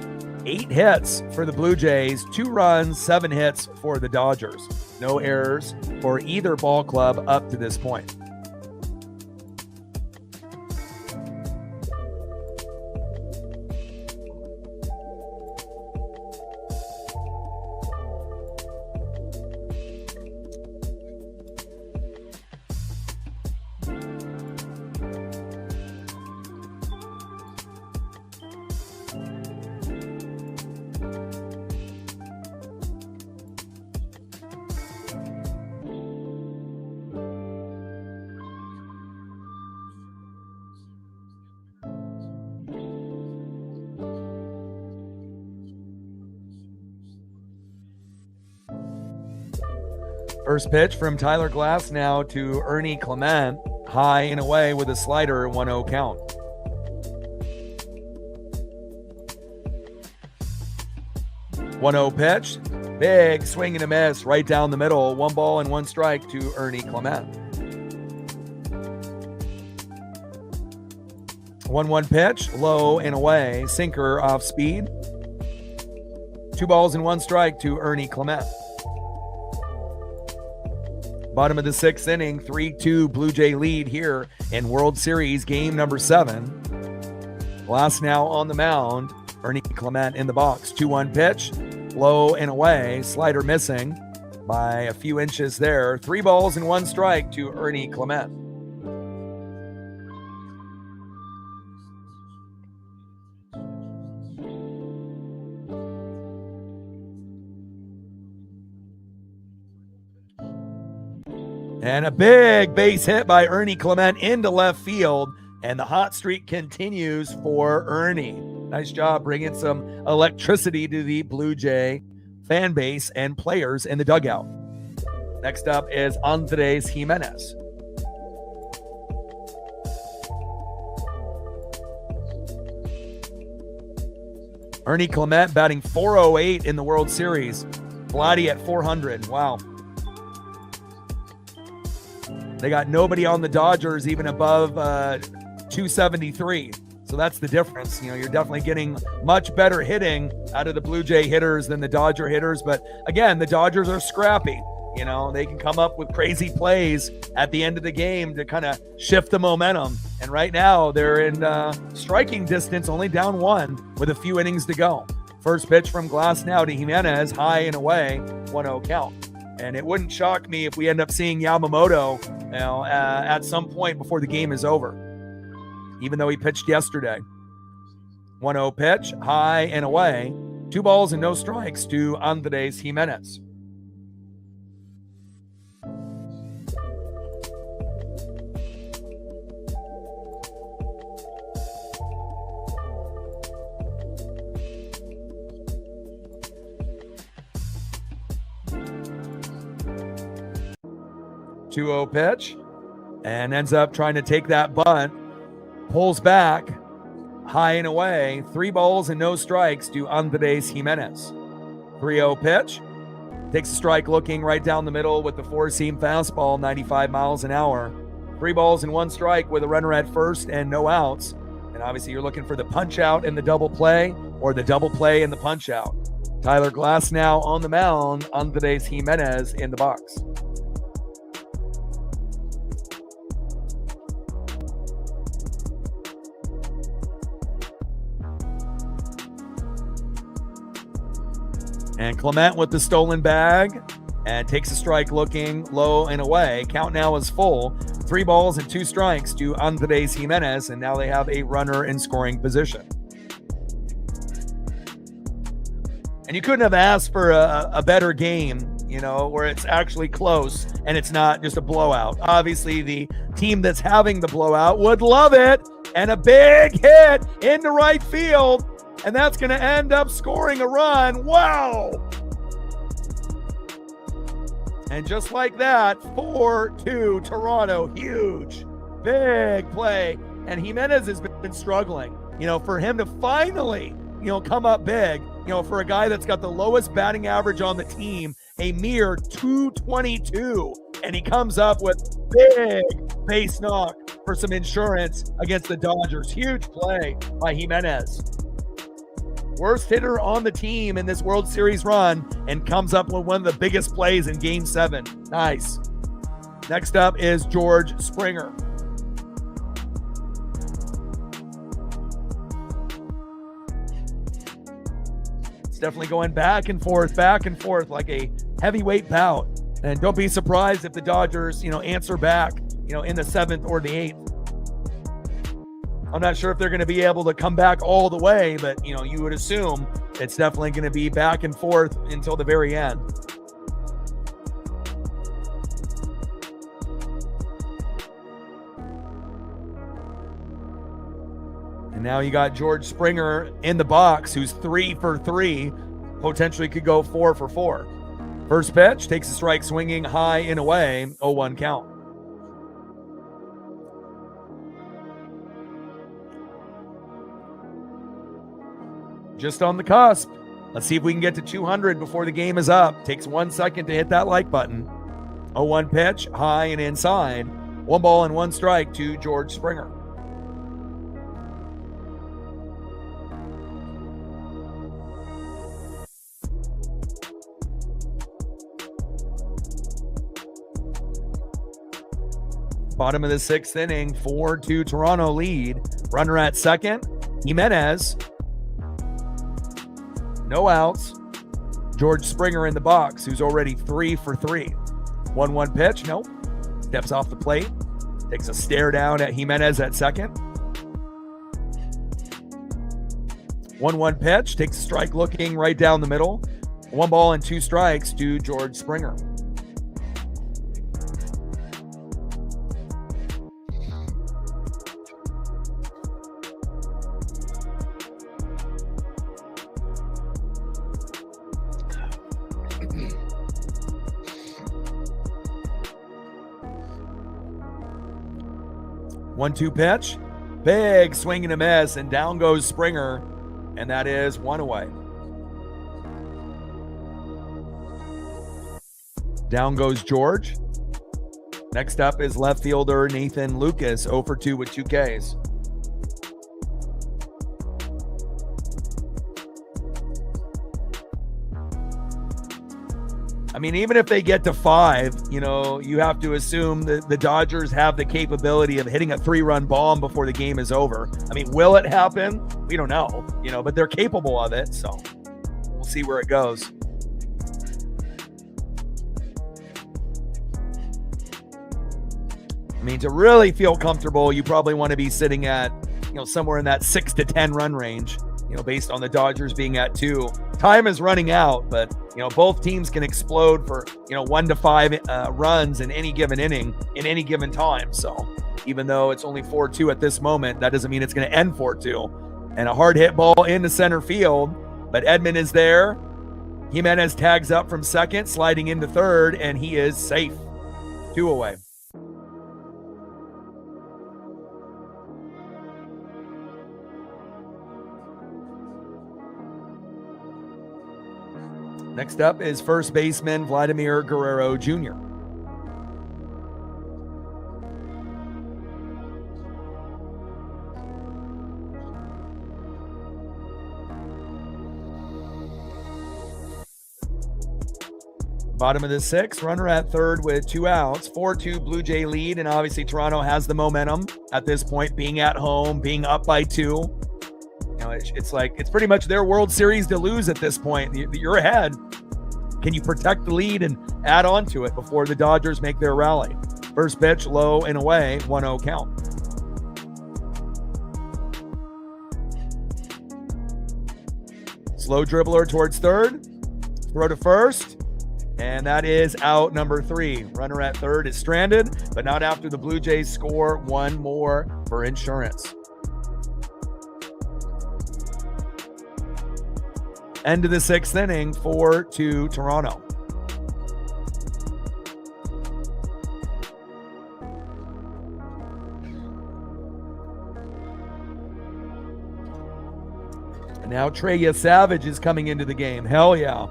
8 hits for the Blue Jays, 2 runs, 7 hits for the Dodgers. No errors for either ball club up to this point. First pitch from Tyler Glass now to Ernie Clement. High and away with a slider, 1-0 count. One 0 pitch. Big swing and a miss right down the middle. 1 ball and 1 strike to Ernie Clement. 1-1 pitch. Low and away. Sinker off speed. 2 balls and 1 strike to Ernie Clement. Bottom of the 6th inning, 3-2 Blue Jay lead here in World Series game number 7. Glass now on the mound. Ernie Clement in the box. 2-1 pitch, low and away. Slider missing by a few inches there. 3 balls and 1 strike to Ernie Clement. And a big base hit by Ernie Clement into left field. And the hot streak continues for Ernie. Nice job bringing some electricity to the Blue Jay fan base and players in the dugout. Next up is Andres Jimenez. Ernie Clement batting .408 in the World Series. Vladdy at .400. Wow. They got nobody on the Dodgers even above 273. So that's the difference. You're definitely getting much better hitting out of the Blue Jay hitters than the Dodger hitters. But again, the Dodgers are scrappy. They can come up with crazy plays at the end of the game to kind of shift the momentum. And right now they're in striking distance, only down 1 with a few innings to go. First pitch from Glass now to Jimenez, high and away, 1-0 count. And it wouldn't shock me if we end up seeing Yamamoto at some point before the game is over, even though he pitched yesterday. 1-0 pitch, high and away. 2 balls and no strikes to Andres Jimenez. Two 0 pitch and ends up trying to take that bunt. Pulls back. high and away. 3 balls and no strikes to Andres Jimenez. 3-0 pitch. Takes a strike looking right down the middle with the four-seam fastball, 95 miles an hour. 3 balls and 1 strike with a runner at first and no outs. And obviously you're looking for the punch out and the double play, or the double play and the punch out. Tyler Glasnow on the mound, Andres Jimenez in the box. And Clement with the stolen bag and takes a strike looking low and away. Count now is full. 3 balls and 2 strikes to Andres Jimenez, and now they have a runner in scoring position. And you couldn't have asked for a better game, where it's actually close and it's not just a blowout. Obviously, the team that's having the blowout would love it. And a big hit into right field. And that's going to end up scoring a run. Wow. And just like that, 4-2 Toronto. Huge, big play. And Jimenez has been struggling. For him to finally, come up big, for a guy that's got the lowest batting average on the team, a mere 222. And he comes up with big base knock for some insurance against the Dodgers. Huge play by Jimenez. Worst hitter on the team in this World Series run, and comes up with one of the biggest plays in Game 7. Nice. Next up is George Springer. It's definitely going back and forth like a heavyweight bout. And don't be surprised if the Dodgers, answer back, in the 7th or the 8th. I'm not sure if they're going to be able to come back all the way, but, you would assume it's definitely going to be back and forth until the very end. And now you got George Springer in the box, who's 3 for 3, potentially could go 4 for 4. First pitch, takes a strike swinging high and away, 0-1 count. Just on the cusp. Let's see if we can get to 200 before the game is up. Takes 1 second to hit that like button. 0-1 pitch, high and inside. 1 ball and 1 strike to George Springer. Bottom of the 6th inning, 4-2 Toronto lead. Runner at second, Jimenez. No outs. George Springer in the box, who's already 3 for 3. 1-1 pitch, nope. Steps off the plate. Takes a stare down at Jimenez at second. 1-1 pitch, takes a strike looking right down the middle. 1 ball and 2 strikes to George Springer. One-two pitch, big swing and a miss, and down goes Springer, and that is 1 away. Down goes George. Next up is left fielder Nathan Lucas, 0 for 2 with 2 Ks. I mean, even if they get to 5, you have to assume that the Dodgers have the capability of hitting a 3-run bomb before the game is over. I mean, will it happen? We don't know, but they're capable of it. So we'll see where it goes. I mean, to really feel comfortable, you probably want to be sitting at, somewhere in that 6 to 10 run range, based on the Dodgers being at 2. Time is running out, but, both teams can explode for, 1 to 5 runs in any given inning, in any given time. So even though it's only 4-2 at this moment, that doesn't mean it's going to end 4-2. And a hard hit ball into center field, but Edman is there. Jimenez tags up from second, sliding into third, and he is safe. 2 away. Next up is first baseman Vladimir Guerrero Jr. Bottom of the sixth, runner at third with 2 outs, 4-2 Blue Jay lead, and obviously Toronto has the momentum at this point, being at home, being up by 2. You know, it's like it's pretty much their World Series to lose at this point. You're ahead. Can you protect the lead and add on to it before the Dodgers make their rally? First pitch, low and away, 1-0 count. Slow dribbler towards third, throw to first. And that is out number 3. Runner at third is stranded, but not after the Blue Jays score one more for insurance. End of the 6th inning, 4-2 Toronto. And now Trey Savage is coming into the game. Hell yeah.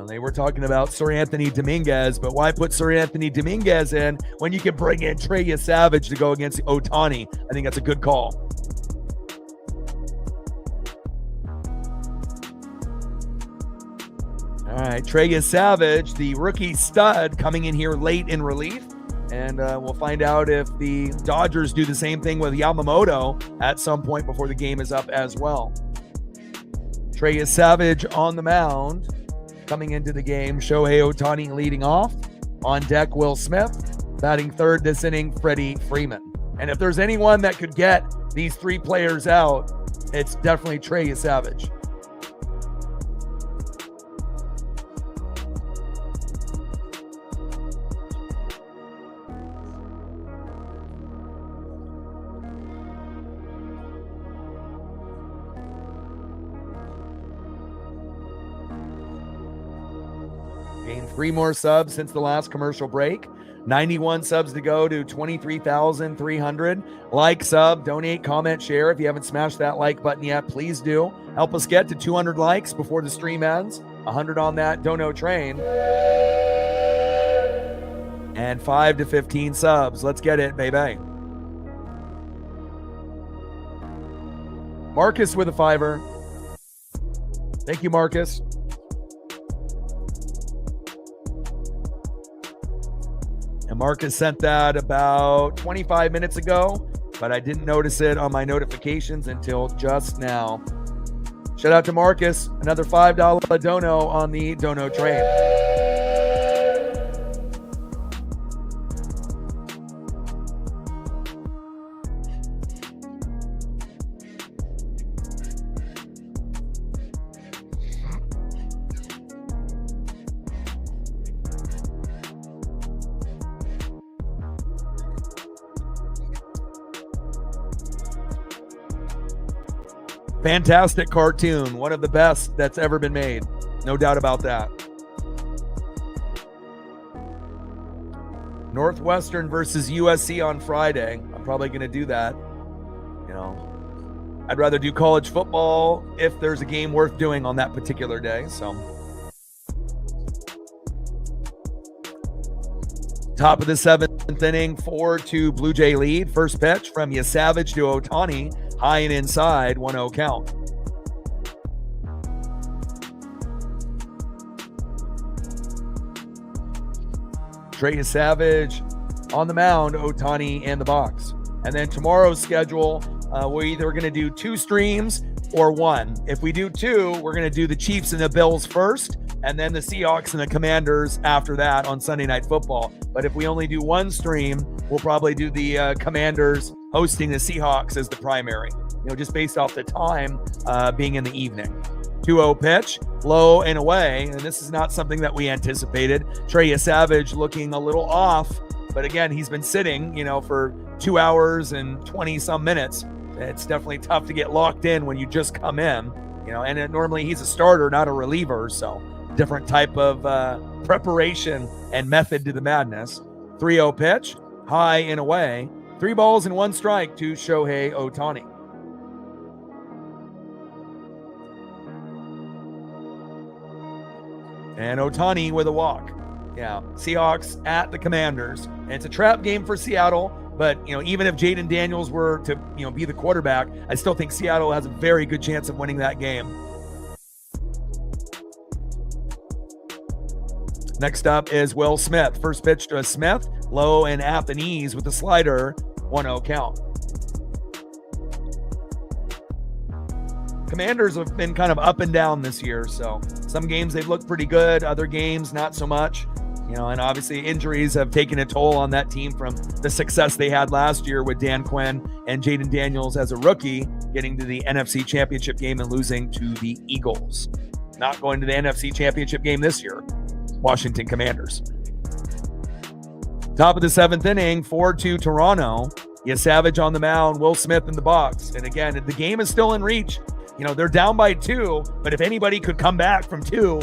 They were talking about Sir Anthony Dominguez, but why put Sir Anthony Dominguez in when you can bring in Trey Savage to go against Ohtani? I think that's a good call. All right, Trey Savage, the rookie stud, coming in here late in relief. And we'll find out if the Dodgers do the same thing with Yamamoto at some point before the game is up as well. Trey Savage on the mound. Coming into the game, Shohei Ohtani leading off. On deck, Will Smith. Batting third this inning, Freddie Freeman. And if there's anyone that could get these 3 players out, it's definitely Trey Savage. Gained 3 more subs since the last commercial break. 91 subs to go to 23,300. Like, sub, donate, comment, share. If you haven't smashed that like button yet, please do. Help us get to 200 likes before the stream ends. 100 on that dono train. And 5 to 15 subs. Let's get it, baby. Marcus with a $5. Thank you, Marcus. And Marcus sent that about 25 minutes ago, but I didn't notice it on my notifications until just now. Shout out to Marcus. Another $5 dono on the dono train. Fantastic cartoon. One of the best that's ever been made. No doubt about that. Northwestern versus USC on Friday. I'm probably going to do that. You know, I'd rather do college football if there's a game worth doing on that particular day. So, top of the 7th inning, 4-2 Blue Jay lead. First pitch from Savage to Ohtani. High and inside, 1-0 count. Trey Savage on the mound, Ohtani in the box. And then tomorrow's schedule, we're either going to do 2 streams or 1. If we do 2, we're going to do the Chiefs and the Bills first, and then the Seahawks and the Commanders after that on Sunday Night Football. But if we only do 1 stream, we'll probably do the Commanders hosting the Seahawks as the primary, you know, just based off the time being in the evening. 2-0 pitch, low and away, and this is not something that we anticipated. Trey Savage looking a little off, but again, he's been sitting, you know, for 2 hours and 20 some minutes. It's definitely tough to get locked in when you just come in, you know, and normally he's a starter, not a reliever, so different type of preparation and method to the madness. 3-0 pitch, high and away. 3 balls and 1 strike to Shohei Ohtani. And Ohtani with a walk. Yeah, Seahawks at the Commanders. And it's a trap game for Seattle, but even if Jaden Daniels were to be the quarterback, I still think Seattle has a very good chance of winning that game. Next up is Will Smith. First pitch to Smith, low and at the knees with the slider, 1-0 count. Commanders have been kind of up and down this year, so some games they've looked pretty good, other games not so much. And obviously injuries have taken a toll on that team from the success they had last year with Dan Quinn and Jaden Daniels as a rookie getting to the NFC Championship game and losing to the Eagles. Not going to the NFC Championship game this year. Washington Commanders. Top of the 7th inning, 4-2 Toronto. Savage on the mound, Will Smith in the box. And again, the game is still in reach. They're down by 2, but if anybody could come back from 2,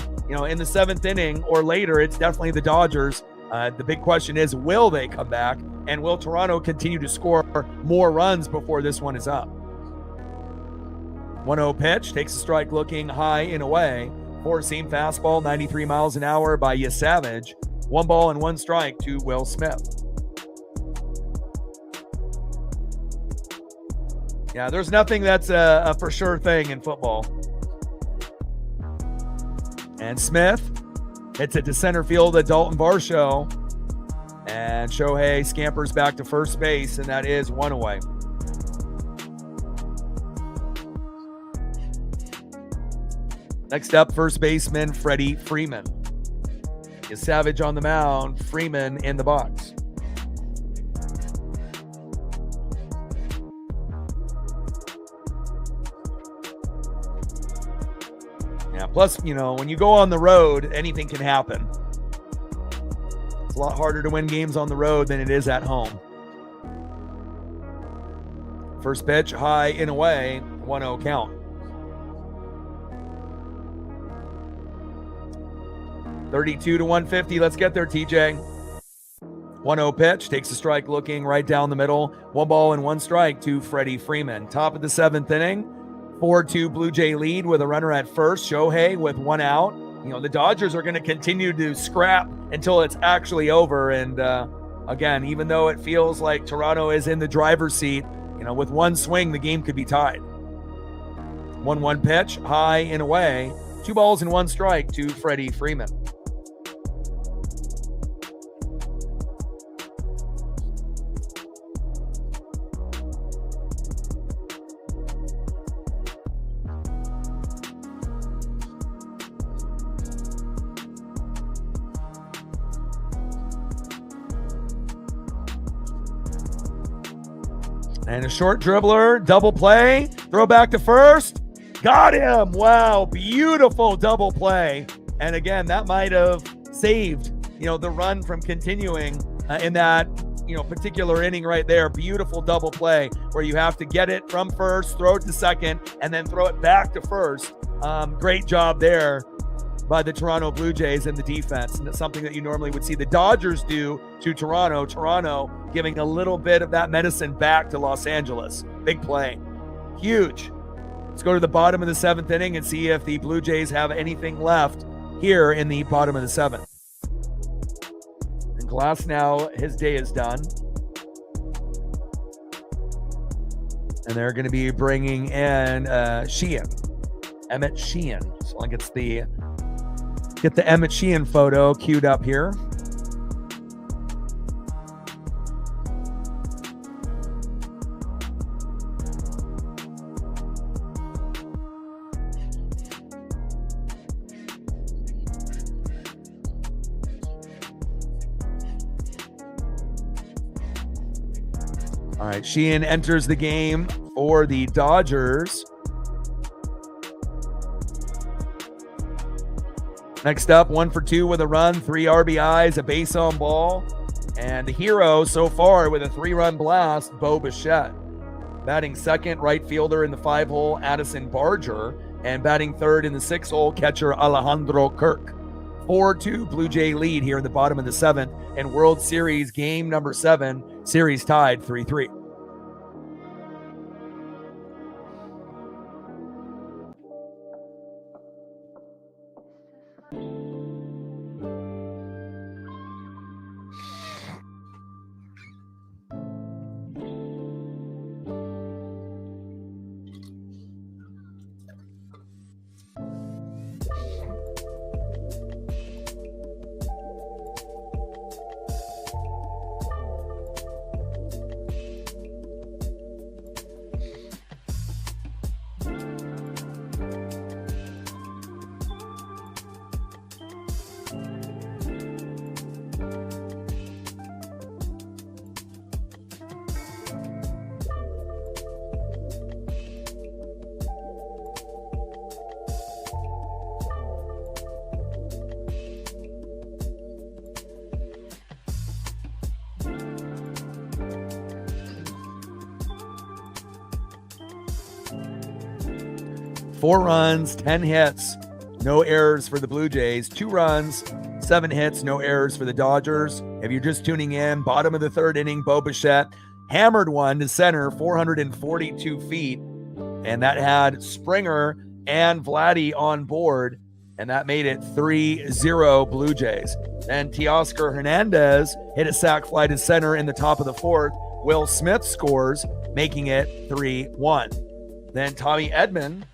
in the 7th inning or later, it's definitely the Dodgers. The big question is, will they come back? And will Toronto continue to score more runs before this one is up? 1-0 pitch, takes a strike looking high and away. Four-seam fastball, 93 miles an hour by Savage. 1 ball and 1 strike to Will Smith. Yeah, there's nothing that's a for sure thing in football. And Smith hits it to center field at Dalton Varsho. And Shohei scampers back to first base, and that is 1 away. Next up, first baseman Freddie Freeman. Savage on the mound, Freeman in the box. Yeah, plus, when you go on the road, anything can happen. It's a lot harder to win games on the road than it is at home. First pitch, high and away, 1-0 count. 32 to 150. Let's get there, TJ. 1-0 pitch, takes a strike looking right down the middle. 1 ball and 1 strike to Freddie Freeman. Top of the 7th inning, 4-2 Blue Jay lead with a runner at first. Shohei with 1 out. The Dodgers are going to continue to scrap until it's actually over. And again, even though it feels like Toronto is in the driver's seat, with 1 swing, the game could be tied. 1-1 pitch, high and away. 2 balls and 1 strike to Freddie Freeman. And a short dribbler, double play, throw back to first. Got him. Wow, beautiful double play. And again, that might have saved, the run from continuing in that, particular inning right there. Beautiful double play where you have to get it from first, throw it to second, and then throw it back to first. Great job there by the Toronto Blue Jays and the defense. And that's something that you normally would see the Dodgers do to Toronto. Toronto giving a little bit of that medicine back to Los Angeles. Big play. Huge. Let's go to the bottom of the 7th inning and see if the Blue Jays have anything left here in the bottom of the 7th. And Glass now, his day is done. And they're going to be bringing in Emmett Sheehan. So I get the Emmett Sheehan photo queued up here. All right, Sheehan enters the game for the Dodgers. Next up, 1 for 2 with a run, 3 RBIs, a base on ball. And the hero so far with a 3-run blast, Bo Bichette. Batting second, right fielder in the 5-hole, Addison Barger. And batting third in the 6-hole, catcher Alejandro Kirk. 4-2 Blue Jay lead here in the bottom of the 7th. And World Series game number 7, series tied 3-3. 4 runs, 10 hits, no errors for the Blue Jays. 2 runs, 7 hits, no errors for the Dodgers. If you're just tuning in, bottom of the 3rd inning, Bo Bichette hammered one to center, 442 feet. And that had Springer and Vladdy on board. And that made it 3-0 Blue Jays. Then Teoscar Hernandez hit a sac fly to center in the top of the 4th. Will Smith scores, making it 3-1. Then Tommy Edman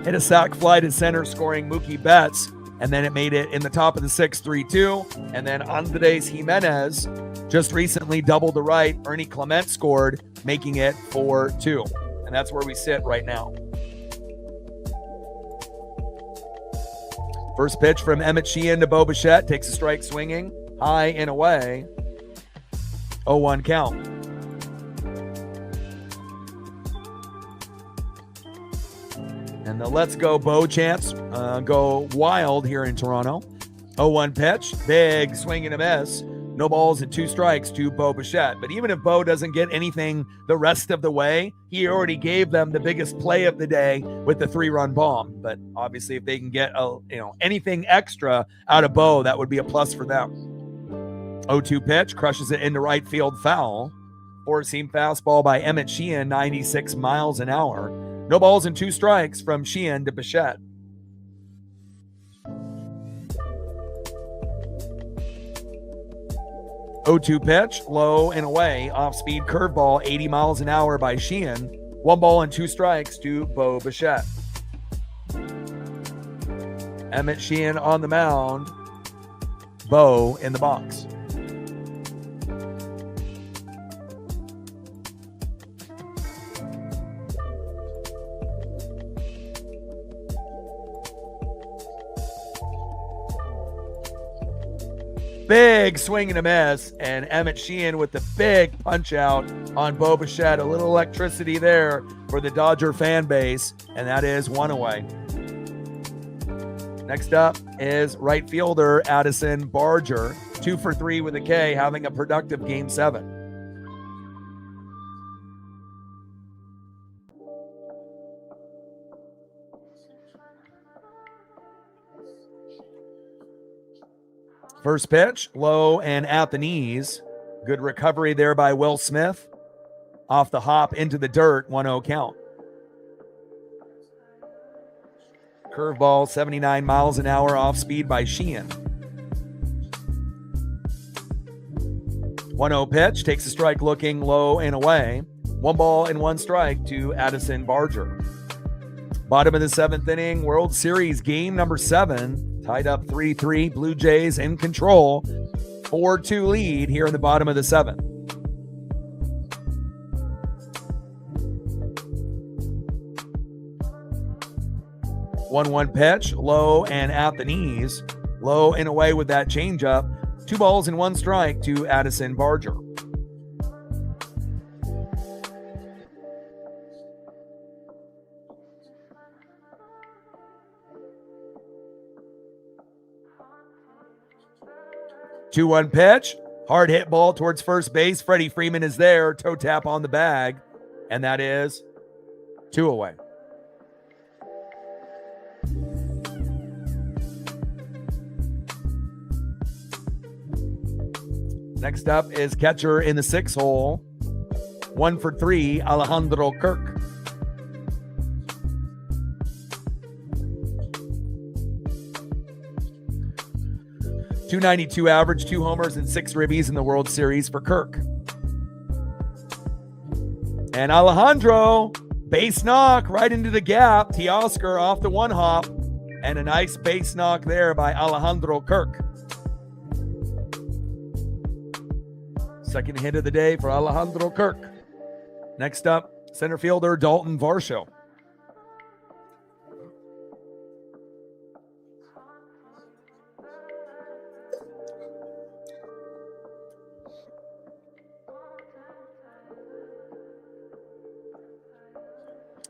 hit a sac fly to center, scoring Mookie Betts. And then it made it in the top of the 6th, 3-2. And then Andres Jimenez just recently doubled the right. Ernie Clement scored, making it 4-2. And that's where we sit right now. First pitch from Emmett Sheehan to Bo Bichette. Takes a strike swinging. High and away. 0-1 count. And the Let's Go Bo chants go wild here in Toronto. 0-1 pitch. Big swing and a miss. No balls and 2 strikes to Bo Bichette. But even if Bo doesn't get anything the rest of the way, he already gave them the biggest play of the day with the 3-run bomb. But obviously, if they can get anything extra out of Bo, that would be a plus for them. 0-2 pitch, crushes it into right field, foul. 4-seam fastball by Emmett Sheehan, 96 miles an hour. No balls and 2 strikes from Sheehan to Bichette. 0-2 pitch, low and away, off-speed curveball, 80 miles an hour by Sheehan. 1 ball and 2 strikes to Bo Bichette. Emmett Sheehan on the mound. Bo in the box. Big swing and a miss, and Emmett Sheehan with the big punch out on Bo Bichette. A little electricity there for the Dodger fan base, and that is 1 away. Next up is right fielder Addison Barger, 2 for 3 with a K, having a productive Game 7. First pitch, low and at the knees. Good recovery there by Will Smith. Off the hop into the dirt, 1-0 count. Curveball, 79 miles an hour off speed by Sheehan. 1-0 pitch, takes a strike looking low and away. 1 ball and 1 strike to Addison Barger. Bottom of the 7th inning, World Series game number 7. Tied up 3-3, Blue Jays in control. 4-2 lead here in the bottom of the 7th. One pitch, low and at the knees. Low and away with that changeup. 2 balls and 1 strike to Addison Barger. Two-one pitch, hard hit ball towards first base. Freddie Freeman is there, toe tap on the bag, and that is 2 away. Next up is catcher in the 6 hole. 1 for 3, Alejandro Kirk. .292 average, 2 homers and 6 ribbies in the World Series for Kirk. And Alejandro, base knock right into the gap. Teoscar off the 1 hop. And a nice base knock there by Alejandro Kirk. Second hit of the day for Alejandro Kirk. Next up, center fielder Dalton Varsho.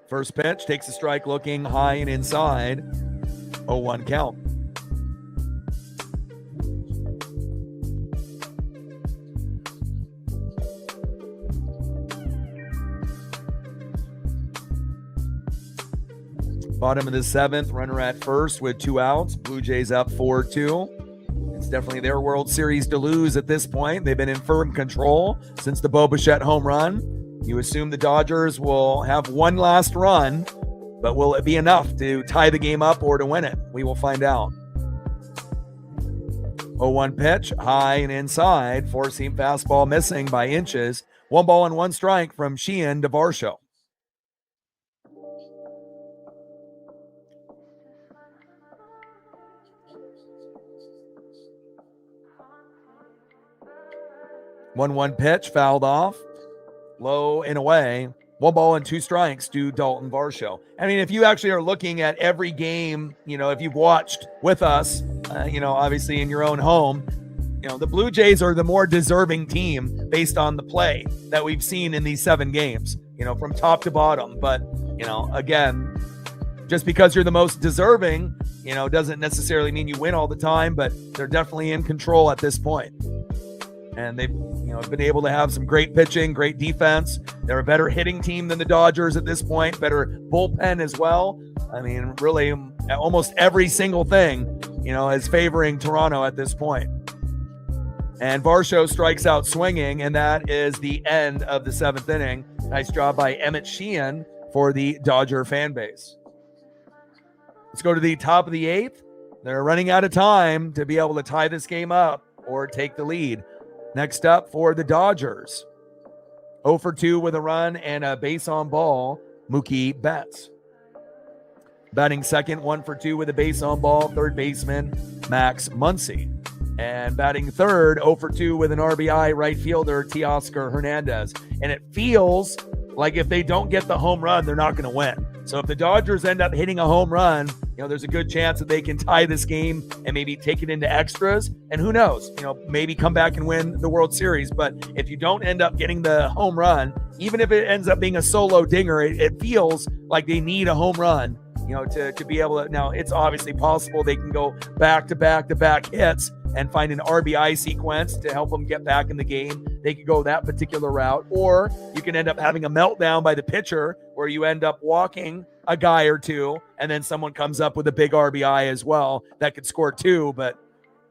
First pitch, takes a strike looking high and inside. 0-1 count. Bottom of the 7th, runner at first with 2 outs. Blue Jays up 4-2. It's definitely their World Series to lose at this point. They've been in firm control since the Bo Bichette home run. You assume the Dodgers will have one last run, but will it be enough to tie the game up or to win it? We will find out. 0-1 pitch, high and inside. Four-seam fastball missing by inches. 1 ball and 1 strike from Sheehan to Varsho. One pitch, fouled off. Low and away. 1 ball and 2 strikes to Dalton Varsho. I mean, if you actually are looking at every game, if you've watched with us, obviously in your own home, the Blue Jays are the more deserving team based on the play that we've seen in these 7 games, from top to bottom. But, again, just because you're the most deserving, doesn't necessarily mean you win all the time, but they're definitely in control at this point. And they've been able to have some great pitching, great defense. They're a better hitting team than the Dodgers at this point, better bullpen as well. I mean, really, almost every single thing, is favoring Toronto at this point. And Varsho strikes out swinging, and that is the end of the 7th inning. Nice job by Emmett Sheehan for the Dodger fan base. Let's go to the top of the 8th. They're running out of time to be able to tie this game up or take the lead. Next up for the Dodgers, 0 for 2 with a run and a base on ball, Mookie Betts. Batting second, 1 for 2 with a base on ball, third baseman, Max Muncy. And batting third, 0 for 2 with an RBI, right fielder, Teoscar Hernandez. And it feels like if they don't get the home run, they're not going to win. So if the Dodgers end up hitting a home run, there's a good chance that they can tie this game and maybe take it into extras. And who knows, maybe come back and win the World Series. But if you don't end up getting the home run, even if it ends up being a solo dinger, it feels like they need a home run, to be able to. Now, it's obviously possible they can go back-to-back hits and find an RBI sequence to help them get back in the game. They could go that particular route, or you can end up having a meltdown by the pitcher where you end up walking a guy or two, and then someone comes up with a big RBI as well that could score 2. But,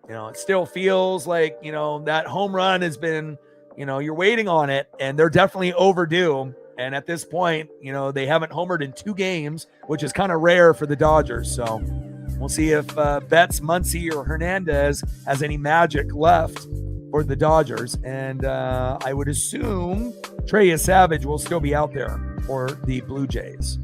it still feels like, that home run has been, you're waiting on it, and they're definitely overdue. And at this point, they haven't homered in 2 games, which is kind of rare for the Dodgers. So we'll see if Betts, Muncy, or Hernandez has any magic left for the Dodgers. And I would assume Trey Savage will still be out there for the Blue Jays.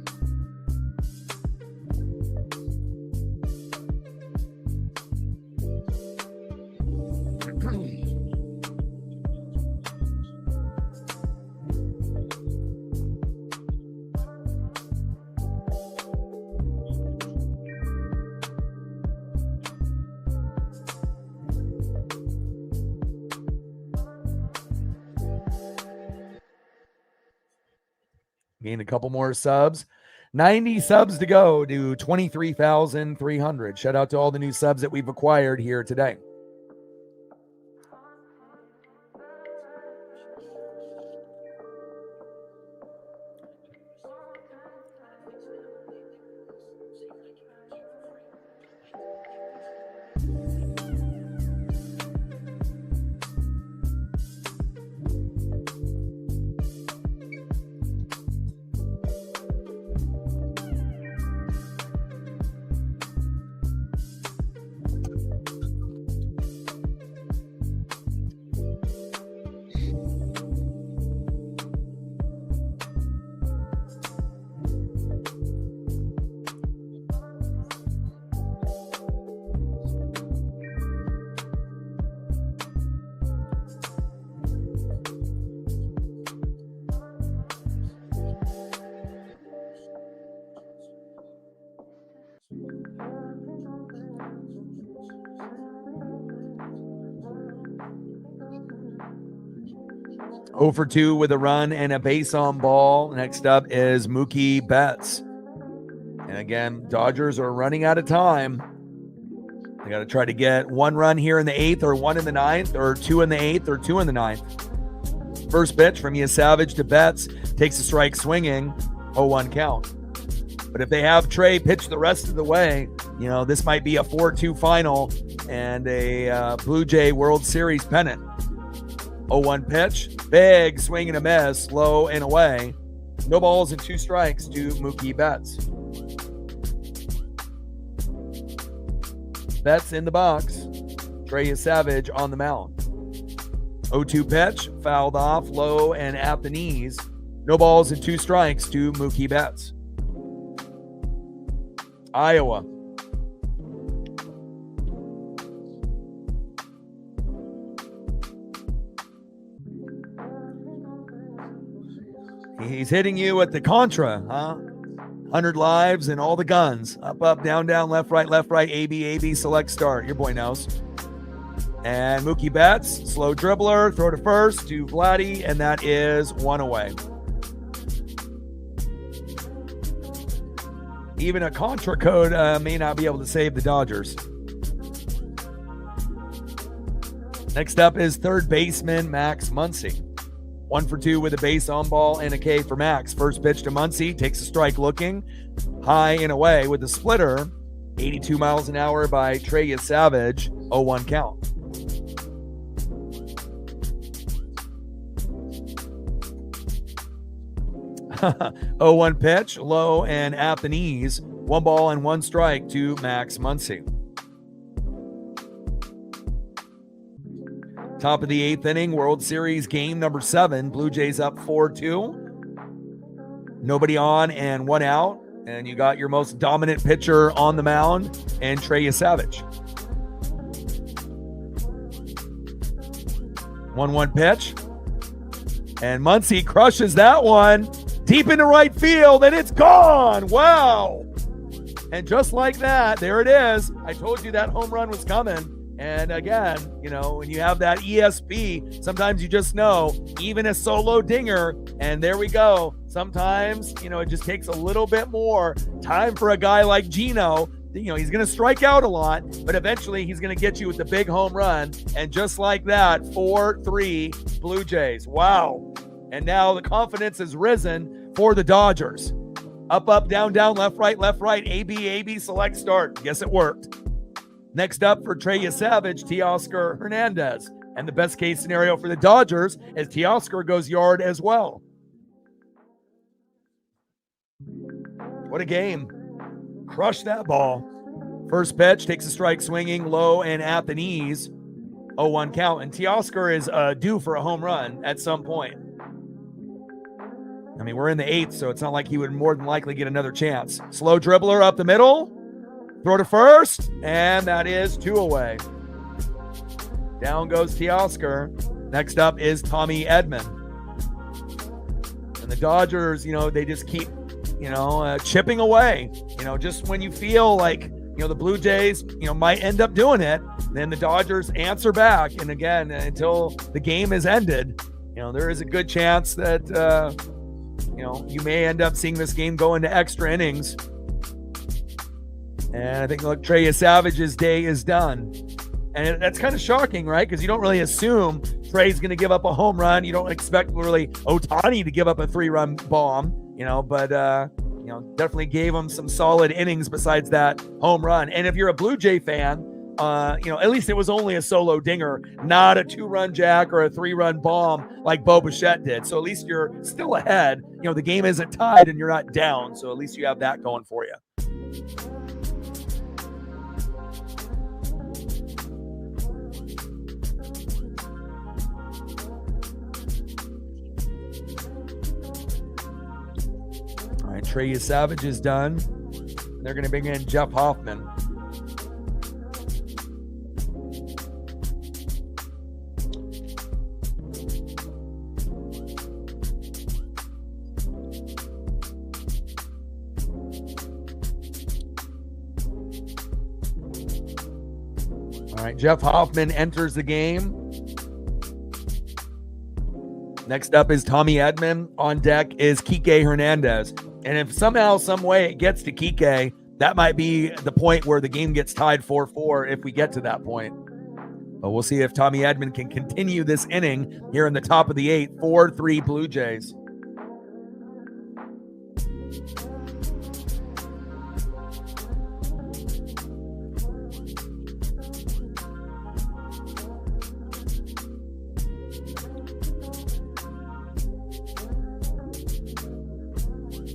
Gained a couple more subs. 90 subs to go to 23,300. Shout out to all the new subs that we've acquired here today. Oh for 2 with a run and a base on ball. Next up is Mookie Betts. And again, Dodgers are running out of time. They got to try to get 1 run here in the 8th, or 1 in the 9th, or 2 in the 8th, or 2 in the 9th. First pitch from Savage to Betts. Takes a strike swinging. 0-1 count. But if they have Trey pitch the rest of the way, this might be a 4-2 final and a Blue Jay World Series pennant. 0-1 pitch, big swing and a miss, low and away. No balls and 2 strikes to Mookie Betts. Betts in the box. Trey Savage on the mound. 0-2 pitch, fouled off, low and at the knees. No balls and 2 strikes to Mookie Betts. Iowa. He's hitting you at the Contra, huh? 100 lives and all the guns. Up, up, down, down, left, right, AB, AB, select, start. Your boy knows. And Mookie Betts, slow dribbler, throw to first to Vladdy, and that is 1 away. Even a Contra code may not be able to save the Dodgers. Next up is third baseman Max Muncy. 1 for 2 with a base on ball and a K for Max. First pitch to Muncy, takes a strike looking. High and away with the splitter. 82 miles an hour by Trey Savage. 0-1 count. Oh, 1 pitch, low and at the knees. 1 ball and 1 strike to Max Muncy. Top of the 8th inning, World Series game number 7. Blue Jays up 4-2. Nobody on and 1 out. And you got your most dominant pitcher on the mound and Trey Savage. 1-1 pitch. And Muncy crushes that one deep into right field, and it's gone. Wow. And just like that, there it is. I told you that home run was coming. And again, when you have that ESP, sometimes you just know, even a solo dinger, and there we go. Sometimes, it just takes a little bit more time for a guy like Gino. He's going to strike out a lot, but eventually he's going to get you with the big home run. And just like that, 4-3 Blue Jays. Wow. And now the confidence has risen for the Dodgers. Up, up, down, down, left, right, AB, AB, select, start. Guess it worked. Next up for Trey Savage, Teoscar Hernandez. And the best case scenario for the Dodgers is Teoscar goes yard as well. What a game. Crush that ball. First pitch, takes a strike swinging, low and at the knees. 0-1 count. And Teoscar is due for a home run at some point. I mean, we're in the 8th, so it's not like he would more than likely get another chance. Slow dribbler up the middle. Throw to first, and that is 2 away. Down goes Teoscar. Next up is Tommy Edman. And the Dodgers, they just keep, chipping away. Just when you feel like, the Blue Jays, might end up doing it, then the Dodgers answer back. And again, until the game is ended, there is a good chance that, you may end up seeing this game go into extra innings. And I think, look, Trey Savage's day is done. And that's kind of shocking, right? Because you don't really assume Trey's going to give up a home run. You don't expect really Ohtani to give up a 3-run bomb, but definitely gave him some solid innings besides that home run. And if you're a Blue Jay fan, at least it was only a solo dinger, not a 2-run jack or a 3-run bomb like Bo Bichette did. So at least you're still ahead. The game isn't tied and you're not down. So at least you have that going for you. All right, Trey Savage is done. They're going to bring in Jeff Hoffman. All right, Jeff Hoffman enters the game. Next up is Tommy Edman. On deck is Kike Hernandez. And if somehow, some way it gets to Kike, that might be the point where the game gets tied 4-4 if we get to that point. But we'll see if Tommy Edman can continue this inning here in the top of the 8th. 4-3 Blue Jays.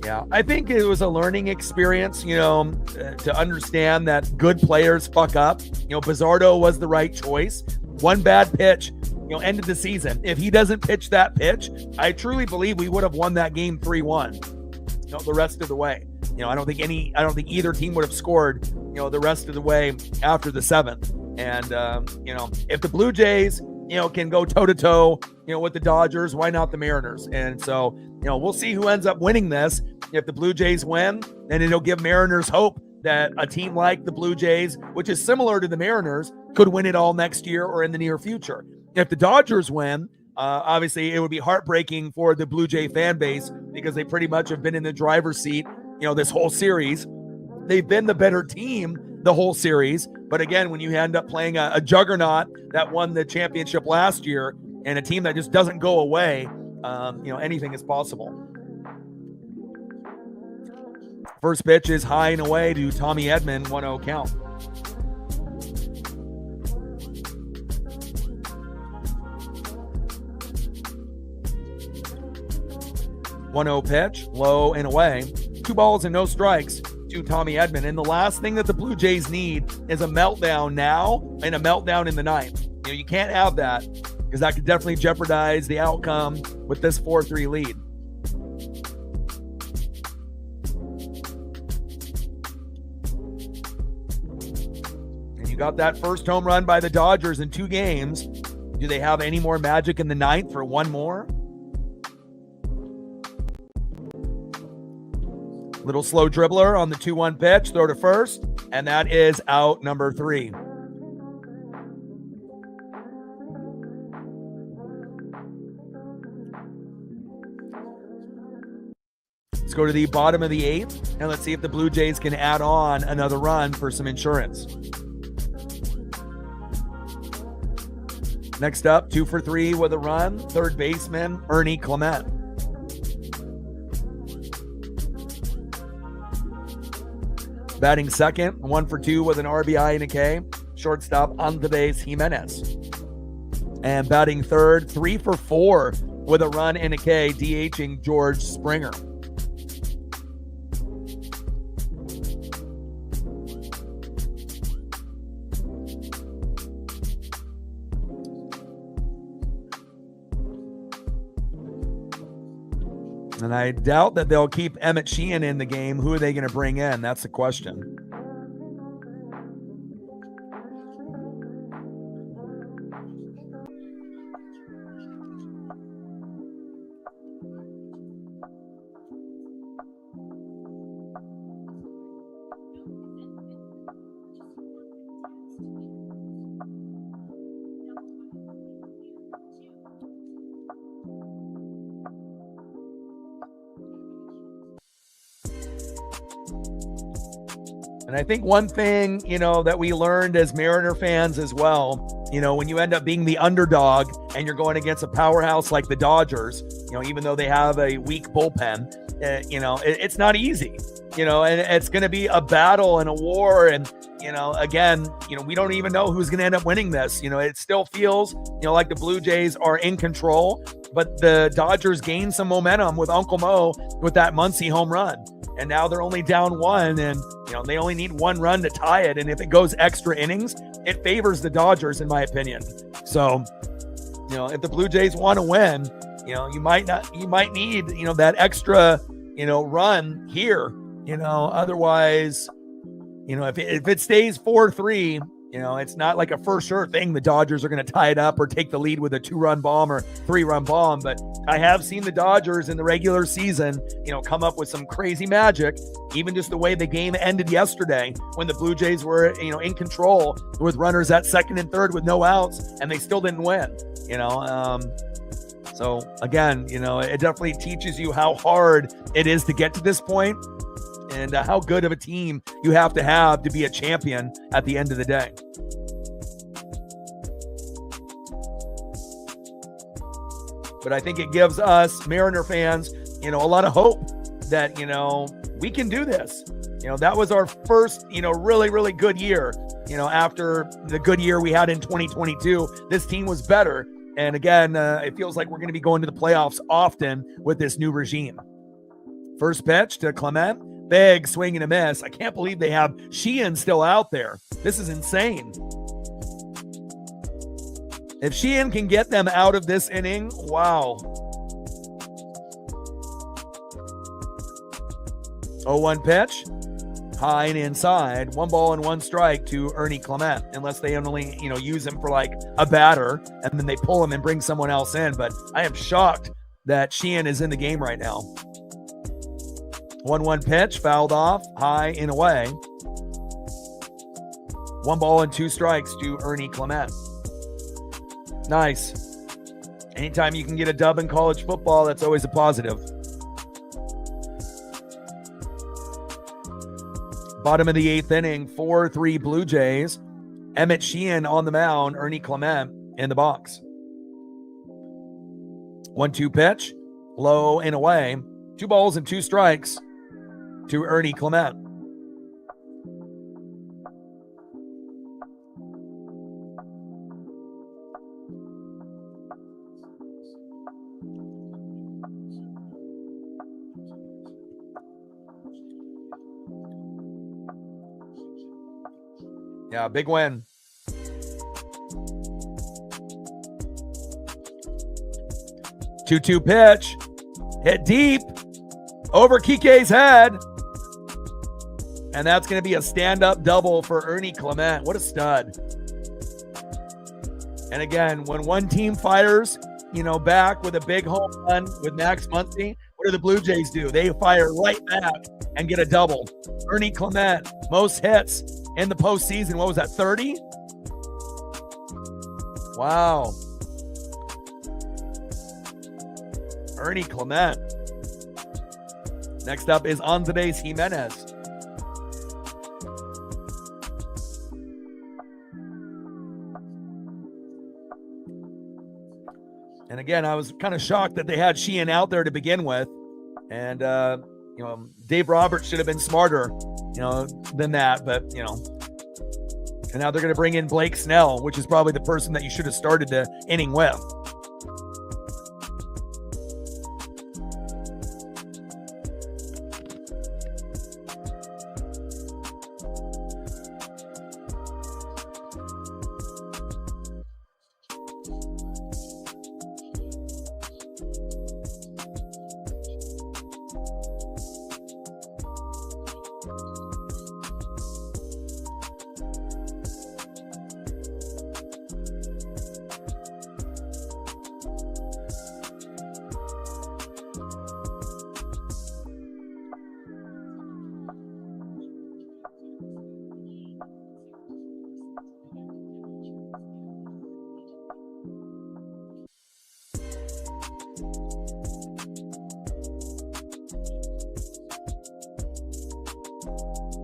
Yeah, I think it was a learning experience, to understand that good players fuck up. Bizzardo was the right choice. One bad pitch, ended the season. If he doesn't pitch that pitch, I truly believe we would have won that game 3-1. The rest of the way. I don't think either team would have scored, the rest of the way after the 7th. And if the Blue Jays, can go toe to toe, with the Dodgers, why not the Mariners? And so, we'll see who ends up winning this. If the Blue Jays win, then it'll give Mariners hope that a team like the Blue Jays, which is similar to the Mariners, could win it all next year or in the near future. If the Dodgers win, obviously it would be heartbreaking for the Blue Jay fan base because they pretty much have been in the driver's seat, this whole series. They've been the better team the whole series. But again, when you end up playing a juggernaut that won the championship last year and a team that just doesn't go away, anything is possible. First pitch is high and away to Tommy Edman, 1-0 count. Pitch, low and away. 2 balls and no strikes to Tommy Edman. And the last thing that the Blue Jays need is a meltdown now and a meltdown in the 9th. You can't have that because that could definitely jeopardize the outcome with this 4-3 lead. And you got that first home run by the Dodgers in 2 games. Do they have any more magic in the 9th for one more? Little slow dribbler on the 2-1 pitch, throw to first, and that is out number 3. Let's go to the bottom of the 8th, and let's see if the Blue Jays can add on another run for some insurance. Next up, 2 for 3 with a run, third baseman Ernie Clement. Batting second, 1 for 2 with an RBI and a K, shortstop Andres Jimenez. And batting third, 3 for 4 with a run and a K, DHing George Springer. And I doubt that they'll keep Emmett Sheehan in the game. Who are they going to bring in? That's the question. And I think one thing, that we learned as Mariner fans as well, when you end up being the underdog and you're going against a powerhouse like the Dodgers, even though they have a weak bullpen, it's not easy, and it's going to be a battle and a war. And, again, we don't even know who's going to end up winning this. It still feels, like the Blue Jays are in control, but the Dodgers gained some momentum with Uncle Mo with that Muncy home run. And now they're only down 1, and they only need 1 run to tie it. And if it goes extra innings, it favors the Dodgers, in my opinion. So, if the Blue Jays want to win, you might need that extra run here. Otherwise, if it stays 4-3, it's not like a for sure thing the Dodgers are going to tie it up or take the lead with a 2-run bomb or 3-run bomb. But I have seen the Dodgers in the regular season, come up with some crazy magic, even just the way the game ended yesterday when the Blue Jays were, in control with runners at second and third with no outs, and they still didn't win, So again, it definitely teaches you how hard it is to get to this point and how good of a team you have to be a champion at the end of the day. But I think it gives us Mariner fans, a lot of hope that, we can do this. That was our first, really, really good year. After the good year we had in 2022, this team was better. And again, it feels like we're going to be going to the playoffs often with this new regime. First pitch to Clement. Big swing and a miss. I can't believe they have Sheehan still out there. This is insane. If Sheehan can get them out of this inning, wow. 0-1 pitch. High and inside. 1 ball and 1 strike to Ernie Clement, unless they only, use him for like a batter and then they pull him and bring someone else in. But I am shocked that Sheehan is in the game right now. 1-1 pitch, fouled off, high and away. 1 ball and 2 strikes to Ernie Clement. Nice. Anytime you can get a dub in college football, that's always a positive. Bottom of the 8th inning, 4-3 Blue Jays. Emmett Sheehan on the mound, Ernie Clement in the box. 1-2 pitch, low and away. 2 balls and 2 strikes to Ernie Clement. Yeah, big win. Two-two pitch. Hit deep. Over Kike's head. And that's going to be a stand-up double for Ernie Clement. What a stud. And again, when one team fires, back with a big home run with Max Muncy, what do the Blue Jays do? They fire right back and get a double. Ernie Clement, most hits in the postseason. What was that, 30? Wow. Ernie Clement. Next up is Andres Jimenez. And again, I was kind of shocked that they had Sheehan out there to begin with. And, Dave Roberts should have been smarter, than that. But, and now they're going to bring in Blake Snell, which is probably the person that you should have started the inning with.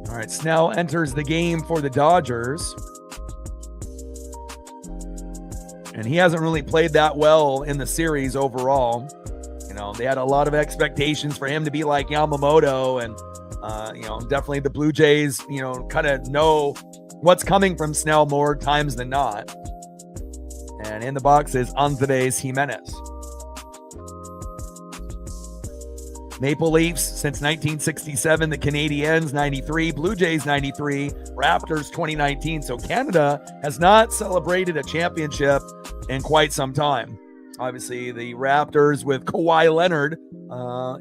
All right, Snell enters the game for the Dodgers. And he hasn't really played that well in the series overall. They had a lot of expectations for him to be like Yamamoto. And, definitely the Blue Jays, kind of know what's coming from Snell more times than not. And in the box is Andres Jimenez. Maple Leafs since 1967, the Canadiens 93, Blue Jays 93, Raptors 2019. So Canada has not celebrated a championship in quite some time. Obviously, the Raptors with Kawhi Leonard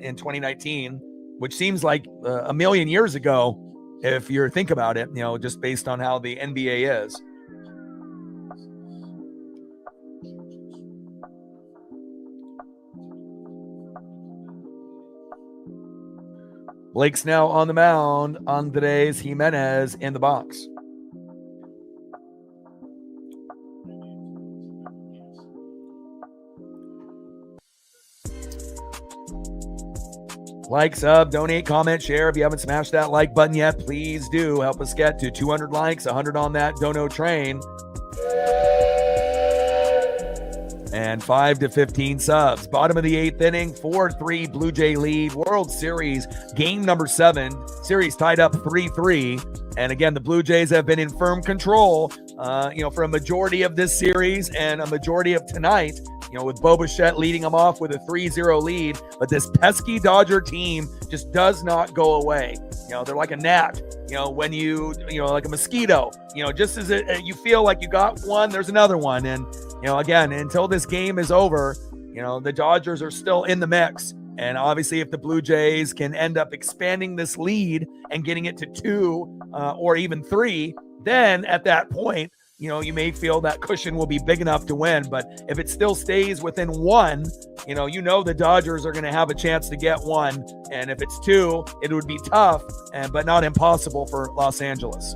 in 2019, which seems like a million years ago, if you think about it, just based on how the NBA is. Blake Snell on the mound, Andres Jimenez in the box. Like, sub, donate, comment, share. If you haven't smashed that like button yet, please do. Help us get to 200 likes, 100 on that dono train. And 5 to 15 subs. Bottom of the 8th inning, 4-3 Blue Jay lead. World Series, game number 7. Series tied up 3-3. And again, the Blue Jays have been in firm control, for a majority of this series and a majority of tonight, with Bo Bichette leading them off with a 3-0 lead. But this pesky Dodger team just does not go away. They're like a gnat, when like a mosquito, just as you feel like you got one, there's another one. And, again, until this game is over, the Dodgers are still in the mix. And obviously, if the Blue Jays can end up expanding this lead and getting it to 2 or even 3, then at that point, you may feel that cushion will be big enough to win. But if it still stays within 1, the Dodgers are going to have a chance to get 1. And if it's 2, it would be tough, but not impossible for Los Angeles.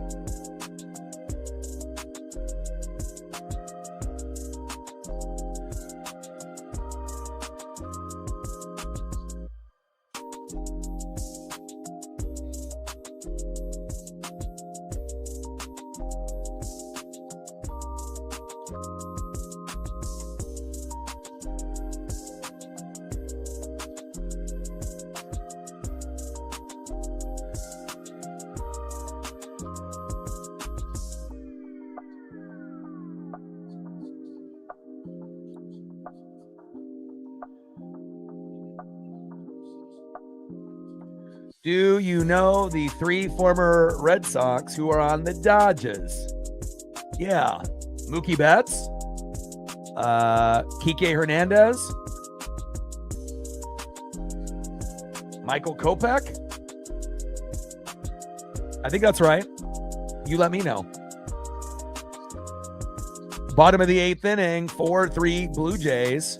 Do you know the 3 former Red Sox who are on the Dodgers? Yeah. Mookie Betts, Kike Hernandez, Michael Kopech. I think that's right. You let me know. Bottom of the 8th inning, 4-3 Blue Jays.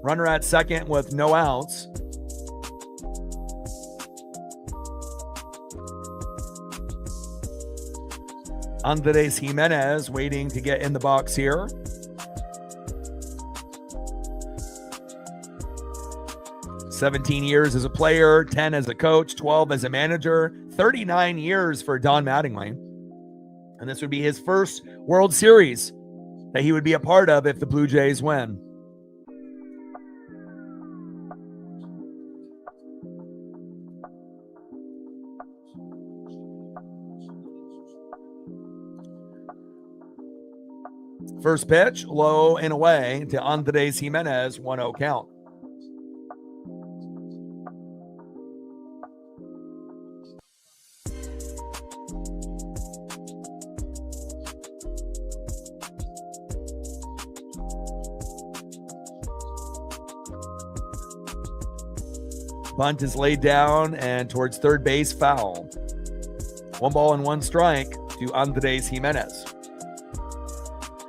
Runner at second with no outs. Andres Jimenez waiting to get in the box here. "17 years as a player, 10 as a coach, 12 as a manager, 39 years for Don Mattingly. And this would be his first World Series that he would be a part of if the Blue Jays win. First pitch, low and away to Andres Jimenez, 1-0 count. Bunt is laid down and towards third base, foul. 1 ball and 1 strike to Andres Jimenez.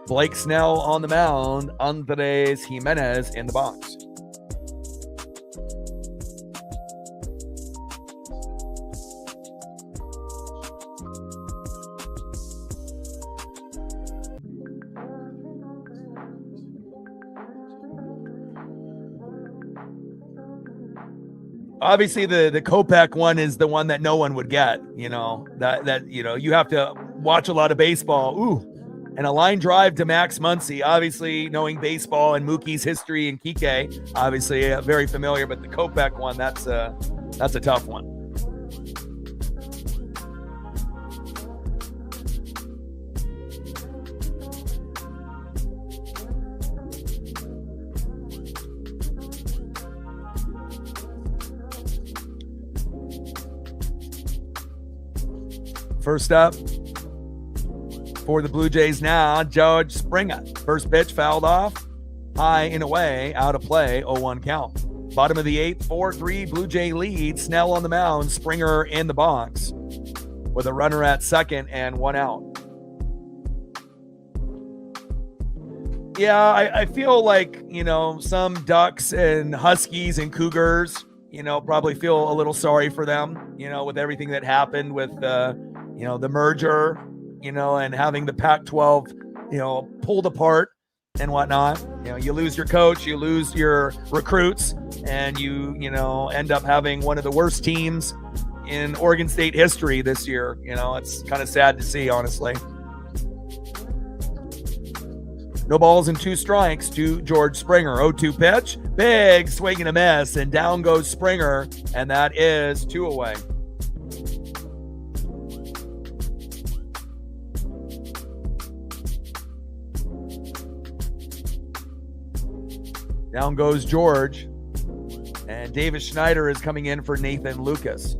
Blake Snell on the mound, Andres Jimenez in the box. Obviously, the Kopech one is the one that no one would get. You have to watch a lot of baseball. Ooh. And a line drive to Max Muncy, obviously knowing baseball and Mookie's history and Kike, obviously very familiar, but the Kopech one, that's a tough one. First up, for the Blue Jays now, George Springer. First pitch fouled off, high and away, out of play, 0-1 count. Bottom of the 8th, 4-3 Blue Jay lead. Snell on the mound, Springer in the box with a runner at second and 1 out. Yeah, I feel like, some Ducks and Huskies and Cougars, probably feel a little sorry for them, with everything that happened with, the merger, and having the Pac-12, pulled apart and whatnot. You lose your coach, you lose your recruits, and you end up having one of the worst teams in Oregon State history this year. It's kind of sad to see, honestly. No balls and 2 strikes to George Springer. 0-2 pitch, big swing and a miss, and down goes Springer, and that is 2 away. Down goes George. And Davis Schneider is coming in for Nathan Lucas.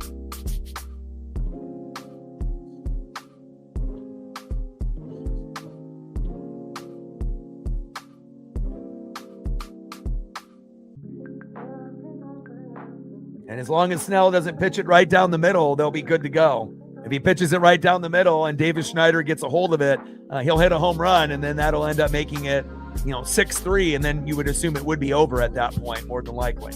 And as long as Snell doesn't pitch it right down the middle, they'll be good to go. If he pitches it right down the middle and Davis Schneider gets a hold of it, he'll hit a home run, and then that'll end up making it, 6-3, and then you would assume it would be over at that point, more than likely.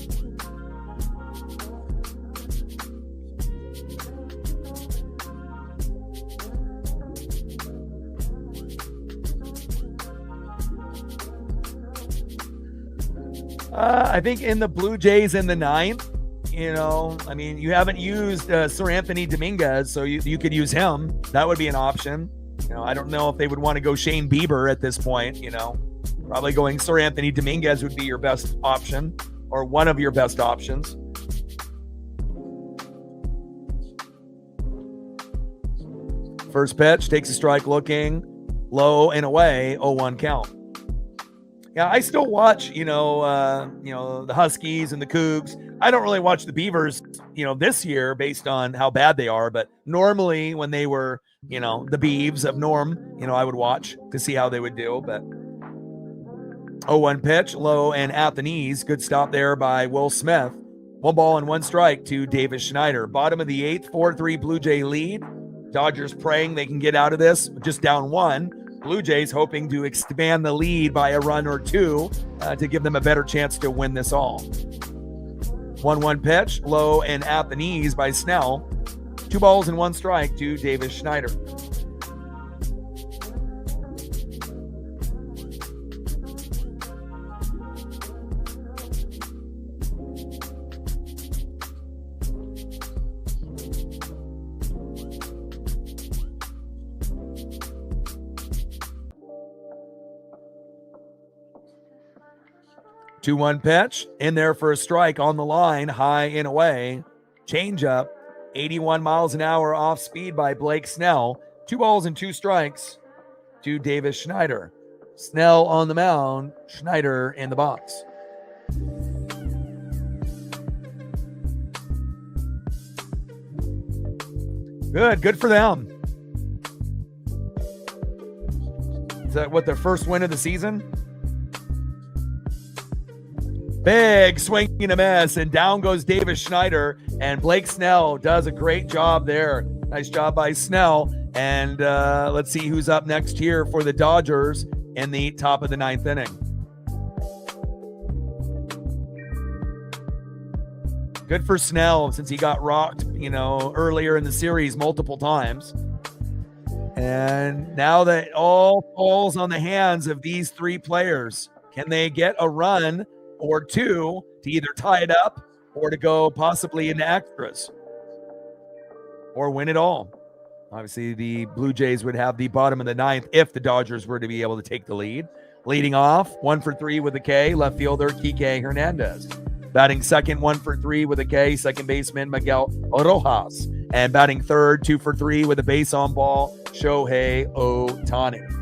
I think in the Blue Jays in the ninth, you haven't used Sir Anthony Dominguez, so you could use him. That would be an option. I don't know if they would want to go Shane Bieber at this point. Probably going Sir Anthony Dominguez would be your best option, or one of your best options. First pitch, takes a strike, looking low and away, 0-1 count. Yeah, I still watch, the Huskies and the Cougs. I don't really watch the Beavers, this year based on how bad they are. But normally when they were, the Beavs of Norm, I would watch to see how they would do. But 0-1 pitch, low and at the knees. Good stop there by Will Smith. 1 ball and 1 strike to Davis Schneider. Bottom of the 8th, 4-3 Blue Jay lead. Dodgers praying they can get out of this, just down 1. Blue Jays hoping to expand the lead by a run or 2 to give them a better chance to win this all. 1-1 pitch, low and at the knees by Snell. 2 balls and 1 strike to Davis Schneider. Two-one pitch, in there for a strike on the line, high and away. Changeup, 81 miles an hour off speed by Blake Snell. 2 balls and 2 strikes to Davis Schneider. Snell on the mound, Schneider in the box. Good for them. Is that their first win of the season? Big swing and a miss, and down goes Davis Schneider, and Blake Snell does a great job there. Nice job by Snell, and let's see who's up next here for the Dodgers in the top of the 9th inning. Good for Snell, since he got rocked, earlier in the series multiple times. And now that all falls on the hands of these 3 players, can they get a run or 2 to either tie it up or to go possibly into extras or win it all? Obviously, the Blue Jays would have the bottom of the 9th if the Dodgers were to be able to take the lead. Leading off, 1 for 3 with a K, left fielder Kike Hernandez. Batting second, 1 for 3 with a K, second baseman Miguel Rojas. And batting third, 2 for 3 with a base on ball, Shohei Ohtani.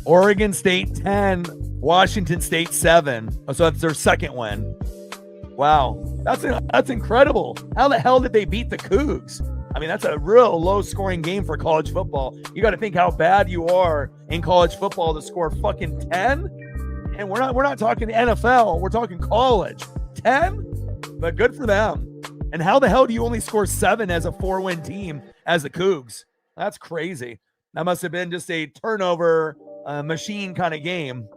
Oregon State 10, Washington State 7. Oh, so that's their second win. Wow, that's incredible. How the hell did they beat the Cougs? I mean, that's a real low-scoring game for college football. You got to think how bad you are in college football to score fucking 10. And we're not talking NFL. We're talking college. 10? But good for them. And how the hell do you only score 7 as a 4-win team as the Cougs? That's crazy. That must have been just a turnover machine kind of game.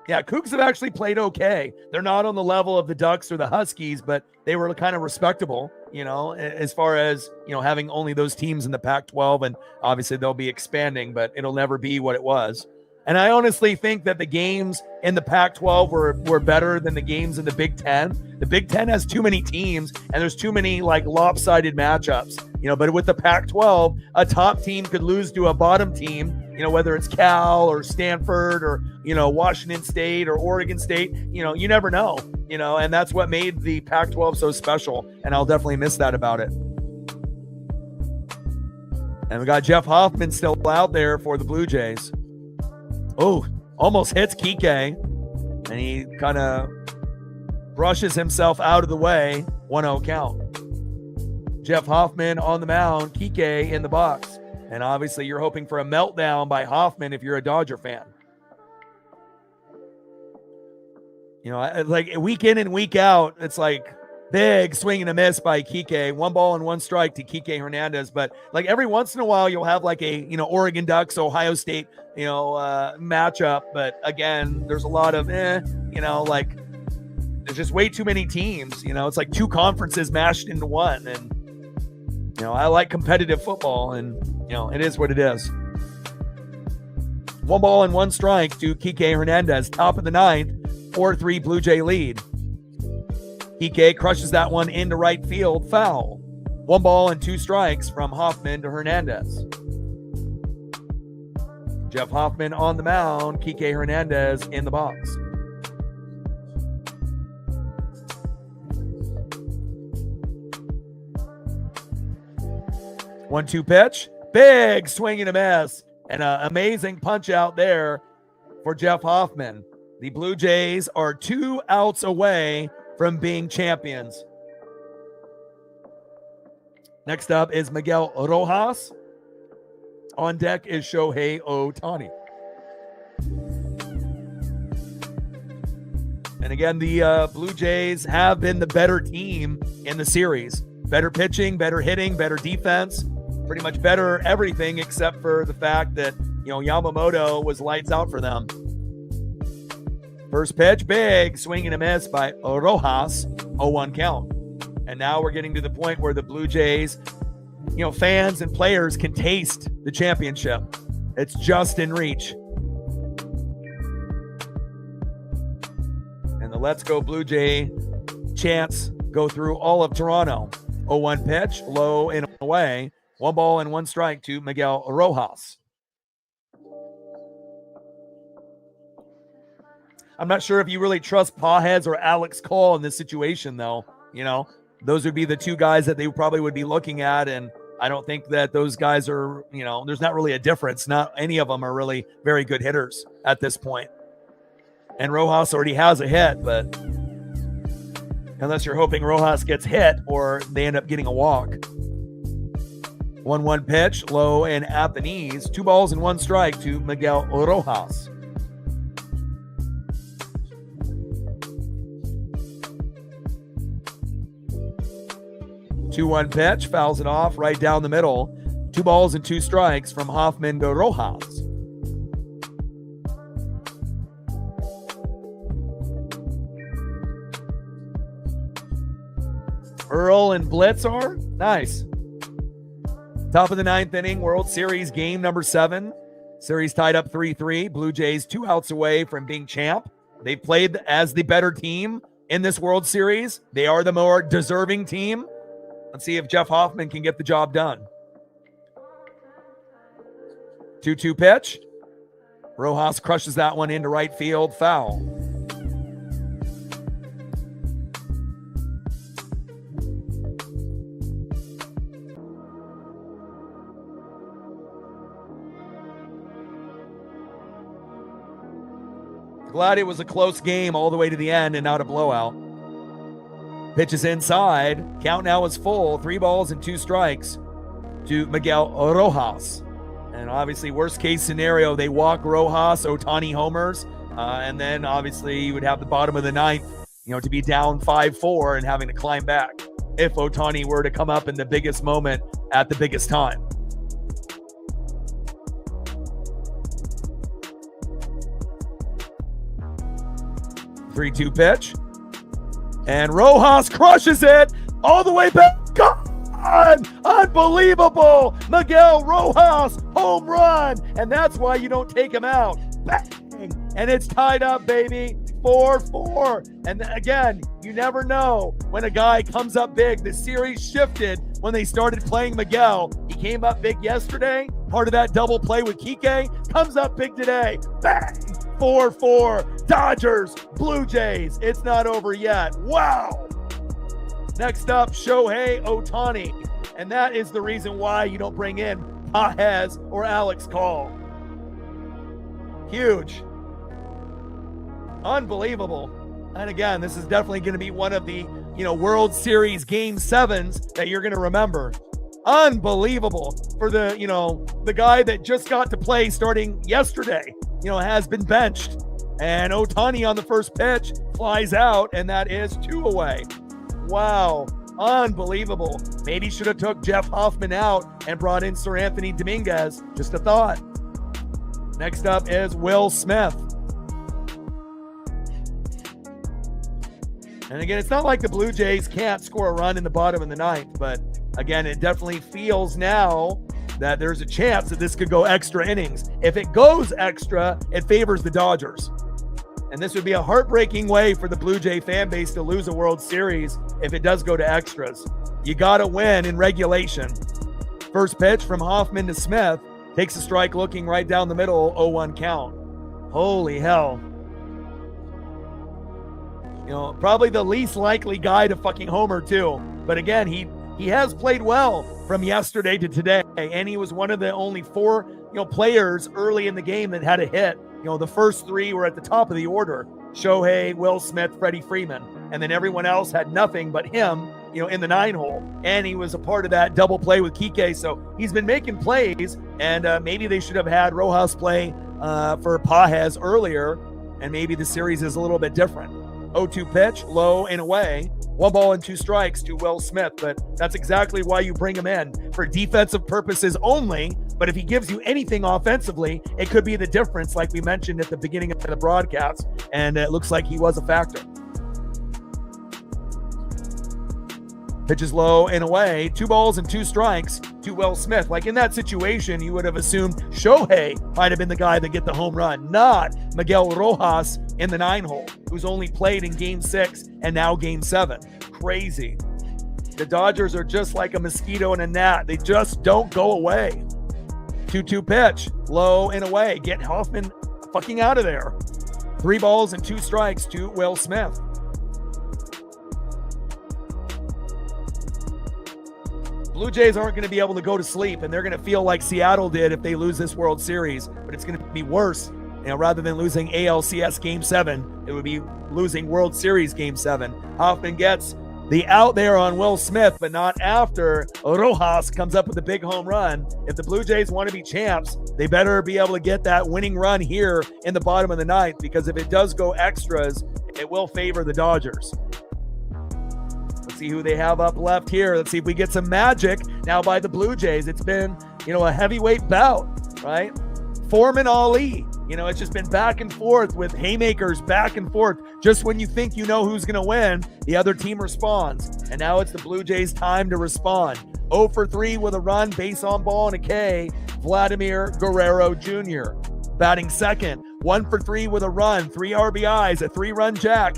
Yeah, Cougs have actually played okay. They're not on the level of the Ducks or the Huskies, but they were kind of respectable, as far as, having only those teams in the Pac-12. And obviously they'll be expanding, but it'll never be what it was. And I honestly think that the games in the Pac-12 were better than the games in the Big Ten. The Big Ten has too many teams, and there's too many lopsided matchups. But with the Pac-12, a top team could lose to a bottom team. Whether it's Cal or Stanford or Washington State or Oregon State. You never know. And that's what made the Pac-12 so special. And I'll definitely miss that about it. And we got Jeff Hoffman still out there for the Blue Jays. Oh, almost hits Kike, and he kind of brushes himself out of the way. 1-0 count. Jeff Hoffman on the mound, Kike in the box. And obviously you're hoping for a meltdown by Hoffman if you're a Dodger fan. Like week in and week out, it's like big swing and a miss by Kike. 1 ball and 1 strike to Kike Hernandez. But every once in a while you'll have a Oregon Ducks, Ohio State, matchup. But again, there's a lot of there's just way too many teams. It's like 2 conferences mashed into one. And I like competitive football, and it is what it is. 1 ball and 1 strike to Kike Hernandez, top of the 9th, 4-3 Blue Jay lead. Kike crushes that one into right field, foul. 1 ball and 2 strikes from Hoffman to Hernandez. Jeff Hoffman on the mound, Kike Hernandez in the box. One-two pitch, big swing and a miss, and an amazing punch out there for Jeff Hoffman. The Blue Jays are 2 outs away from being champions. Next up is Miguel Rojas. On deck is Shohei Ohtani. And again, the Blue Jays have been the better team in the series. Better pitching, better hitting, better defense. Pretty much better everything except for the fact that, Yamamoto was lights out for them. First pitch, big swing and a miss by Rojas, 0-1 count. And now we're getting to the point where the Blue Jays, fans and players can taste the championship. It's just in reach. And the Let's Go Blue Jay chants go through all of Toronto. 0-1 pitch, low and away. 1 ball and 1 strike to Miguel Rojas. I'm not sure if you really trust Pajes or Alex Cole in this situation, though. Those would be the 2 guys that they probably would be looking at. And I don't think that those guys are, there's not really a difference. Not any of them are really very good hitters at this point. And Rojas already has a hit, but unless you're hoping Rojas gets hit or they end up getting a walk. 1-1 pitch, low and at the knees. 2 balls and 1 strike to Miguel Rojas. Two-one pitch, fouls it off right down the middle. 2 balls and 2 strikes from Hoffman to Rojas. Earl and Blitzer, nice. Top of the 9th inning, World Series game number 7. Series tied up 3-3. Blue Jays 2 outs away from being champ. They played as the better team in this World Series. They are the more deserving team. Let's see if Jeff Hoffman can get the job done. 2-2 pitch. Rojas crushes that one into right field, foul. Glad it was a close game all the way to the end and not a blowout. Pitches inside. Count now is full. 3 balls and 2 strikes to Miguel Rojas. And obviously, worst case scenario, they walk Rojas, Ohtani homers, and then obviously you would have the bottom of the ninth, to be down 5-4 and having to climb back if Ohtani were to come up in the biggest moment at the biggest time. Three-two pitch. And Rojas crushes it all the way back. God, unbelievable. Miguel Rojas, home run. And that's why you don't take him out. Bang. And it's tied up, baby. 4-4. And again, you never know when a guy comes up big. The series shifted when they started playing Miguel. He came up big yesterday. Part of that double play with Kike. Comes up big today. Bang. 4-4. Dodgers, Blue Jays. It's not over yet. Wow. Next up, Shohei Ohtani. And that is the reason why you don't bring in Pages or Alex Call. Huge. Unbelievable. And again, this is definitely going to be one of the, World Series Game 7s that you're going to remember. Unbelievable for the guy that just got to play starting yesterday, has been benched. And Ohtani on the first pitch flies out, and that is 2 away. Wow. Unbelievable. Maybe should have took Jeff Hoffman out and brought in Sir Anthony Dominguez. Just a thought. Next up is Will Smith. And again, it's not like the Blue Jays can't score a run in the bottom of the ninth, but again, it definitely feels now that there's a chance that this could go extra innings. If it goes extra, it favors the Dodgers. And this would be a heartbreaking way for the Blue Jay fan base to lose a World Series if it does go to extras. You got to win in regulation. First pitch from Hoffman to Smith. Takes a strike looking right down the middle, 0-1 count. Holy hell. Probably the least likely guy to fucking homer too. But again, he has played well from yesterday to today. And he was one of the only 4, players early in the game that had a hit. The first 3 were at the top of the order. Shohei, Will Smith, Freddie Freeman. And then everyone else had nothing but him, in the 9-hole. And he was a part of that double play with Kike. So he's been making plays. And maybe they should have had Rojas play for Pages earlier. And maybe the series is a little bit different. 0-2 pitch, low and away. 1 ball and 2 strikes to Will Smith. But that's exactly why you bring him in, for defensive purposes only. But if he gives you anything offensively, it could be the difference, like we mentioned at the beginning of the broadcast. And it looks like he was a factor. Pitches low and away. 2 balls and 2 strikes to Will Smith. Like in that situation, you would have assumed Shohei might have been the guy that get the home run, not Miguel Rojas in the 9-hole, who's only played in Game 6 and now Game 7. Crazy. The Dodgers are just like a mosquito in a gnat. They just don't go away. 2-2 pitch, low and away. Get Hoffman fucking out of there. 3 balls and 2 strikes to Will Smith. Blue Jays aren't going to be able to go to sleep, and they're going to feel like Seattle did if they lose this World Series, but it's going to be worse. Rather than losing ALCS Game 7, it would be losing World Series Game 7. Hoffman gets the out there on Will Smith, but not after Rojas comes up with a big home run. If the Blue Jays want to be champs, they better be able to get that winning run here in the bottom of the ninth, because if it does go extras, it will favor the Dodgers. Let's see who they have up left here. Let's see if we get some magic now by the Blue Jays. It's been, a heavyweight bout, right? Foreman Ali. It's just been back and forth with haymakers back and forth. Just when you think you know who's going to win, the other team responds. And now it's the Blue Jays' time to respond. 0 for 3 with a run, base on ball and a K, Vladimir Guerrero Jr. Batting second, 1 for 3 with a run, 3 RBIs, a 3-run jack,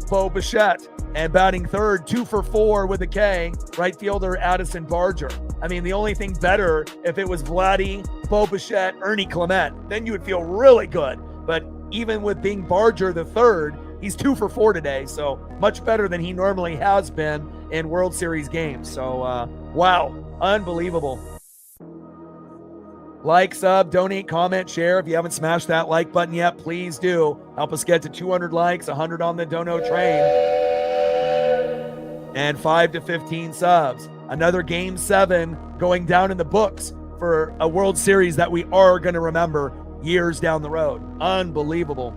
Bo Bichette. And batting third, 2 for 4 with a K, right fielder Addison Barger. I mean, the only thing better if it was Vladdy, Bo Bichette, Ernie Clement, then you would feel really good. But even with being Barger the third, he's 2 for 4 today, so much better than he normally has been in World Series games. So, wow, unbelievable. Like, sub, donate, comment, share. If you haven't smashed that like button yet, please do. Help us get to 200 likes, 100 on the dono train, and 5 to 15 subs. Another Game 7 going down in the books for a World Series that we are going to remember years down the road. Unbelievable.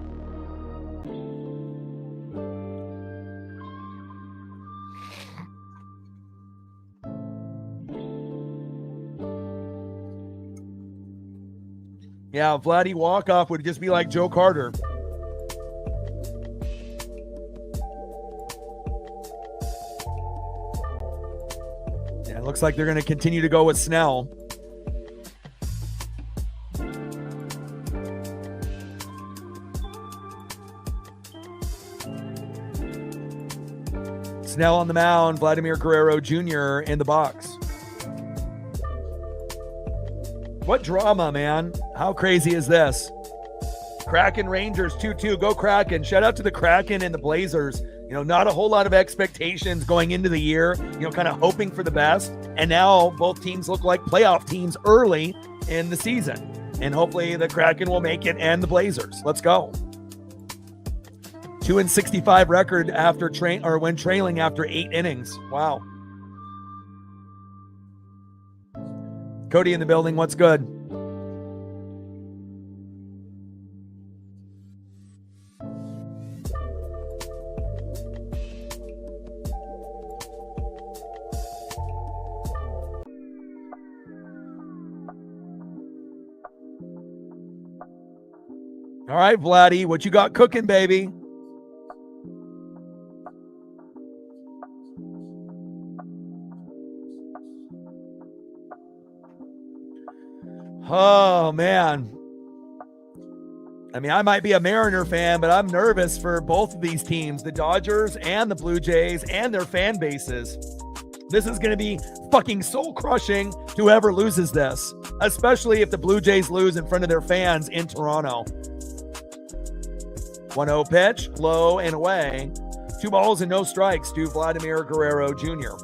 Yeah, Vladdy walk-off would just be like Joe Carter. Yeah, it looks like they're going to continue to go with Snell. Snell on the mound, Vladimir Guerrero Jr. in the box. What drama, man. How crazy is this? Kraken Rangers 2-2. Go Kraken. Shout out to the Kraken and the Blazers. You know, not a whole lot of expectations going into the year, you know, kind of hoping for the best. And now both teams look like playoff teams early in the season. And hopefully the Kraken will make it and the Blazers. Let's go. 2-65 record after when trailing after 8 innings. Wow. Cody in the building. What's good? All right, Vladdy, what you got cooking, baby? Oh, man. I mean, I might be a Mariner fan, but I'm nervous for both of these teams, the Dodgers and the Blue Jays and their fan bases. This is going to be fucking soul-crushing to whoever loses this, especially if the Blue Jays lose in front of their fans in Toronto. 1-0 pitch, low and away. 2 balls and no strikes to Vladimir Guerrero Jr.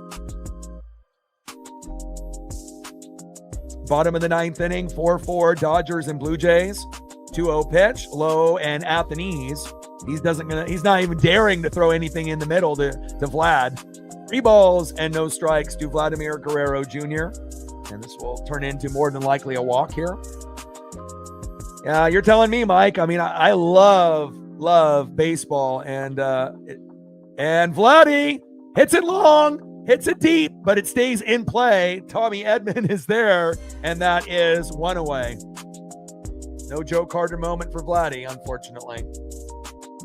Bottom of the 9th inning, 4-4 Dodgers and Blue Jays. 2-0 pitch, low and at the knees. He's not even daring to throw anything in the middle to Vlad. 3 balls and no strikes to Vladimir Guerrero Jr. And this will turn into more than likely a walk here. Yeah, you're telling me, Mike. I mean, I love baseball, and Vladdy hits it long. Hits it deep, but it stays in play. Tommy Edman is there, and that is 1 away. No Joe Carter moment for Vladdy, unfortunately.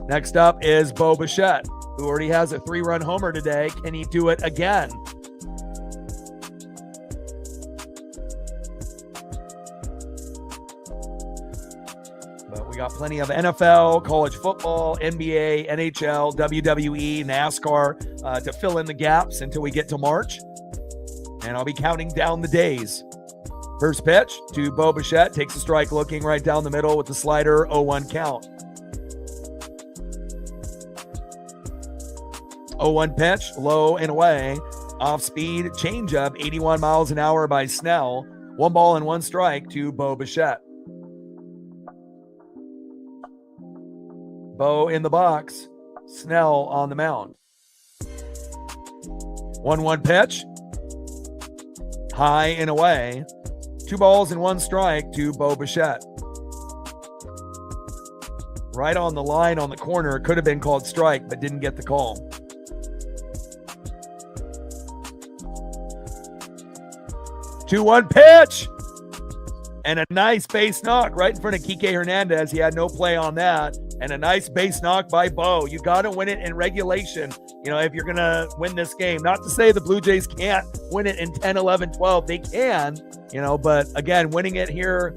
Next up is Bo Bichette, who already has a 3-run homer today. Can he do it again? But we got plenty of NFL, college football, NBA, NHL, WWE, NASCAR to fill in the gaps until we get to March. And I'll be counting down the days. First pitch to Bo Bichette. Takes a strike looking right down the middle with the slider, 0-1 count. 0-1 pitch, low and away. Off speed, changeup, 81 miles an hour by Snell. 1 ball and 1 strike to Bo Bichette. Bo in the box. Snell on the mound. 1-1 pitch. High and away. 2 balls and 1 strike to Bo Bichette. Right on the line on the corner. Could have been called strike, but didn't get the call. 2-1 pitch. And a nice base knock right in front of Kike Hernandez. He had no play on that. And a nice base knock by Bo. You got to win it in regulation, you know, if you're going to win this game. Not to say the Blue Jays can't win it in 10, 11, 12. They can, you know, but again, winning it here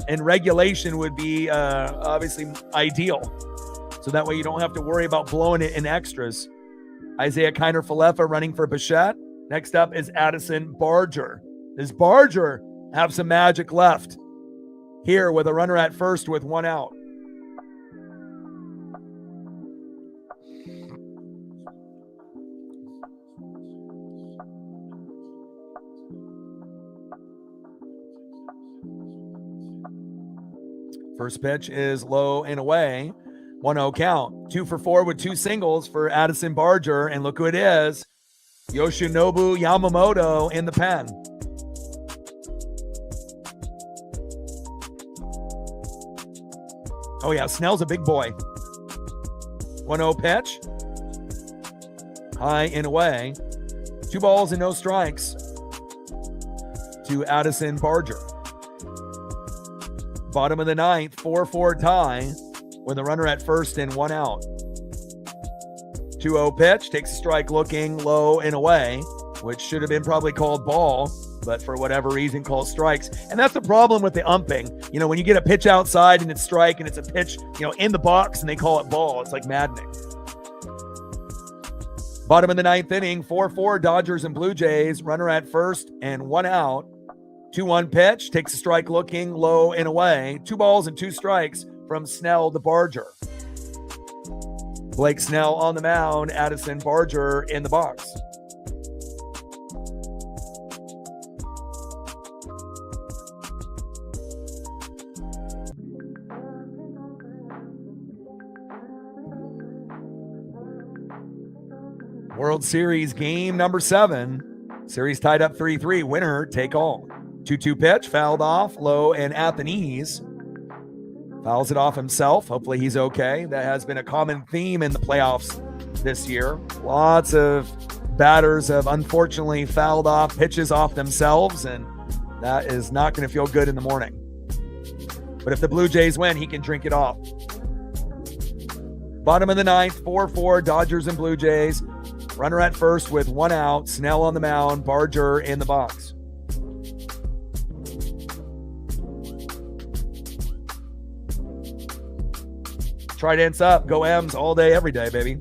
in regulation would be obviously ideal. So that way you don't have to worry about blowing it in extras. Isaiah Kiner-Falefa running for Bichette. Next up is Addison Barger. Does Barger have some magic left here with a runner at first with 1 out? First pitch is low and away. 1-0 count. 2 for 4 with 2 singles for Addison Barger. And look who it is. Yoshinobu Yamamoto in the pen. Oh, yeah, Snell's a big boy. 1-0 pitch. High and away. 2 balls and no strikes to Addison Barger. Bottom of the ninth, 4-4 tie with a runner at first and 1 out. 2-0 pitch, takes a strike looking low and away, which should have been probably called ball, but for whatever reason called strikes. And that's the problem with the umping. You know, when you get a pitch outside and it's strike and it's a pitch, you know, in the box and they call it ball, it's like maddening. Bottom of the ninth inning, 4-4 Dodgers and Blue Jays, runner at first and 1 out. 2-1 pitch, takes a strike looking low and away. 2 balls and 2 strikes from Snell to Barger. Blake Snell on the mound, Addison Barger in the box. World Series game number 7. Series tied up 3-3. Winner take all. 2-2 pitch, fouled off, low and at the knees. Fouls it off himself. Hopefully he's okay. That has been a common theme in the playoffs this year. Lots of batters have unfortunately fouled off pitches off themselves, and that is not going to feel good in the morning. But if the Blue Jays win, he can drink it off. Bottom of the ninth, 4-4 Dodgers and Blue Jays. Runner at first with 1 out. Snell on the mound, Barger in the box. Tridents up, go M's all day, every day, baby.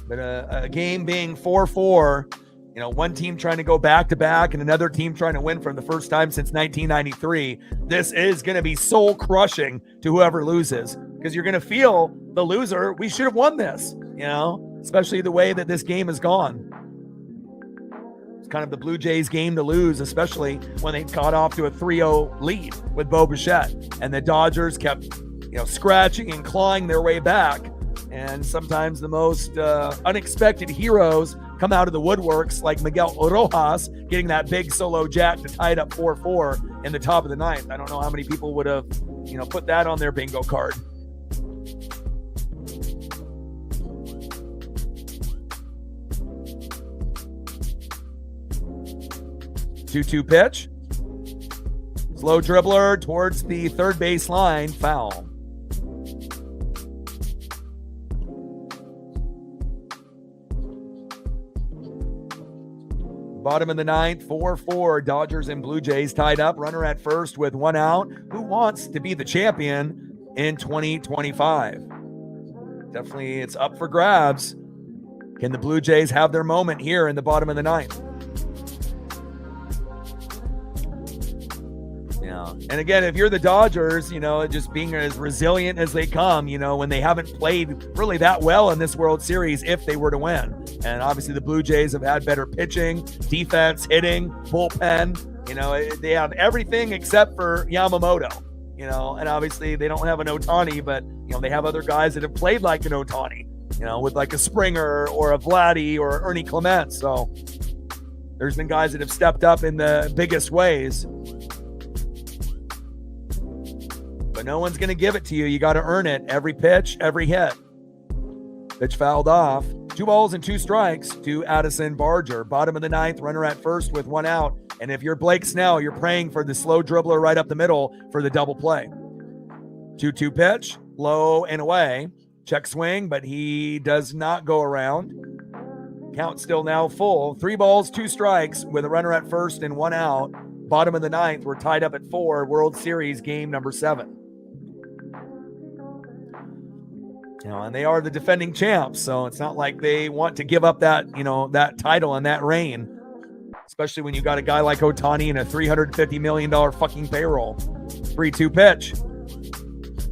But a game being 4-4, you know, one team trying to go back-to-back and another team trying to win for the first time since 1993. This is going to be soul-crushing to whoever loses, because you're going to feel the loser. We should have won this, you know, especially the way that this game has gone. It's kind of the Blue Jays game to lose, especially when they got off to a 3-0 lead with Bo Bichette. And the Dodgers kept, you know, scratching and clawing their way back. And sometimes the most unexpected heroes come out of the woodworks, like Miguel Rojas getting that big solo jack to tie it up 4-4 in the top of the ninth. I don't know how many people would have, you know, put that on their bingo card. Two-two pitch. Slow dribbler towards the third base line. Foul. Bottom of the ninth, 4-4 Dodgers and Blue Jays tied up. Runner at first with 1 out. Who wants to be the champion in 2025? Definitely it's up for grabs. Can the Blue Jays have their moment here in the bottom of the ninth? Yeah. And again, if you're the Dodgers, you know, just being as resilient as they come, you know, when they haven't played really that well in this World Series, if they were to win. And obviously the Blue Jays have had better pitching, defense, hitting, bullpen. You know, they have everything except for Yamamoto, you know, and obviously they don't have an Ohtani, but, you know, they have other guys that have played like an Ohtani, you know, with like a Springer or a Vladdy or Ernie Clement. So there's been guys that have stepped up in the biggest ways. But no one's going to give it to you. You got to earn it. Every pitch, every hit. Pitch fouled off. 2 balls and 2 strikes to Addison Barger. Bottom of the ninth, runner at first with 1 out. And if you're Blake Snell, you're praying for the slow dribbler right up the middle for the double play. 2-2 pitch, low and away. Check swing, but he does not go around. Count still now full. 3 balls, 2 strikes with a runner at first and 1 out. Bottom of the ninth, we're tied up at 4. World Series game number 7. You know, and they are the defending champs, so it's not like they want to give up that, you know, that title and that reign, especially when you got a guy like Ohtani and a $350 million fucking payroll. 3-2 pitch,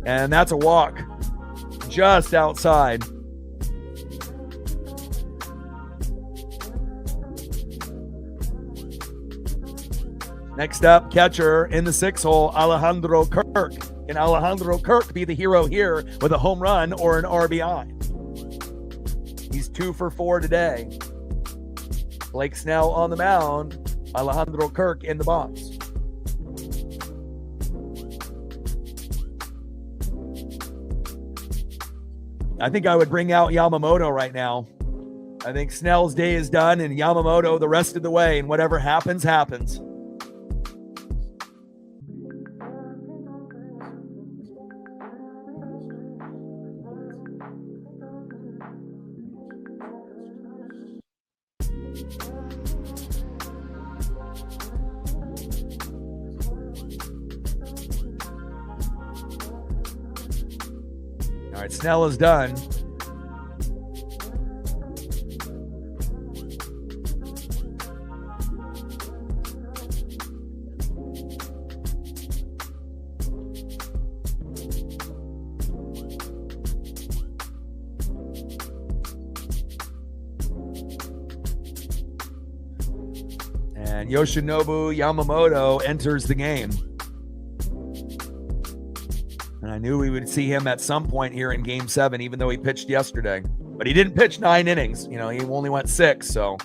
and that's a walk just outside. Next up, catcher in the 6-hole, Alejandro Kirk. Can Alejandro Kirk be the hero here with a home run or an RBI? He's 2 for 4 today. Blake Snell on the mound. Alejandro Kirk in the box. I think I would bring out Yamamoto right now. I think Snell's day is done and Yamamoto the rest of the way, and whatever happens, happens. All right, Snell is done. And Yoshinobu Yamamoto enters the game. And I knew we would see him at some point here in Game 7, even though he pitched yesterday. But he didn't pitch 9 innings. You know, he only went 6, so.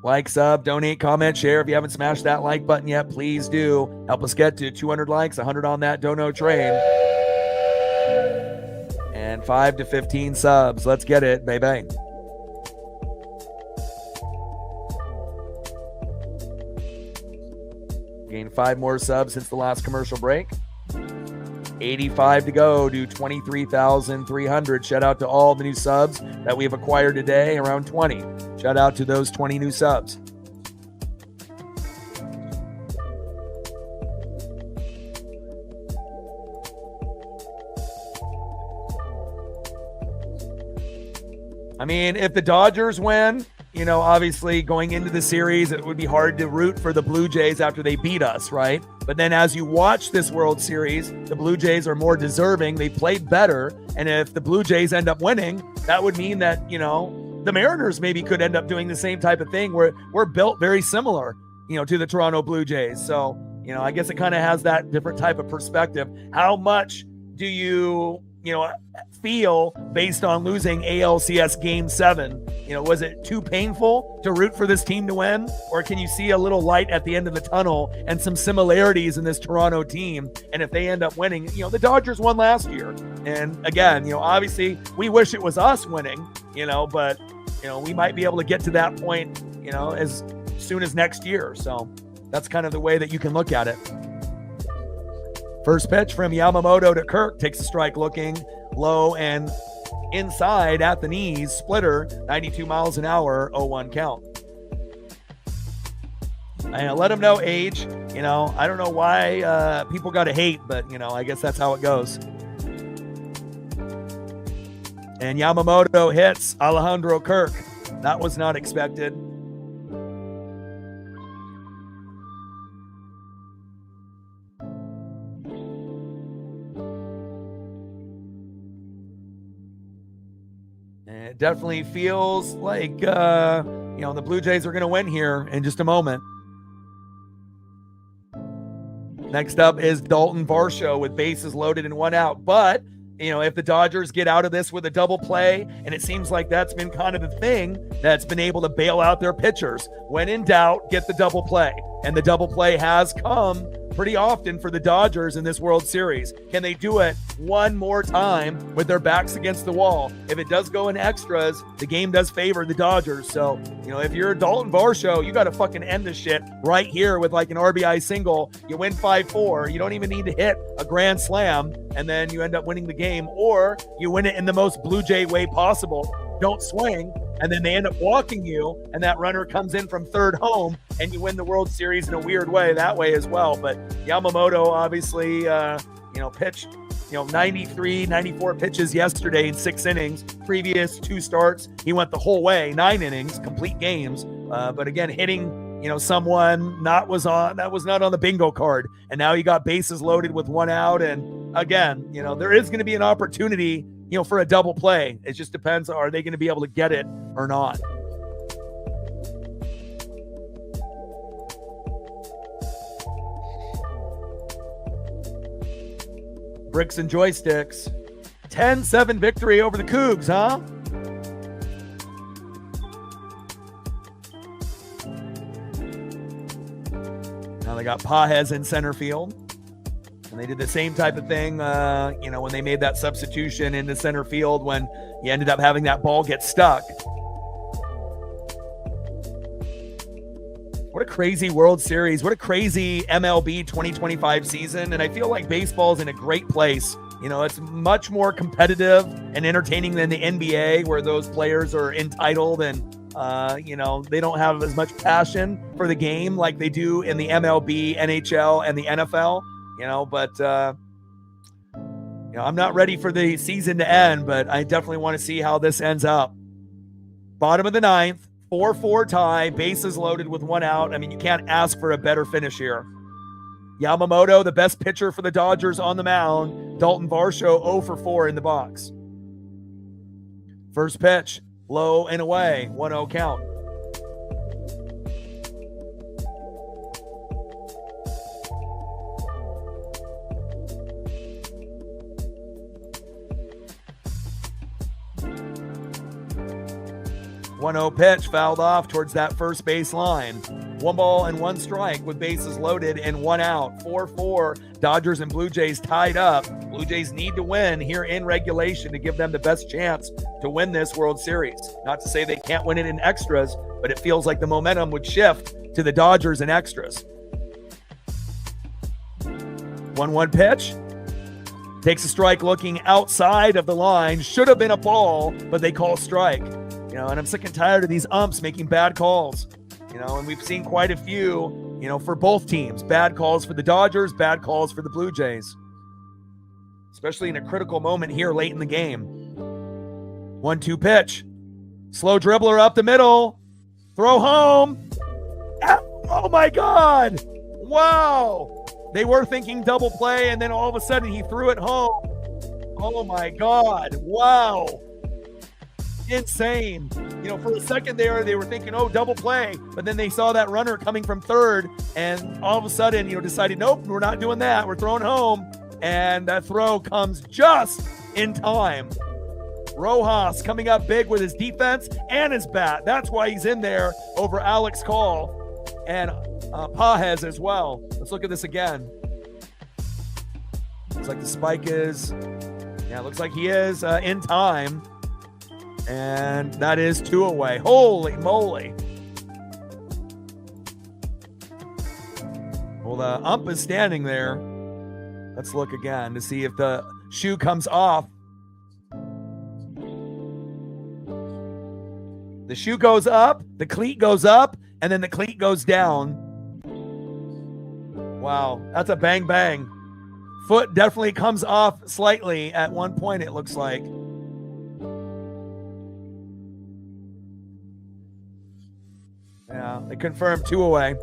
Like, sub, donate, comment, share. If you haven't smashed that like button yet, please do. Help us get to 200 likes, 100 on that dono train. And 5 to 15 subs. Let's get it, baby. Gained 5 more subs since the last commercial break. 85 to go to 23,300. Shout out to all the new subs that we have acquired today, around 20. Shout out to those 20 new subs. I mean, if the Dodgers win, you know, obviously going into the series, it would be hard to root for the Blue Jays after they beat us, right? But then as you watch this World Series, the Blue Jays are more deserving. They played better. And if the Blue Jays end up winning, that would mean that, you know, the Mariners maybe could end up doing the same type of thing where we're built very similar, you know, to the Toronto Blue Jays. So, you know, I guess it kind of has that different type of perspective. How much do you feel based on losing ALCS Game 7? You know, was it too painful to root for this team to win? Or can you see a little light at the end of the tunnel and some similarities in this Toronto team? And if they end up winning, you know, the Dodgers won last year. And again, you know, obviously we wish it was us winning, you know, but, you know, we might be able to get to that point, you know, as soon as next year. So that's kind of the way that you can look at it. First pitch from Yamamoto to Kirk, takes a strike looking low and inside at the knees, splitter, 92 miles an hour, 0-1 count. And let him know, age. You know, I don't know why people got to hate, but, you know, I guess that's how it goes. And Yamamoto hits Alejandro Kirk. That was not expected. It definitely feels like, you know, the Blue Jays are going to win here in just a moment. Next up is Dalton Varsho with bases loaded and 1 out. But, you know, if the Dodgers get out of this with a double play, and it seems like that's been kind of the thing that's been able to bail out their pitchers. When in doubt, get the double play. And the double play has come pretty often for the Dodgers in this World Series. Can they do it one more time with their backs against the wall? If it does go in extras, the game does favor the Dodgers. So, you know, if you're Dalton Varsho, you got to fucking end this shit right here with like an RBI single. You win 5-4. You don't even need to hit a grand slam, and then you end up winning the game, or you win it in the most Blue Jay way possible. Don't swing, and then they end up walking you, and that runner comes in from third home, and you win the World Series in a weird way that way as well. But Yamamoto obviously, you know, pitched, you know, 93, 94 pitches yesterday in 6 innings. Previous 2 starts, he went the whole way, 9 innings, complete games. But again, hitting, you know, someone that was not on the bingo card. And now you got bases loaded with 1 out. And again, you know, there is going to be an opportunity, you know, for a double play. It just depends, are they going to be able to get it or not? Bricks and Joysticks. 10-7 victory over the Cougs, huh? Now they got Pajes in center field. And they did the same type of thing, when they made that substitution in the center field when you ended up having that ball get stuck. What a crazy World Series. What a crazy MLB 2025 season. And I feel like baseball's in a great place. It's much more competitive and entertaining than the NBA, where those players are entitled and, they don't have as much passion for the game like they do in the MLB, NHL, and the NFL, but I'm not ready for the season to end, but I definitely want to see how this ends up. Bottom of the ninth. 4-4 tie, bases loaded with one out. I mean, you can't ask for a better finish here. Yamamoto, the best pitcher for the Dodgers, on the mound. Dalton Varsho 0 for 4 in the box. First pitch, low and away, 1-0 count. Pitch fouled off towards that first base line. 1 ball and 1 strike with bases loaded and 1 out. 4-4. Dodgers and Blue Jays tied up. Blue Jays need to win here in regulation to give them the best chance to win this World Series. Not to say they can't win it in extras, but it feels like the momentum would shift to the Dodgers in extras. 1-1 pitch. Takes a strike looking outside of the line. Should have been a ball, but they call strike. And I'm sick and tired of these umps making bad calls, and we've seen quite a few, for both teams. Bad calls for the Dodgers, bad calls for the Blue Jays, especially in a critical moment here late in the game. 1-2 pitch. Slow dribbler up the middle. Throw home. Oh, my God. Wow. They were thinking double play, and then all of a sudden he threw it home. Oh, my God. Wow. Insane. For a second there, they were thinking, double play. But then they saw that runner coming from third, and all of a sudden, decided, nope, we're not doing that. We're throwing home. And that throw comes just in time. Rojas coming up big with his defense and his bat. That's why he's in there over Alex Call and Pajes as well. Let's look at this again. Looks like the spike is, it looks like he is in time. And that is 2 away. Holy moly. Well, the ump is standing there. Let's look again to see if the shoe comes off. The shoe goes up, the cleat goes up, and then the cleat goes down. Wow, that's a bang bang. Foot definitely comes off slightly at one point, it looks like. Yeah, they confirmed 2 away.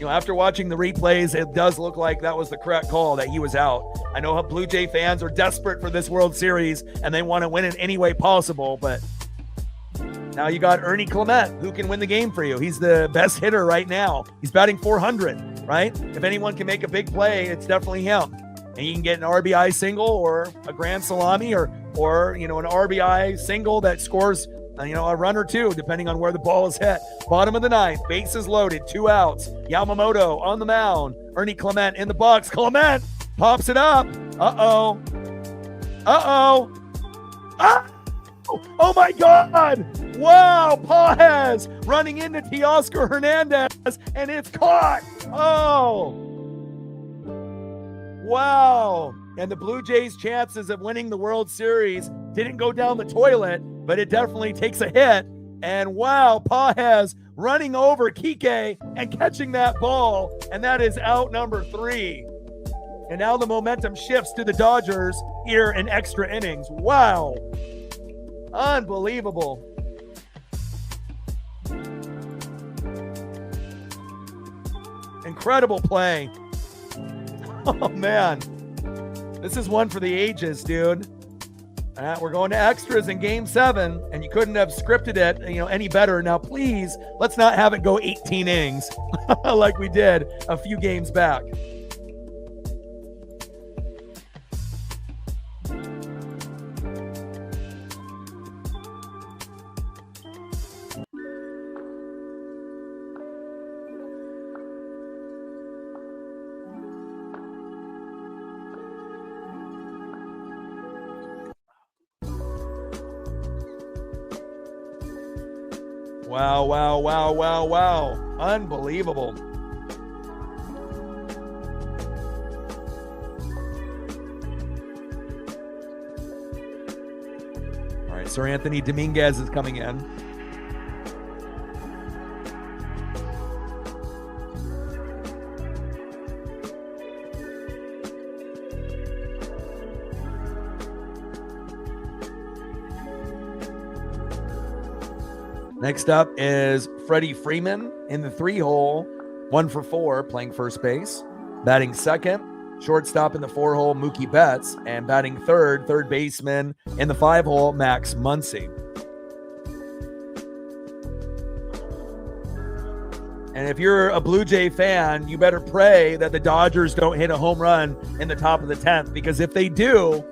After watching the replays, it does look like that was the correct call, that he was out. I know how Blue Jay fans are desperate for this World Series, and they want to win it any way possible, but now you got Ernie Clement, who can win the game for you. He's the best hitter right now. He's batting 400, right? If anyone can make a big play, it's definitely him. And you can get an RBI single or a grand salami or an RBI single that scores a run or two, depending on where the ball is hit. Bottom of the ninth, bases loaded, 2 outs. Yamamoto on the mound. Ernie Clement in the box. Clement pops it up. Uh-oh. Oh, my God. Wow, Pajes running into Teoscar Hernandez, and it's caught. Oh. Wow. And the Blue Jays' chances of winning the World Series didn't go down the toilet, but it definitely takes a hit. And wow, Pajes running over Kike and catching that ball, and that is out number 3. And now the momentum shifts to the Dodgers here in extra innings. Wow. Unbelievable. Incredible play. Oh, man. This is one for the ages, dude. We're going to extras in Game 7, and you couldn't have scripted it, any better. Now, please, let's not have it go 18 innings like we did a few games back. Wow, wow, wow, wow, wow. Unbelievable. All right, Sir Anthony Dominguez is coming in. Next up is Freddie Freeman in the 3-hole, 1 for 4, playing first base. Batting second, shortstop in the 4-hole, Mookie Betts. And batting third baseman in the 5-hole, Max Muncy. And if you're a Blue Jay fan, you better pray that the Dodgers don't hit a home run in the top of the 10th, because if they do,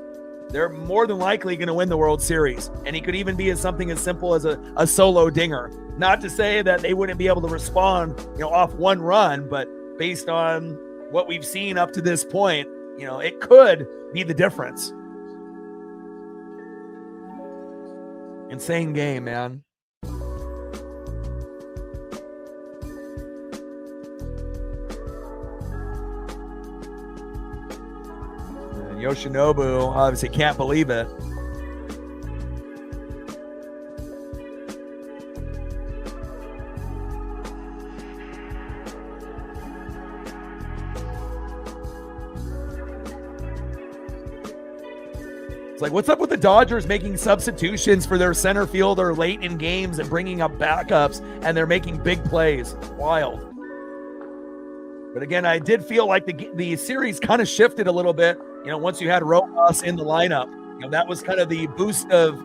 they're more than likely going to win the World Series. And he could even be something as simple as a solo dinger. Not to say that they wouldn't be able to respond, off one run, but based on what we've seen up to this point, it could be the difference. Insane game, man. Yoshinobu obviously can't believe it. It's like, what's up with the Dodgers making substitutions for their center fielder late in games and bringing up backups, and they're making big plays? Wild. But again, I did feel like the series kind of shifted a little bit. Once you had Rojas in the lineup, that was kind of the boost of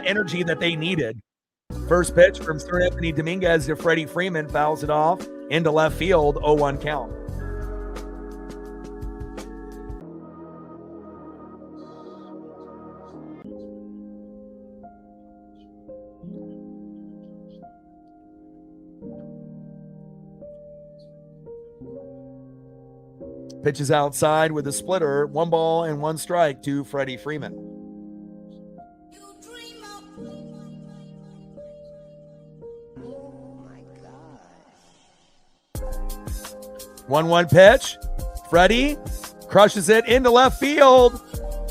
energy that they needed. First pitch from Sir Anthony Dominguez to Freddie Freeman, fouls it off into left field, 0-1 count. Pitches outside with a splitter, 1 ball and 1 strike to Freddie Freeman. 1-1 pitch. Freddie crushes it into left field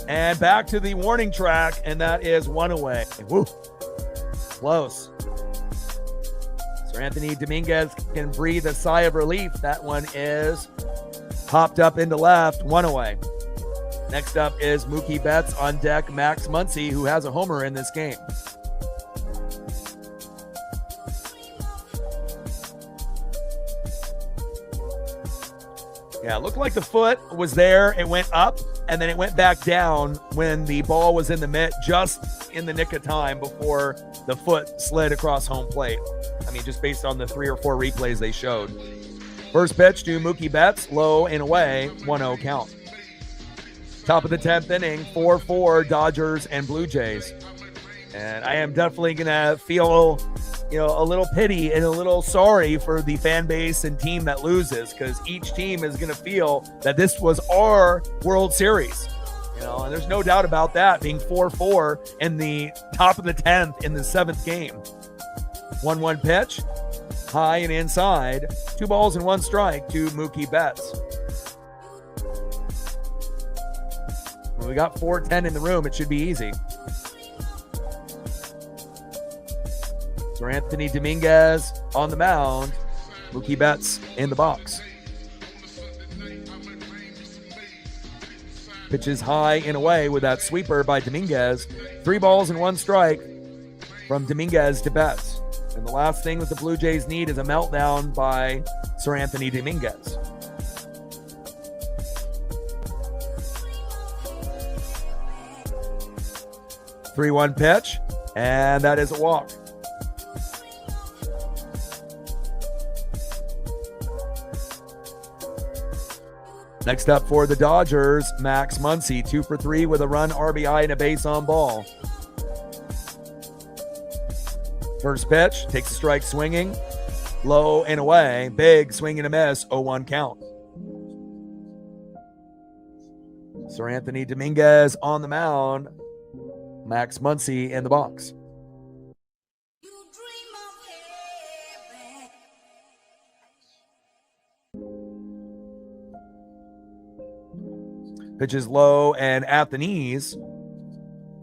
and back to the warning track, and that is 1 away. Woo. Close. Sir Anthony Dominguez can breathe a sigh of relief. That one is popped up into left, 1 away. Next up is Mookie Betts on deck, Max Muncy, who has a homer in this game. Yeah, it looked like the foot was there. It went up, and then it went back down when the ball was in the mitt, just in the nick of time before the foot slid across home plate. I mean, just based on the 3 or 4 replays they showed. First pitch to Mookie Betts, low and away, 1-0 count. Top of the 10th inning, 4-4 Dodgers and Blue Jays. And I am definitely going to feel, a little pity and a little sorry for the fan base and team that loses, because each team is going to feel that this was our World Series. And there's no doubt about that, being 4-4 in the top of the 10th in the 7th game. 1-1 pitch. High and inside, 2 balls and 1 strike to Mookie Betts. When we got 4-10 in the room, it should be easy. Sir Anthony Dominguez on the mound, Mookie Betts in the box. Pitches high and away with that sweeper by Dominguez. 3 balls and 1 strike from Dominguez to Betts. And the last thing that the Blue Jays need is a meltdown by Sir Anthony Dominguez. Three-one pitch, and that is a walk. Next up for the Dodgers, Max Muncy, 2 for 3 with a run, RBI, and a base on ball. First pitch, takes a strike swinging, low and away, big swing and a miss, 0-1 count. Sir Anthony Dominguez on the mound, Max Muncy in the box. Pitches low and at the knees.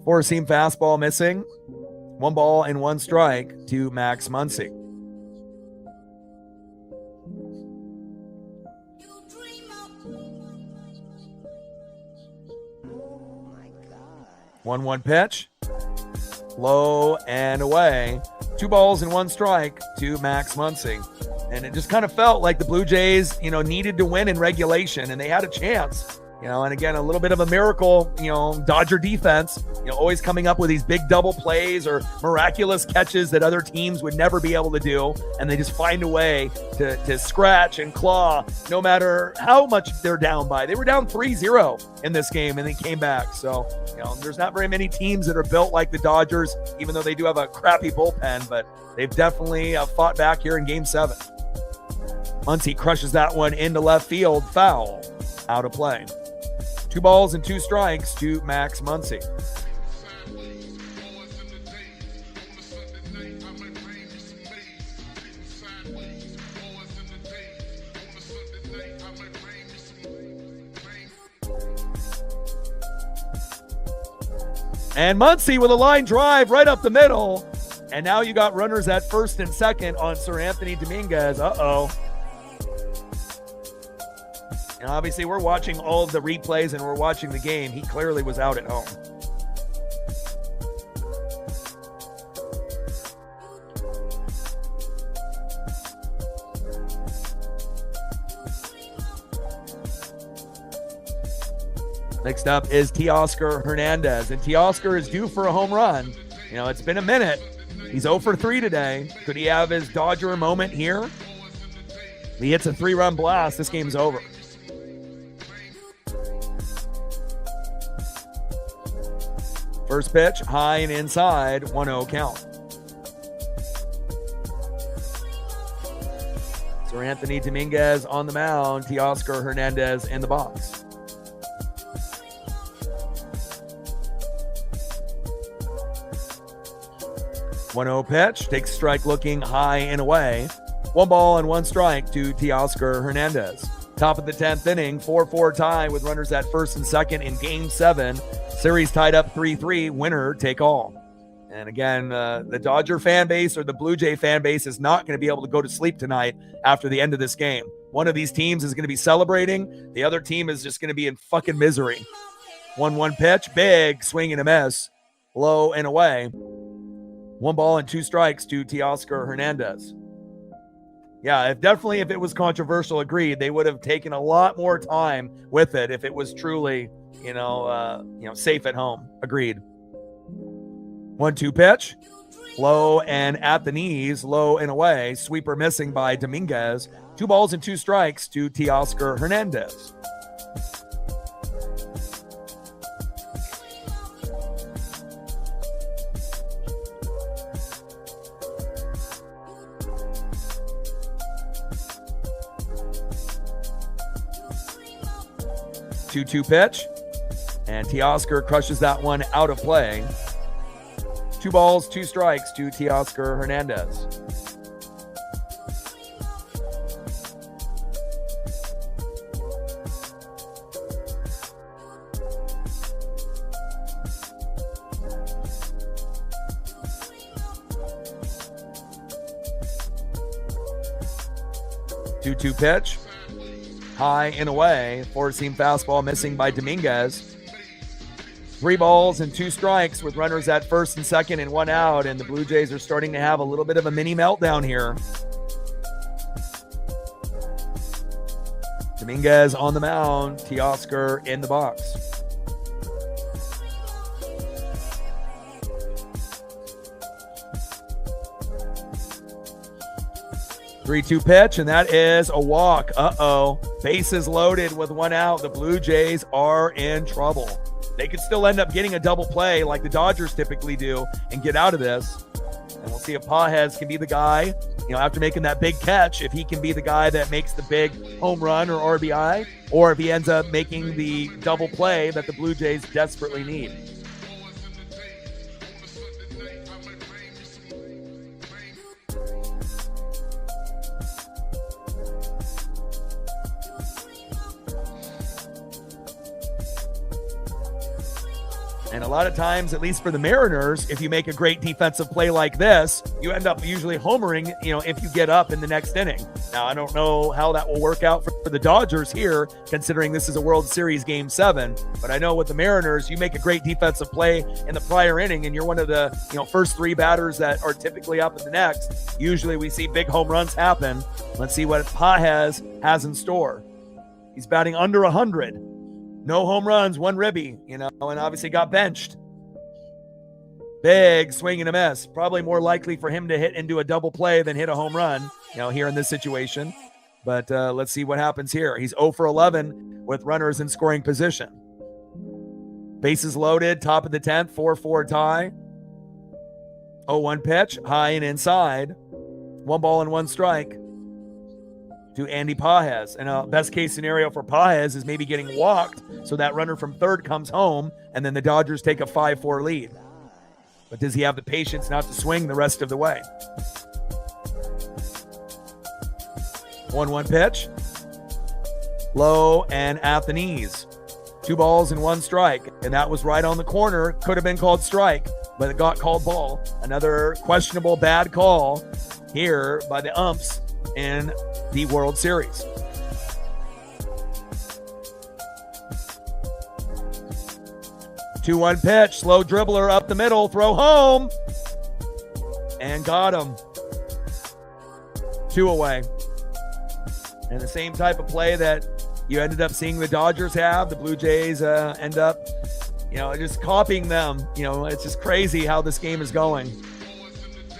Four-seam fastball missing. 1 ball and 1 strike to Max Muncy. Oh 1-1 pitch. Low and away. 2 balls and 1 strike to Max Muncy. And it just kind of felt like the Blue Jays, needed to win in regulation, and they had a chance. And again, a little bit of a miracle, Dodger defense, always coming up with these big double plays or miraculous catches that other teams would never be able to do. And they just find a way to scratch and claw no matter how much they're down by. They were down 3-0 in this game and they came back. So, there's not very many teams that are built like the Dodgers, even though they do have a crappy bullpen, but they've definitely fought back here in Game 7. Muncy crushes that one into left field, foul, out of play. 2 balls and 2 strikes to Max Muncy. And Muncy with a line drive right up the middle. And now you got runners at first and second on Sir Anthony Dominguez. Uh-oh. And obviously, we're watching all of the replays and we're watching the game. He clearly was out at home. Next up is Teoscar Hernandez. And Teoscar is due for a home run. It's been a minute. He's 0 for 3 today. Could he have his Dodger moment here? He hits a 3-run blast. This game's over. First pitch, high and inside, 1-0 count. Sir Anthony Dominguez on the mound, Teoscar Hernandez in the box. One-0 pitch, takes strike looking high and away. 1 ball and 1 strike to Teoscar Hernandez. Top of the 10th inning, 4-4 tie with runners at first and second in Game 7. Series tied up 3-3, winner take all. And again, the Dodger fan base or the Blue Jay fan base is not going to be able to go to sleep tonight after the end of this game. One of these teams is going to be celebrating. The other team is just going to be in fucking misery. 1-1 pitch, big swing and a miss. Low and away. 1 ball and 2 strikes to Teoscar Hernandez. Yeah, if it was controversial, agreed. They would have taken a lot more time with it if it was truly, safe at home. Agreed. 1-2 pitch, low and at the knees, low and away. Sweeper missing by Dominguez. 2 balls and 2 strikes to Teoscar Hernandez. Two-two pitch, and Teoscar crushes that one out of play. 2 balls, 2 strikes to Teoscar Hernandez. Two-two pitch. High and away. 4-seam fastball missing by Dominguez. 3 balls and 2 strikes with runners at first and second and 1 out. And the Blue Jays are starting to have a little bit of a mini meltdown here. Dominguez on the mound. Teoscar in the box. Three-two pitch, and that is a walk. Uh-oh. Bases loaded with 1 out. The Blue Jays are in trouble. They could still end up getting a double play like the Dodgers typically do and get out of this. And we'll see if Pages can be the guy, after making that big catch, if he can be the guy that makes the big home run or RBI, or if he ends up making the double play that the Blue Jays desperately need. And a lot of times, at least for the Mariners, if you make a great defensive play like this, you end up usually homering, if you get up in the next inning. Now, I don't know how that will work out for the Dodgers here, considering this is a World Series Game 7. But I know with the Mariners, you make a great defensive play in the prior inning, and you're one of the first 3 batters that are typically up in the next. Usually we see big home runs happen. Let's see what Pages has in store. He's batting under 100. No home runs, 1 ribby, and obviously got benched. Big swing and a miss. Probably more likely for him to hit into a double play than hit a home run, here in this situation. But let's see what happens here. He's 0 for 11 with runners in scoring position. Bases loaded, top of the 10th, 4-4 tie. 0-1 pitch, high and inside. 1 ball and 1 strike to Andy Pages. And best case scenario for Pages is maybe getting walked so that runner from third comes home and then the Dodgers take a 5-4 lead. But does he have the patience not to swing the rest of the way? 1-1 pitch. Low and at the knees. 2 balls and 1 strike. And that was right on the corner. Could have been called strike, but it got called ball. Another questionable bad call here by the umps in the World Series. Two-one pitch, slow dribbler up the middle, throw home, and got him. 2 away. And the same type of play that you ended up seeing the Dodgers have, the Blue Jays end up, just copying them. It's just crazy how this game is going.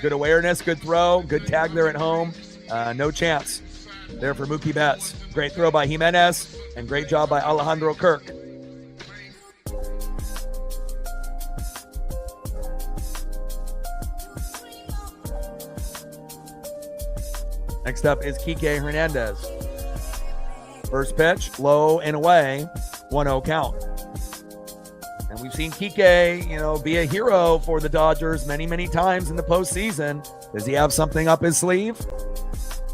Good awareness, good throw, good tag there at home. No chance there for Mookie Betts. Great throw by Jimenez and great job by Alejandro Kirk. Next up is Kike Hernandez. First pitch, low and away, 1-0 count. And we've seen Kike, be a hero for the Dodgers many, many times in the postseason. Does he have something up his sleeve?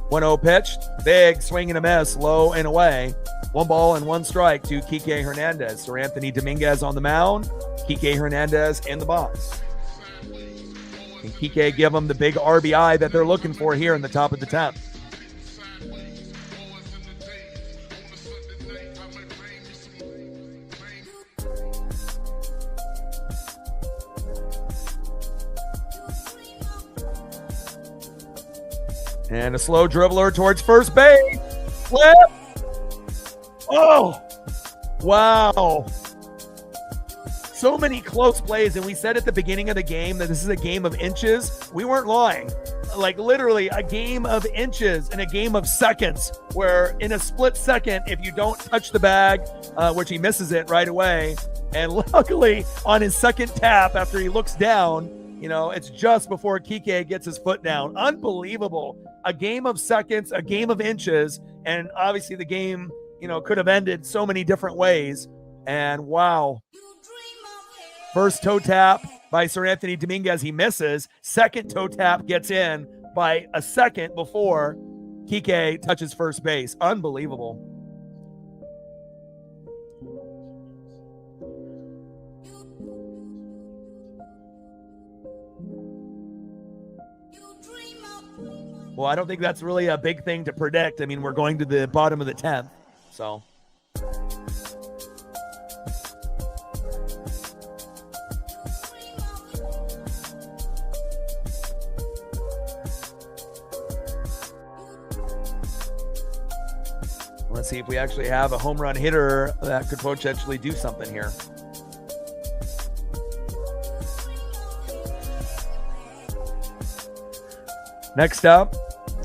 1-0 pitch, big swing and a miss, low and away. 1 ball and 1 strike to Kike Hernandez. Sir Anthony Dominguez on the mound, Kike Hernandez in the box. Can Kike give them the big RBI that they're looking for here in the top of the 10th? And a slow dribbler towards first base. Flip. Oh, wow. So many close plays. And we said at the beginning of the game that this is a game of inches. We weren't lying. Like literally a game of inches and a game of seconds, where in a split second, if you don't touch the bag, which he misses it right away. And luckily on his second tap after he looks down, it's just before Kike gets his foot down. Unbelievable. A game of seconds, a game of inches, and obviously the game, could have ended so many different ways. And wow. First toe tap by Sir Anthony Dominguez, he misses. Second toe tap gets in by a second before Kike touches first base. Unbelievable. Well, I don't think that's really a big thing to predict. I mean, we're going to the bottom of the 10th, so. Let's see if we actually have a home run hitter that could potentially do something here. Next up,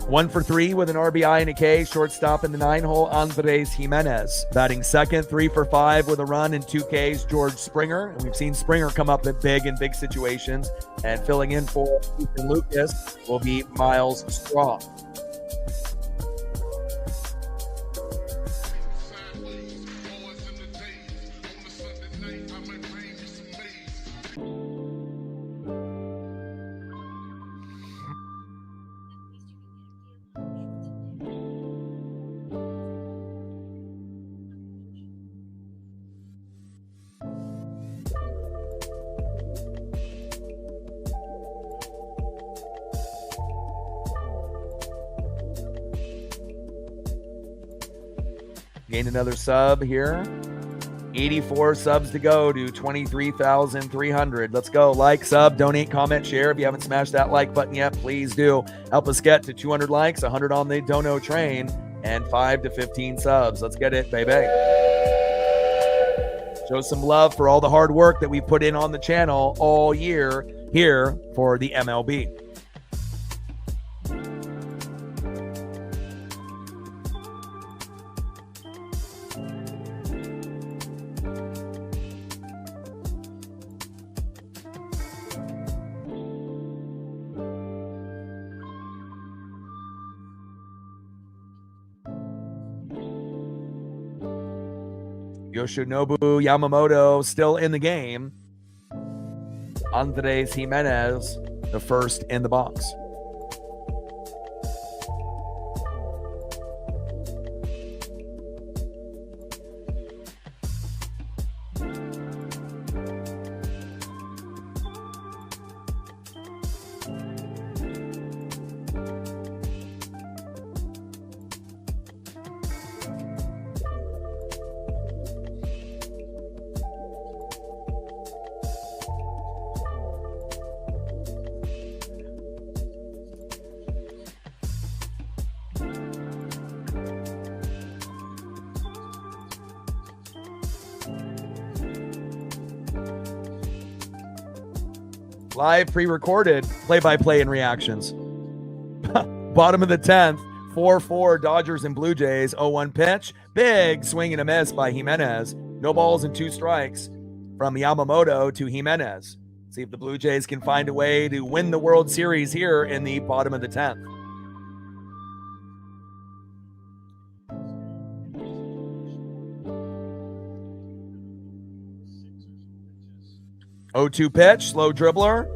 1 for 3 with an RBI and a K, shortstop in the 9-hole, Andres Jimenez. Batting second, 3 for 5 with a run and 2 Ks, George Springer. And we've seen Springer come up big in big situations. And filling in for Ethan Lucas will be Miles Straw. Gained another sub here. 84 subs to go to 23,300. Let's go. Like, sub, donate, comment, share. If you haven't smashed that like button yet, please do. Help us get to 200 likes, 100 on the dono train, and 5 to 15 subs. Let's get it, baby. Show some love for all the hard work that we put in on the channel all year here for the MLB. Yoshinobu Yamamoto still in the game. Andres Jimenez, the first in the box. Live pre-recorded play-by-play and reactions. Bottom of the 10th, 4-4 Dodgers and Blue Jays, 0-1 pitch. Big swing and a miss by Jimenez. No balls and 2 strikes from Yamamoto to Jimenez. See if the Blue Jays can find a way to win the World Series here in the bottom of the 10th. O2 pitch, slow dribbler.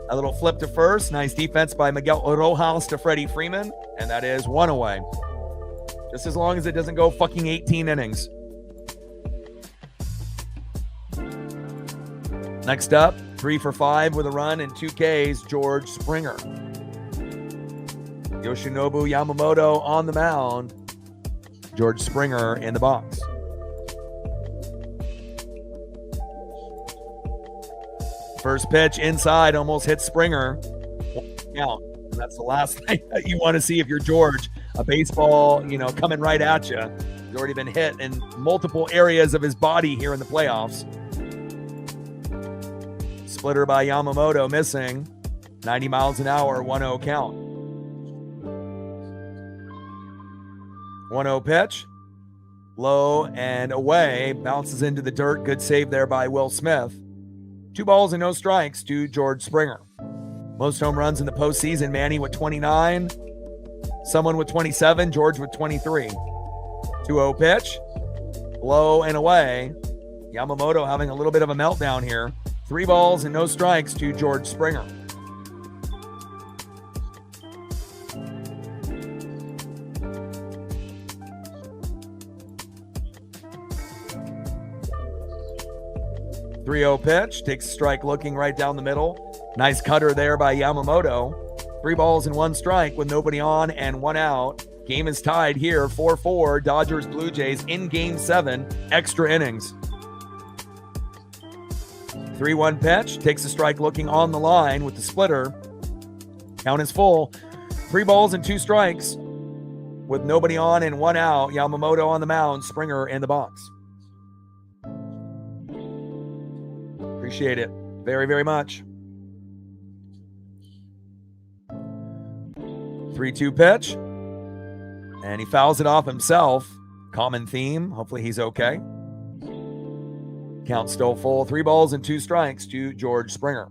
A little flip to first. Nice defense by Miguel Rojas to Freddie Freeman. And that is 1 away. Just as long as it doesn't go fucking 18 innings. Next up, 3 for 5 with a run and 2 Ks, George Springer. Yoshinobu Yamamoto on the mound. George Springer in the box. First pitch inside, almost hits Springer. Count. And that's the last thing that you want to see if you're George. A baseball, coming right at you. He's already been hit in multiple areas of his body here in the playoffs. Splitter by Yamamoto missing. 90 miles an hour, 1-0 count. 1-0 pitch. Low and away. Bounces into the dirt. Good save there by Will Smith. 2 balls and no strikes to George Springer. Most home runs in the postseason, Manny with 29. Someone with 27, George with 23. 2-0 pitch. Low and away. Yamamoto having a little bit of a meltdown here. 3 balls and no strikes to George Springer. .30 pitch, takes a strike looking right down the middle. Nice cutter there by Yamamoto. 3 balls and 1 strike with nobody on and 1 out. Game is tied here, 4-4, Dodgers Blue Jays in Game 7, extra innings. 3-1 pitch, takes a strike looking on the line with the splitter. Count is full. 3 balls and 2 strikes with nobody on and 1 out. Yamamoto on the mound, Springer in the box. Appreciate it very, very much. 3-2 pitch. And he fouls it off himself. Common theme. Hopefully he's okay. Count still full. 3 balls and 2 strikes to George Springer.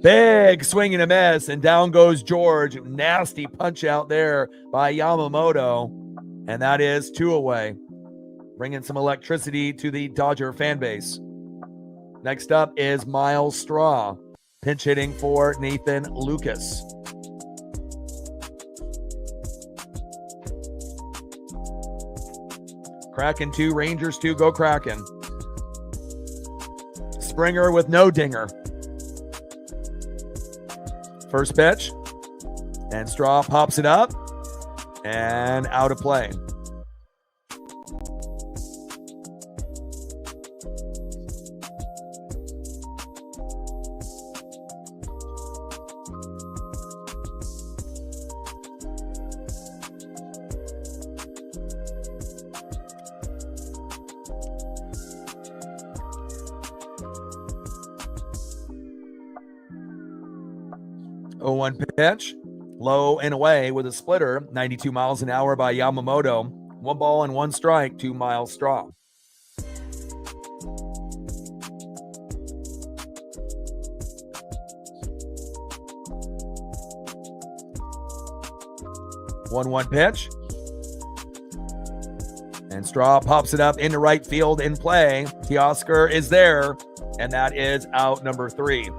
Big swing and a miss, and down goes George. Nasty punch out there by Yamamoto, and that is 2 away. Bringing some electricity to the Dodger fan base. Next up is Miles Straw, pinch hitting for Nathan Lucas. Kraken 2, Rangers 2, go Kraken. Springer with no dinger. First pitch. And Straw pops it up. And out of play. Oh, 1 pitch, low and away with a splitter, 92 miles an hour by Yamamoto. 1 ball and 1 strike, 2 Miles Straw. One pitch. And Straw pops it up into right field in play. Teoscar is there, and that is out number 3.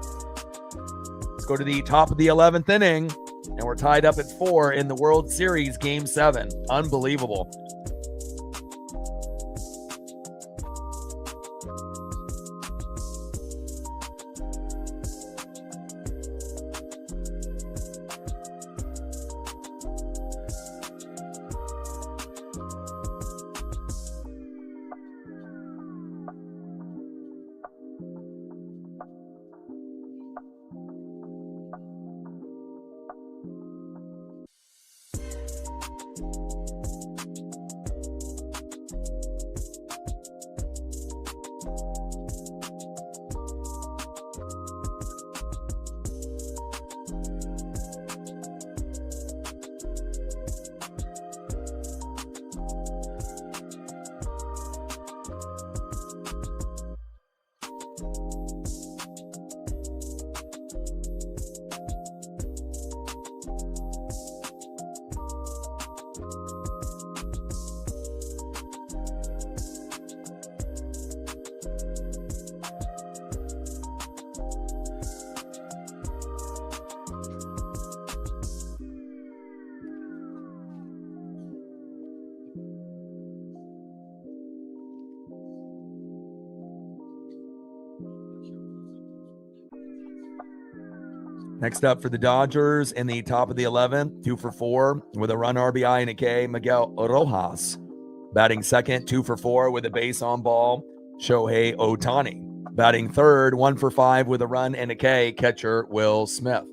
Go to the top of the 11th inning, and we're tied up at 4 in the World Series Game 7. Unbelievable. Next up for the Dodgers in the top of the 11th, 2 for 4 with a run, RBI, and a K, Miguel Rojas. Batting second, 2 for 4 with a base on ball, Shohei Ohtani. Batting third, 1 for 5 with a run and a K, catcher Will Smith.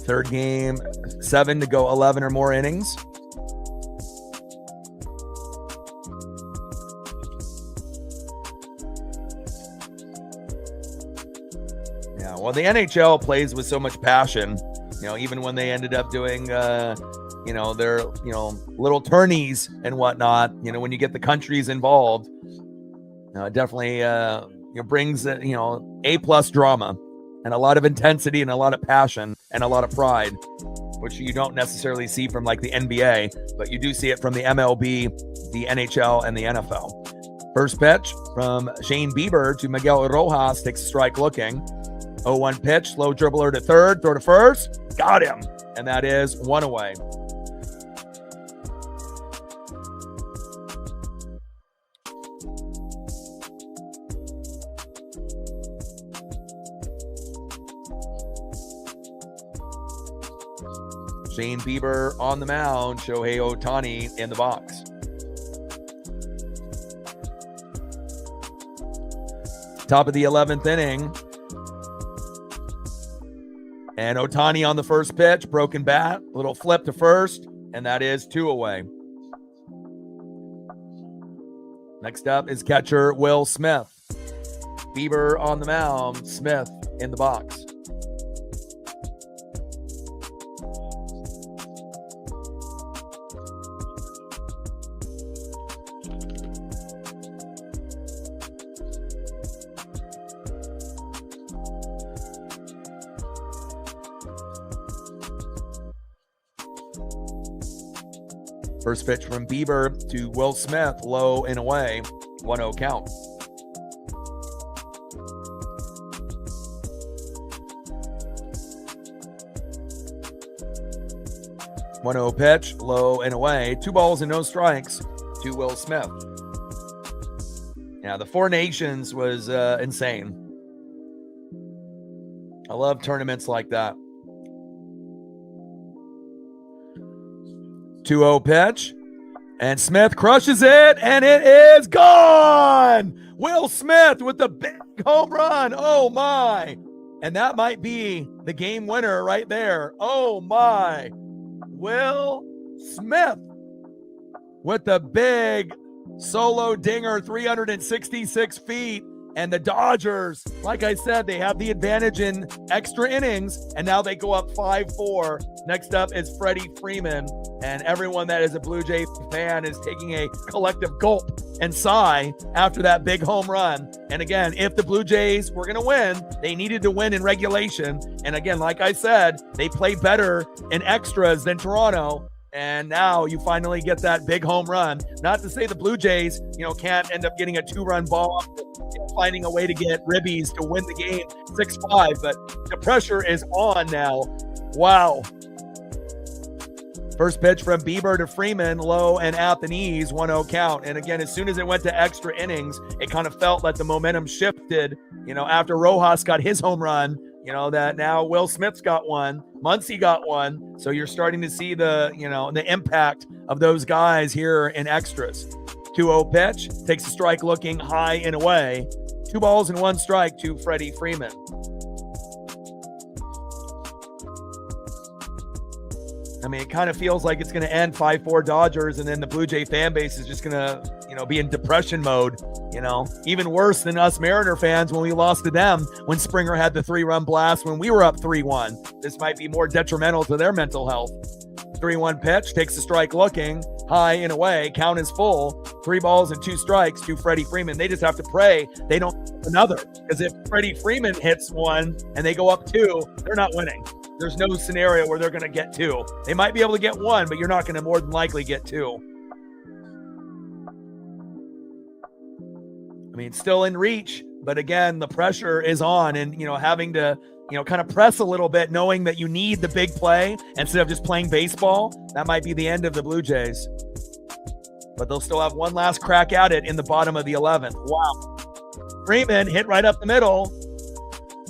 Third game, 7 to go, 11 or more innings. Yeah, well, the NHL plays with so much passion. You know, even when they ended up doing, their, little tourneys and whatnot. You know, when you get the countries involved, it definitely brings A+ drama. And a lot of intensity and a lot of passion and a lot of pride, which you don't necessarily see from like the NBA, but you do see it from the MLB, the NHL, and the NFL. First pitch from Shane Bieber to Miguel Rojas, takes a strike looking. 0-1 pitch, slow dribbler to third, throw to first, got him. And that is 1 away. Shane Bieber on the mound, Shohei Ohtani in the box. Top of the 11th inning. And Ohtani on the first pitch, broken bat, little flip to first, and that is 2 away. Next up is catcher Will Smith. Bieber on the mound, Smith in the box. First pitch from Bieber to Will Smith, low and away, 1-0 count. One-0 pitch, low and away. 2 balls and no strikes to Will Smith. Yeah, the Four Nations was insane. I love tournaments like that. 2-0 pitch, and Smith crushes it, and it is gone! Will Smith with the big home run. Oh, my. And that might be the game winner right there. Oh, my. Will Smith with the big solo dinger, 366 feet. And the Dodgers, like I said, they have the advantage in extra innings, and now they go up 5-4. Next up is Freddie Freeman, and everyone that is a Blue Jay fan is taking a collective gulp and sigh after that big home run. And again, if the Blue Jays were going to win, they needed to win in regulation. And again, like I said, they play better in extras than Toronto. And now you finally get that big home run. Not to say the Blue Jays, can't end up getting a 2-run ball, finding a way to get ribbies to win the game 6-5, but the pressure is on now. Wow. First pitch from Bieber to Freeman, low and at the knees, 1-0 count. And again, as soon as it went to extra innings, it kind of felt like the momentum shifted, after Rojas got his home run, that now Will Smith's got one, Muncy got one. So you're starting to see the impact of those guys here in extras. 2-0 pitch, takes a strike looking high and away. 2 balls and 1 strike to Freddie Freeman. I mean, it kind of feels like it's going to end 5-4 Dodgers, and then the Blue Jay fan base is just going to, be in depression mode, even worse than us Mariner fans when we lost to them when Springer had the 3-run blast when we were up 3-1. This might be more detrimental to their mental health. 3-1 pitch, takes a strike looking high and away. Count is full. 3 balls and 2 strikes to Freddie Freeman. They just have to pray they don't hit another, because if Freddie Freeman hits one and they go up 2, they're not winning. There's no scenario where they're going to get 2. They might be able to get 1, but you're not going to more than likely get 2. I mean, still in reach, but again, the pressure is on, and, having to, kind of press a little bit, knowing that you need the big play instead of just playing baseball. That might be the end of the Blue Jays, but they'll still have one last crack at it in the bottom of the 11th. Wow. Freeman hit right up the middle.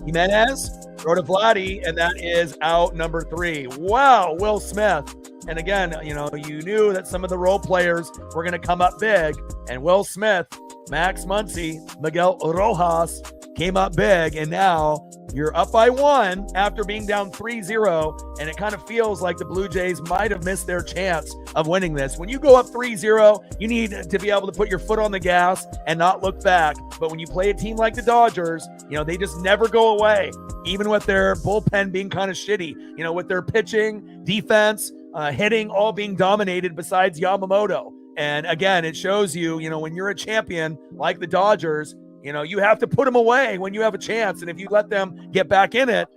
Jimenez throw to Vladdy, and that is out number 3. Wow, Will Smith. And again, you knew that some of the role players were going to come up big, and Will Smith, Max Muncy, Miguel Rojas came up big, and now you're up by 1 after being down 3-0, and it kind of feels like the Blue Jays might have missed their chance of winning this. When you go up 3-0, you need to be able to put your foot on the gas and not look back. But when you play a team like the Dodgers, they just never go away, even with their bullpen being kind of shitty, with their pitching, defense, hitting all being dominated besides Yamamoto. And again, it shows you, when you're a champion like the Dodgers, you have to put them away when you have a chance. And if you let them get back in it,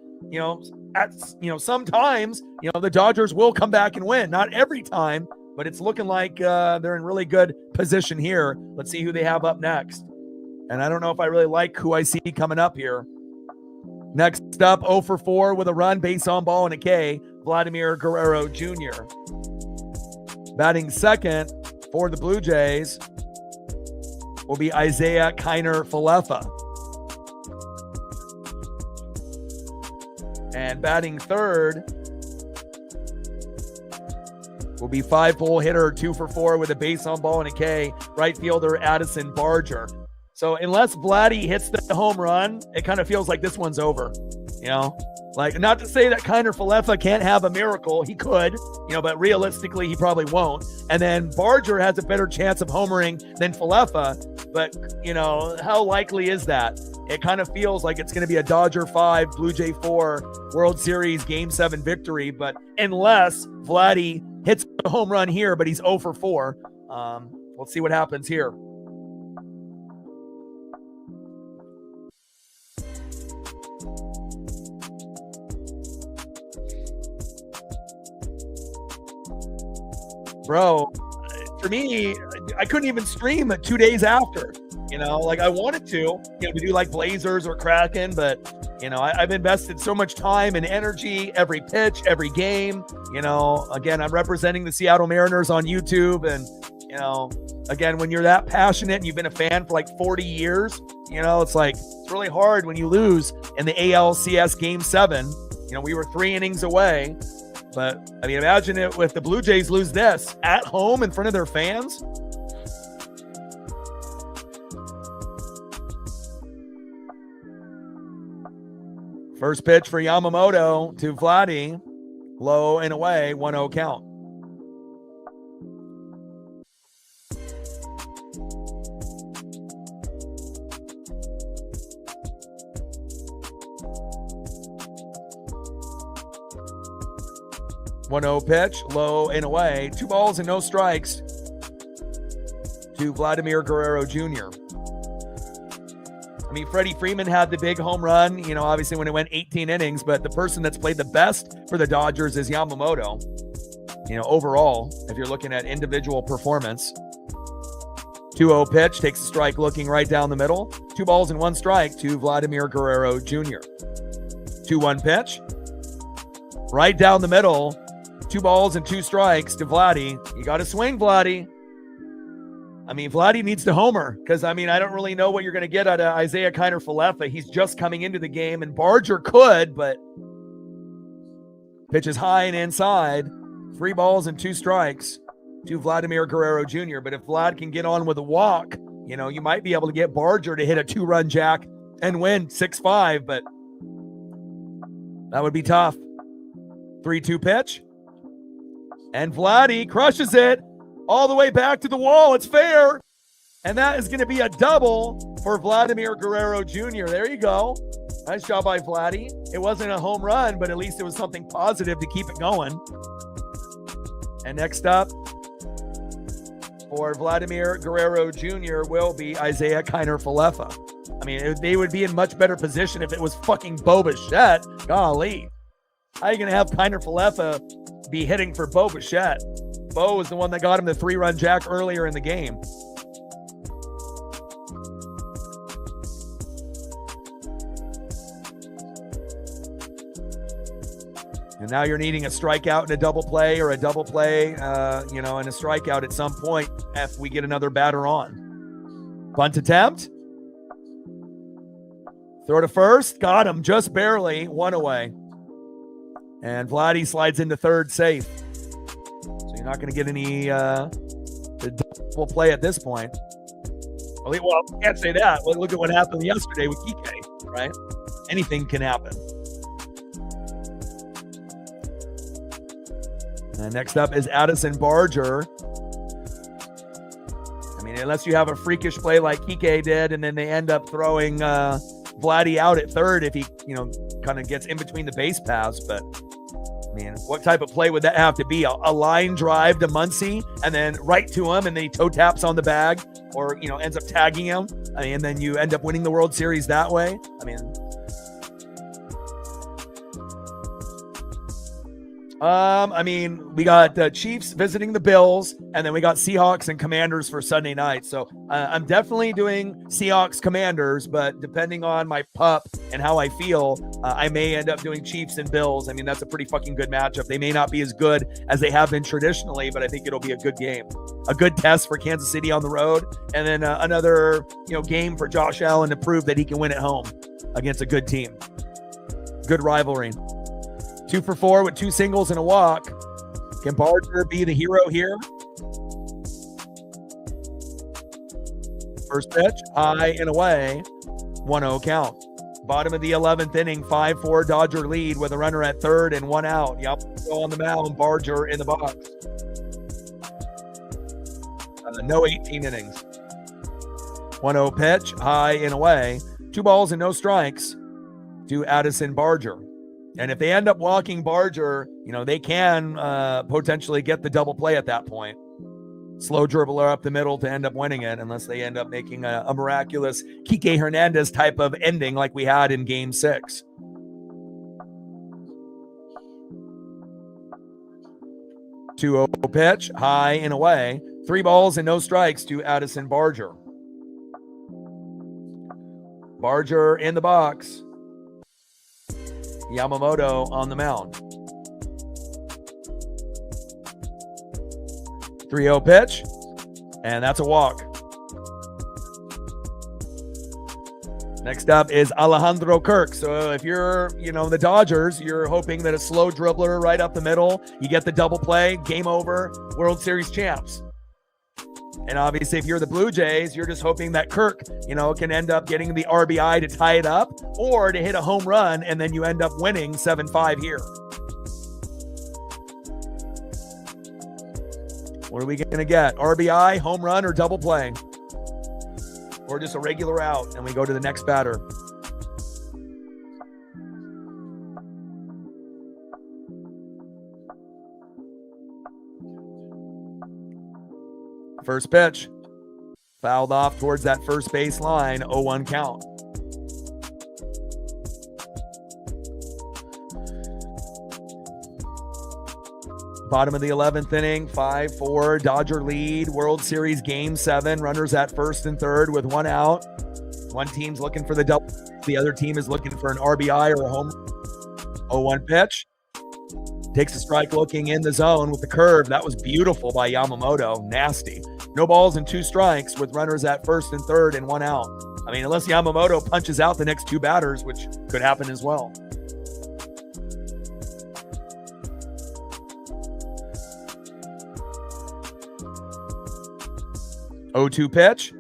sometimes, the Dodgers will come back and win. Not every time, but it's looking like they're in really good position here. Let's see who they have up next. And I don't know if I really like who I see coming up here. Next up, 0 for 4 with a run, base on ball, and a K, Vladimir Guerrero Jr. Batting second for the Blue Jays will be Isaiah Kiner-Falefa. And batting third will be 5-hole hitter, 2 for 4 with a base on ball and a K, right fielder Addison Barger. So unless Vladdy hits the home run, it kind of feels like this one's over, Like, not to say that Kiner-Falefa can't have a miracle. He could, but realistically, he probably won't. And then Barger has a better chance of homering than Falefa. But, how likely is that? It kind of feels like it's going to be a Dodger 5, Blue Jay 4 World Series Game 7 victory. But unless Vladdy hits a home run here, but he's 0 for 4, we'll see what happens here. Bro, for me, I couldn't even stream 2 days after. Like I wanted to do like Blazers or Kraken, but I've invested so much time and energy, every pitch, every game. Again, I'm representing the Seattle Mariners on YouTube, and again, when you're that passionate and you've been a fan for like 40 years, it's really hard when you lose in the ALCS Game 7. We were 3 innings away, but I mean, imagine it if the Blue Jays lose this at home in front of their fans. First pitch for Yamamoto to Vladdy, low and away, 1-0 count. One-zero pitch, low and away. 2 balls and no strikes to Vladimir Guerrero Jr. I mean, Freddie Freeman had the big home run, obviously when it went 18 innings, but the person that's played the best for the Dodgers is Yamamoto. Overall, if you're looking at individual performance. 2-0 pitch, takes a strike looking right down the middle. 2 balls and 1 strike to Vladimir Guerrero Jr. 2-1 pitch, right down the middle. 2 balls and 2 strikes to Vladdy. You got to swing, Vladdy. I mean, Vladdy needs to homer because, I don't really know what you're going to get out of Isaiah Kiner-Falefa. He's just coming into the game, and Barger could, but pitches high and inside. 3 balls and 2 strikes to Vladimir Guerrero Jr. But if Vlad can get on with a walk, you might be able to get Barger to hit a 2-run jack and win 6-5, but that would be tough. 3-2 pitch. And Vladdy crushes it all the way back to the wall. It's fair. And that is going to be a double for Vladimir Guerrero Jr. There you go. Nice job by Vladdy. It wasn't a home run, but at least it was something positive to keep it going. And next up for Vladimir Guerrero Jr. will be Isaiah Kiner-Falefa. I mean, they would be in much better position if it was fucking Bo Bichette. Golly. How are you going to have Kiner-Falefa be hitting for Bo Bichette? Bo was the one that got him the 3-run jack earlier in the game. And now you're needing a strikeout and a double play, or a double play, and a strikeout at some point if we get another batter on. Bunt attempt. Throw to first. Got him just barely. 1 away. And Vladdy slides into third safe. So you're not going to get any double play at this point. Well, I can't say that. Look at what happened yesterday with Kike, right? Anything can happen. And next up is Addison Barger. I mean, unless you have a freakish play like Kike did, and then they end up throwing Vladdy out at third if he, kind of gets in between the base paths. But I mean, what type of play would that have to be? A line drive to Muncy and then right to him, and then he toe taps on the bag, or ends up tagging him. I mean, and then you end up winning the World Series that way. I mean, we got Chiefs visiting the Bills, and then we got Seahawks and Commanders for Sunday night. So I'm definitely doing Seahawks Commanders, but depending on my pup and how I feel, I may end up doing Chiefs and Bills. I mean, that's a pretty fucking good matchup. They may not be as good as they have been traditionally, but I think it'll be a good game. A good test for Kansas City on the road, and then another game for Josh Allen to prove that he can win at home against a good team. Good rivalry. 2 for 4 with 2 singles and a walk. Can Barger be the hero here? First pitch, high and away, 1-0 count. Bottom of the 11th inning, 5-4 Dodger lead with a runner at third and 1 out. Yep, on the mound, Barger in the box. No 18 innings. 1-0 pitch, high and away. 2 balls and no strikes to Addison Barger. And if they end up walking Barger, they can potentially get the double play at that point. Slow dribbler up the middle to end up winning it, unless they end up making a miraculous Kike Hernandez type of ending like we had in Game 6. Two 2-0 pitch, high and away. 3 balls and no strikes to Addison Barger. Barger in the box. Yamamoto on the mound. 3-0 pitch, and that's a walk. Next up is Alejandro Kirk. So if you're, the Dodgers, you're hoping that a slow dribbler right up the middle, you get the double play, game over, World Series champs. And obviously, if you're the Blue Jays, you're just hoping that Kirk, can end up getting the RBI to tie it up or to hit a home run, and then you end up winning 7-5 here. What are we going to get? RBI, home run, or double play? Or just a regular out, and we go to the next batter. First pitch. Fouled off towards that first base line, 0-1 count. Bottom of the 11th inning, 5-4, Dodger lead, World Series Game 7, runners at first and third with 1 out. One team's looking for the double, the other team is looking for an RBI or a home. 0-1 pitch. Takes a strike looking in the zone with the curve. That was beautiful by Yamamoto. Nasty. No balls and 2 strikes with runners at first and third and 1 out. I mean, unless Yamamoto punches out the next 2 batters, which could happen as well. 0-2 pitch.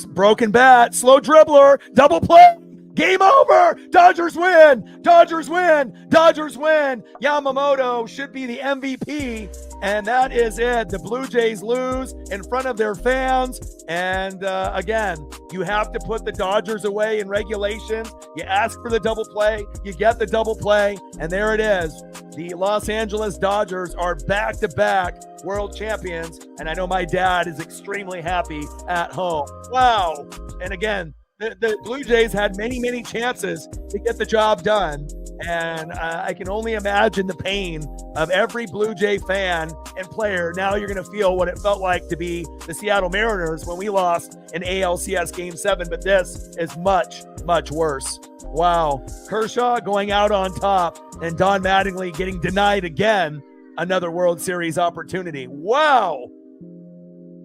Broken bat. Slow dribbler. Double play. Game over. Dodgers win. Dodgers win. Dodgers win. Yamamoto should be the MVP. And that is it. The Blue Jays lose in front of their fans. And again, you have to put the Dodgers away in regulations. You ask for the double play. You get the double play. And there it is. The Los Angeles Dodgers are back-to-back world champions. And I know my dad is extremely happy at home. Wow. And again, the Blue Jays had many, many chances to get the job done. And I can only imagine the pain of every Blue Jay fan and player. Now you're going to feel what it felt like to be the Seattle Mariners when we lost in ALCS Game 7. But this is much, much worse. Wow. Kershaw going out on top and Don Mattingly getting denied again another World Series opportunity. Wow.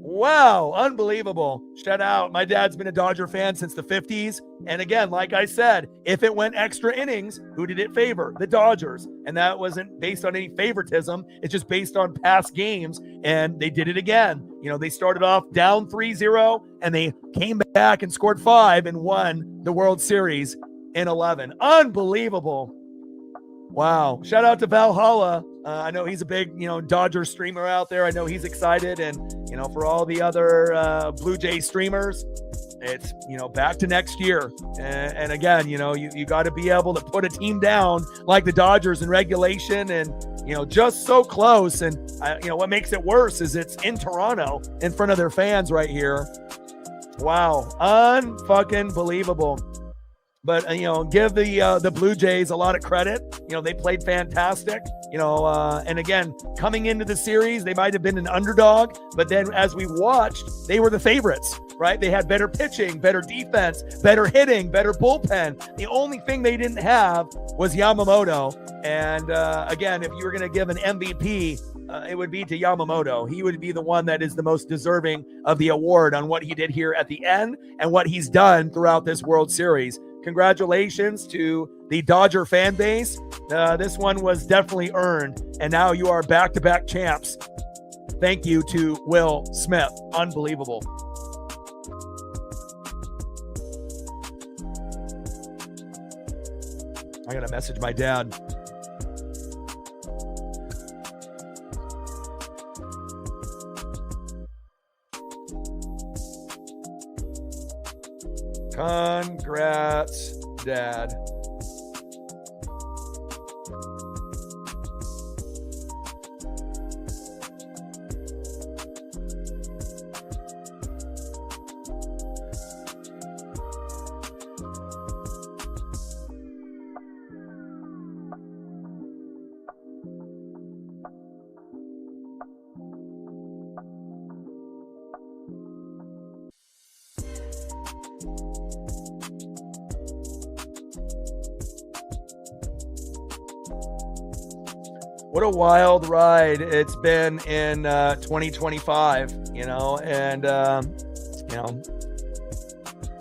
Wow, unbelievable. Shout out. My dad's been a Dodger fan since the 50s. And again, like I said, if it went extra innings, who did it favor? The Dodgers. And that wasn't based on any favoritism. It's just based on past games. And they did it again. They started off down 3-0 and they came back and scored 5 and won the World Series in 11. Unbelievable. Wow. Shout out to Valhalla. I know he's a big, Dodger streamer out there. I know he's excited. And, for all the other Blue Jay streamers, it's, back to next year. And again, you got to be able to put a team down like the Dodgers in regulation and, just so close. And, what makes it worse is it's in Toronto in front of their fans right here. Wow. Unfucking believable. But, give the Blue Jays a lot of credit. They played fantastic, and again, coming into the series, they might have been an underdog, but then as we watched, they were the favorites, right? They had better pitching, better defense, better hitting, better bullpen. The only thing they didn't have was Yamamoto. And again, if you were going to give an MVP, it would be to Yamamoto. He would be the one that is the most deserving of the award on what he did here at the end and what he's done throughout this World Series. Congratulations to the Dodger fan base. This one was definitely earned, and now you are back-to-back champs. Thank you to Will Smith. Unbelievable. I got to message my dad. Congrats, Dad. What a wild ride it's been in 2025, and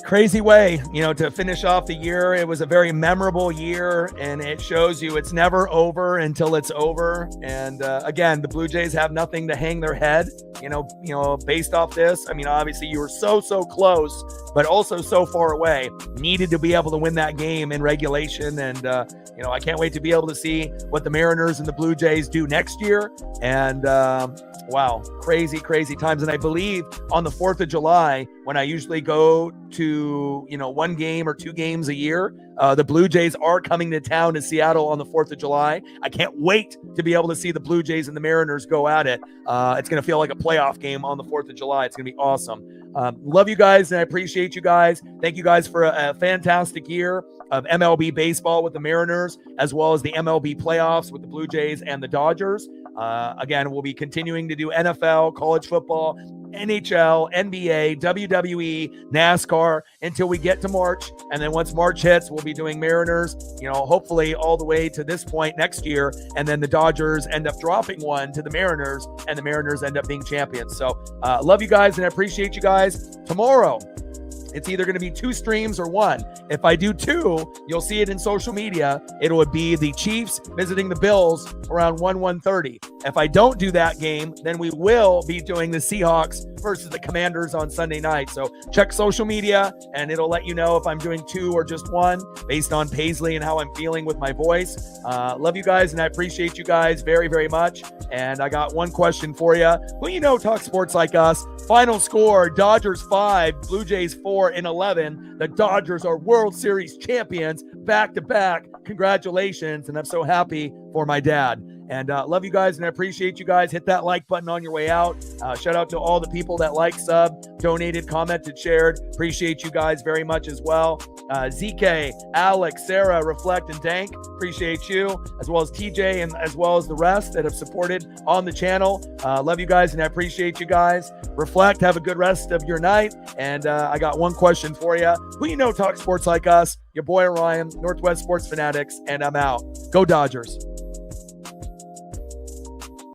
crazy way, to finish off the year. It was a very memorable year, and it shows you it's never over until it's over. And again, the Blue Jays have nothing to hang their head, based off this. I mean, obviously you were so close, but also so far away. Needed to be able to win that game in regulation. And, I can't wait to be able to see what the Mariners and the Blue Jays do next year. And wow, crazy times. And I believe on the 4th of July, when I usually go to, one game or two games a year, the Blue Jays are coming to town in Seattle on the 4th of July. I can't wait to be able to see the Blue Jays and the Mariners go at it. It's going to feel like a playoff game on the 4th of July. It's going to be awesome. Love you guys, and I appreciate you guys. Thank you guys for a fantastic year of MLB baseball with the Mariners, as well as the MLB playoffs with the Blue Jays and the Dodgers. Again, we'll be continuing to do NFL, college football, NHL, NBA, WWE, NASCAR until we get to March. And then once March hits, we'll be doing Mariners, hopefully all the way to this point next year. And then the Dodgers end up dropping one to the Mariners, and the Mariners end up being champions. So love you guys, and I appreciate you guys. Tomorrow, it's either going to be 2 streams or 1. If I do 2, you'll see it in social media. It would be the Chiefs visiting the Bills around 1:30. If I don't do that game, then we will be doing the Seahawks versus the Commanders on Sunday night. So check social media, and it'll let you know if I'm doing 2 or just 1 based on Paisley and how I'm feeling with my voice. Love you guys, and I appreciate you guys very, very much. And I got one question for you. Who talk sports like us? Final score, Dodgers 5, Blue Jays 4-11. The Dodgers are World Series champions back-to-back. Congratulations, and I'm so happy for my dad. And love you guys, and I appreciate you guys. Hit that like button on your way out. Shout out to all the people that like, sub, donated, commented, shared. Appreciate you guys very much as well. ZK, Alex, Sarah, Reflect, and Dank, appreciate you, as well as TJ, and as well as the rest that have supported on the channel. Love you guys, and I appreciate you guys. Reflect, have a good rest of your night. And I got one question for you. Who talk sports like us? Your boy Ryan, Northwest Sports Fanatics, and I'm out. Go Dodgers.